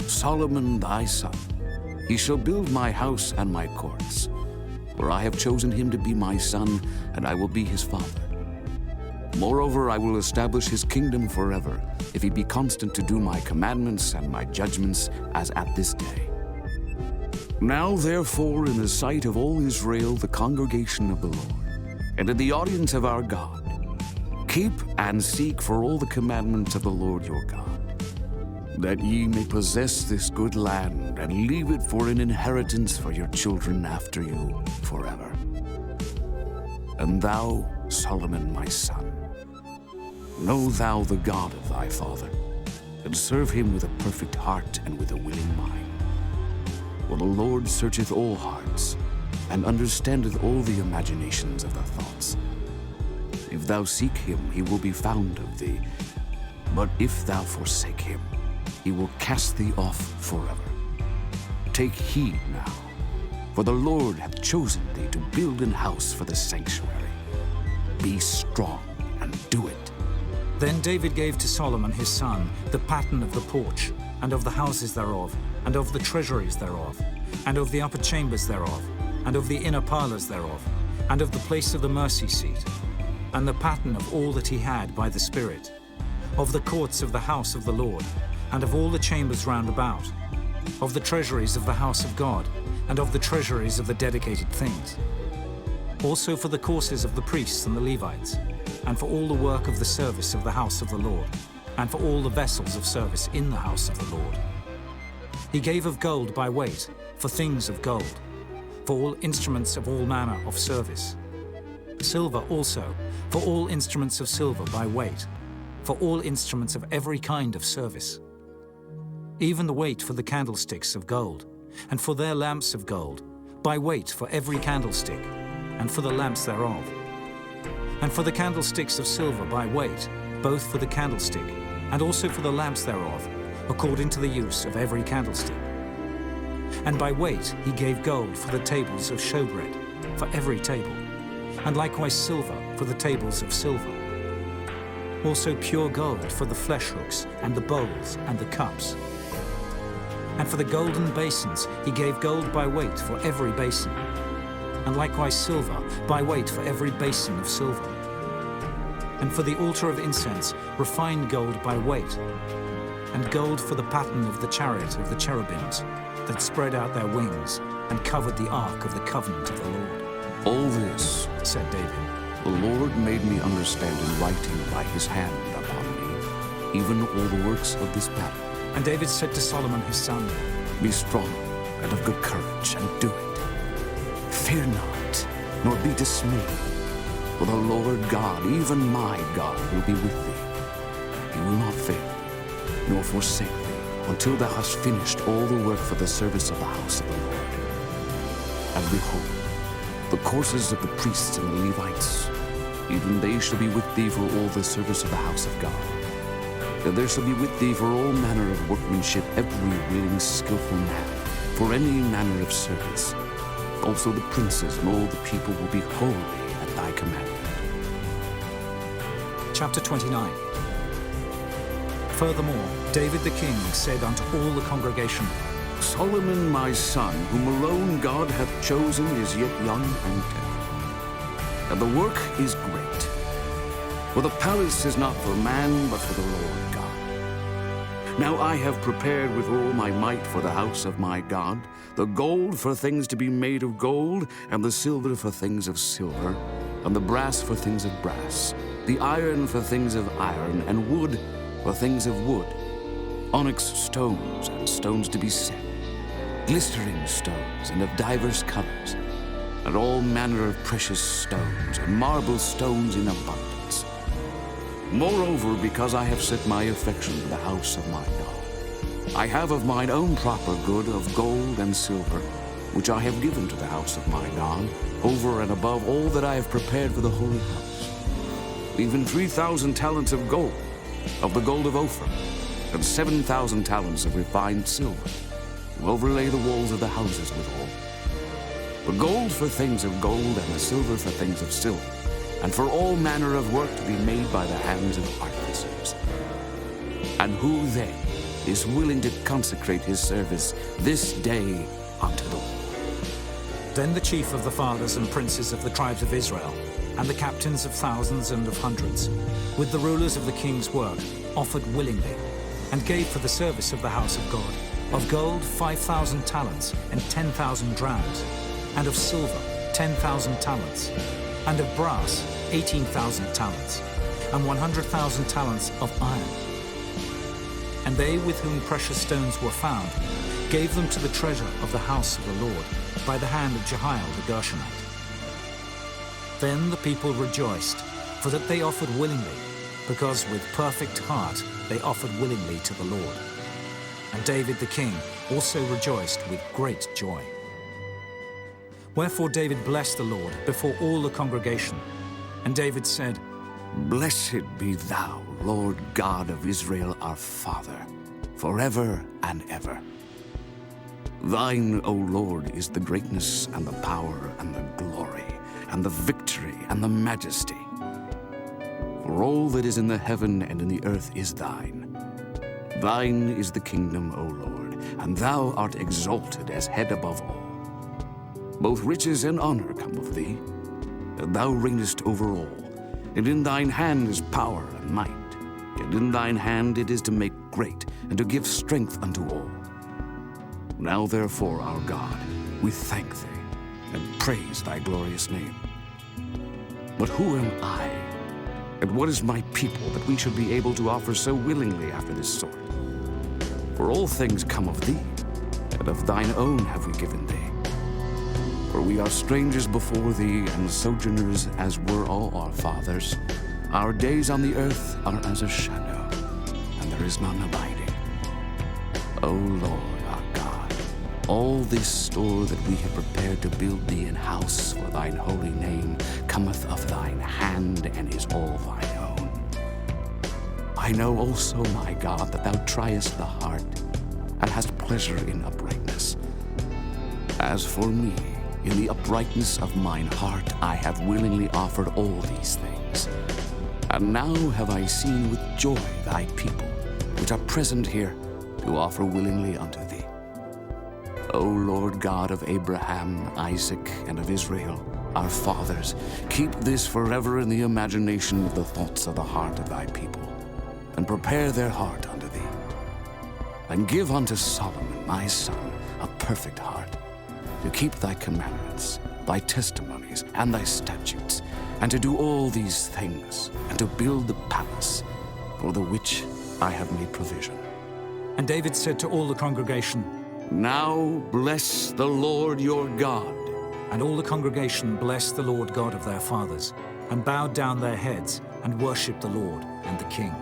S6: Solomon thy son, he shall build my house and my courts, for I have chosen him to be my son, and I will be his father. Moreover, I will establish his kingdom forever, if he be constant to do my commandments and my judgments, as at this day. Now therefore, in the sight of all Israel, the congregation of the Lord, and in the audience of our God, keep and seek for all the commandments of the Lord your God, that ye may possess this good land, and leave it for an inheritance for your children after you forever. And thou, Solomon my son, know thou the God of thy father, and serve him with a perfect heart and with a willing mind. For the Lord searcheth all hearts, and understandeth all the imaginations of the thoughts. If thou seek him, he will be found of thee. But if thou forsake him, he will cast thee off forever. Take heed now, for the Lord hath chosen thee to build an house for the sanctuary. Be strong and do it.
S1: Then David gave to Solomon his son the pattern of the porch, and of the houses thereof, and of the treasuries thereof, and of the upper chambers thereof, and of the inner parlors thereof, and of the place of the mercy seat, and the pattern of all that he had by the Spirit, of the courts of the house of the Lord, and of all the chambers round about, of the treasuries of the house of God, and of the treasuries of the dedicated things. Also for the courses of the priests and the Levites, and for all the work of the service of the house of the Lord, and for all the vessels of service in the house of the Lord. He gave of gold by weight, for things of gold, for all instruments of all manner of service. Silver also, for all instruments of silver by weight, for all instruments of every kind of service. Even the weight for the candlesticks of gold, and for their lamps of gold, by weight for every candlestick, and for the lamps thereof. And for the candlesticks of silver by weight, both for the candlestick, and also for the lamps thereof, according to the use of every candlestick. And by weight he gave gold for the tables of showbread, for every table, and likewise silver for the tables of silver. Also pure gold for the flesh hooks, and the bowls, and the cups. And for the golden basins he gave gold by weight for every basin, and likewise silver by weight for every basin of silver. And for the altar of incense refined gold by weight, and gold for the pattern of the chariot of the cherubims that spread out their wings and covered the ark of the covenant of the Lord.
S7: All this,
S1: said David,
S7: the Lord made me understand in writing by his hand upon me, even all the works of this battle.
S1: And David said to Solomon his son,
S7: Be strong and of good courage, and do it. Fear not, nor be dismayed, for the Lord God, even my God, will be with thee. He will not fail thee, nor forsake thee, until thou hast finished all the work for the service of the house of the Lord. And behold, the courses of the priests and the Levites, even they shall be with thee for all the service of the house of God. And there shall be with thee for all manner of workmanship every willing, skillful man, for any manner of service. Also the princes and all the people will be holy at thy commandment.
S1: Chapter 29. Furthermore, David the king said unto all the congregation,
S7: Solomon my son, whom alone God hath chosen, is yet young and tender. And the work is great. For the palace is not for man, but for the Lord God. Now I have prepared with all my might for the house of my God, the gold for things to be made of gold, and the silver for things of silver, and the brass for things of brass, the iron for things of iron, and wood for things of wood, onyx stones and stones to be set, glistering stones and of divers colors, and all manner of precious stones, and marble stones in abundance. Moreover, because I have set my affection to the house of my God, I have of mine own proper good of gold and silver, which I have given to the house of my God, over and above all that I have prepared for the holy house. Even 3,000 talents of gold, of the gold of Ophir, and 7,000 talents of refined silver, to overlay the walls of the houses withal. The gold for things of gold, and the silver for things of silver, and for all manner of work to be made by the hands of artificers. And who then is willing to consecrate his service this day unto the Lord?
S1: Then the chief of the fathers and princes of the tribes of Israel, and the captains of thousands and of hundreds, with the rulers of the king's work, offered willingly, and gave for the service of the house of God, of gold 5,000 talents and 10,000 drams, and of silver 10,000 talents, and of brass 18,000 talents, and 100,000 talents of iron. And they with whom precious stones were found gave them to the treasure of the house of the Lord by the hand of Jehiel the Gershonite. Then the people rejoiced, for that they offered willingly, because with perfect heart they offered willingly to the Lord. And David the king also rejoiced with great joy. Wherefore David blessed the Lord before all the congregation. And David said,
S7: Blessed be thou, Lord God of Israel our Father, forever and ever. Thine, O Lord, is the greatness and the power and the glory and the victory and the majesty. For all that is in the heaven and in the earth is thine. Thine is the kingdom, O Lord, and thou art exalted as head above all. Both riches and honor come of thee, and thou reignest over all. And in thine hand is power and might, and in thine hand it is to make great, and to give strength unto all. Now therefore, our God, we thank thee, and praise thy glorious name. But who am I, and what is my people, that we should be able to offer so willingly after this sort? For all things come of thee, and of thine own have we given thee. For we are strangers before thee, and sojourners as were all our fathers. Our days on the earth are as a shadow, and there is none abiding. O Lord our God, all this store that we have prepared to build thee an house for thine holy name cometh of thine hand, and is all thine own. I know also, my God, that thou triest the heart, and hast pleasure in uprightness. As for me, in the uprightness of mine heart I have willingly offered all these things. And now have I seen with joy thy people, which are present here, to offer willingly unto thee. O Lord God of Abraham, Isaac, and of Israel, our fathers, keep this forever in the imagination of the thoughts of the heart of thy people, and prepare their heart unto thee. And give unto Solomon, my son, a perfect heart, to keep thy commandments, thy testimonies, and thy statutes, and to do all these things, and to build the palace, for the which I have made provision.
S1: And David said to all the congregation,
S7: Now bless the Lord your God.
S1: And all the congregation blessed the Lord God of their fathers, and bowed down their heads, and worshipped the Lord and the king.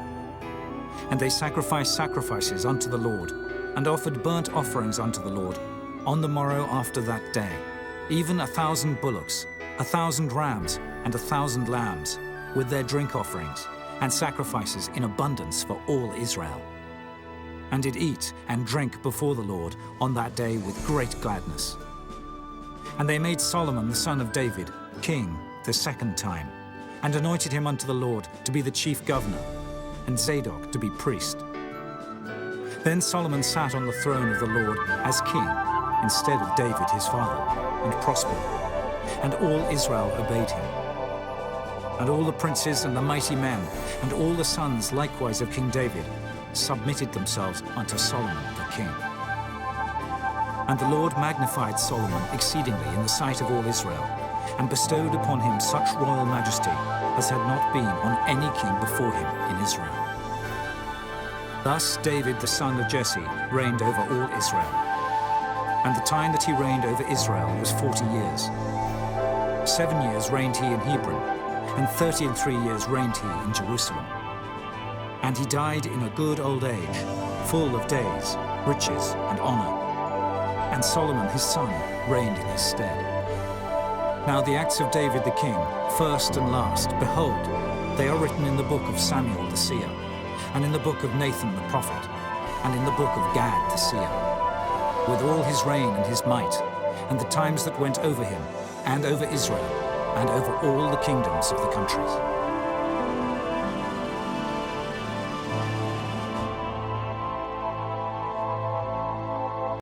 S1: And they sacrificed sacrifices unto the Lord, and offered burnt offerings unto the Lord, on the morrow after that day, even 1,000 bullocks, 1,000 rams, and 1,000 lambs, with their drink offerings, and sacrifices in abundance for all Israel. And did eat and drink before the Lord on that day with great gladness. And they made Solomon the son of David king the second time, and anointed him unto the Lord to be the chief governor, and Zadok to be priest. Then Solomon sat on the throne of the Lord as king, instead of David his father, and prospered, and all Israel obeyed him. And all the princes and the mighty men, and all the sons likewise of King David, submitted themselves unto Solomon the king. And the Lord magnified Solomon exceedingly in the sight of all Israel, and bestowed upon him such royal majesty as had not been on any king before him in Israel. Thus David the son of Jesse reigned over all Israel. And the time that he reigned over Israel was 40 years. 7 years reigned he in Hebron, and 33 years reigned he in Jerusalem. And he died in a good old age, full of days, riches, and honor. And Solomon his son reigned in his stead. Now the acts of David the king, first and last, behold, they are written in the book of Samuel the seer, and in the book of Nathan the prophet, and in the book of Gad the seer, with all his reign and his might, and the times that went over him, and over Israel, and over all the kingdoms of the countries.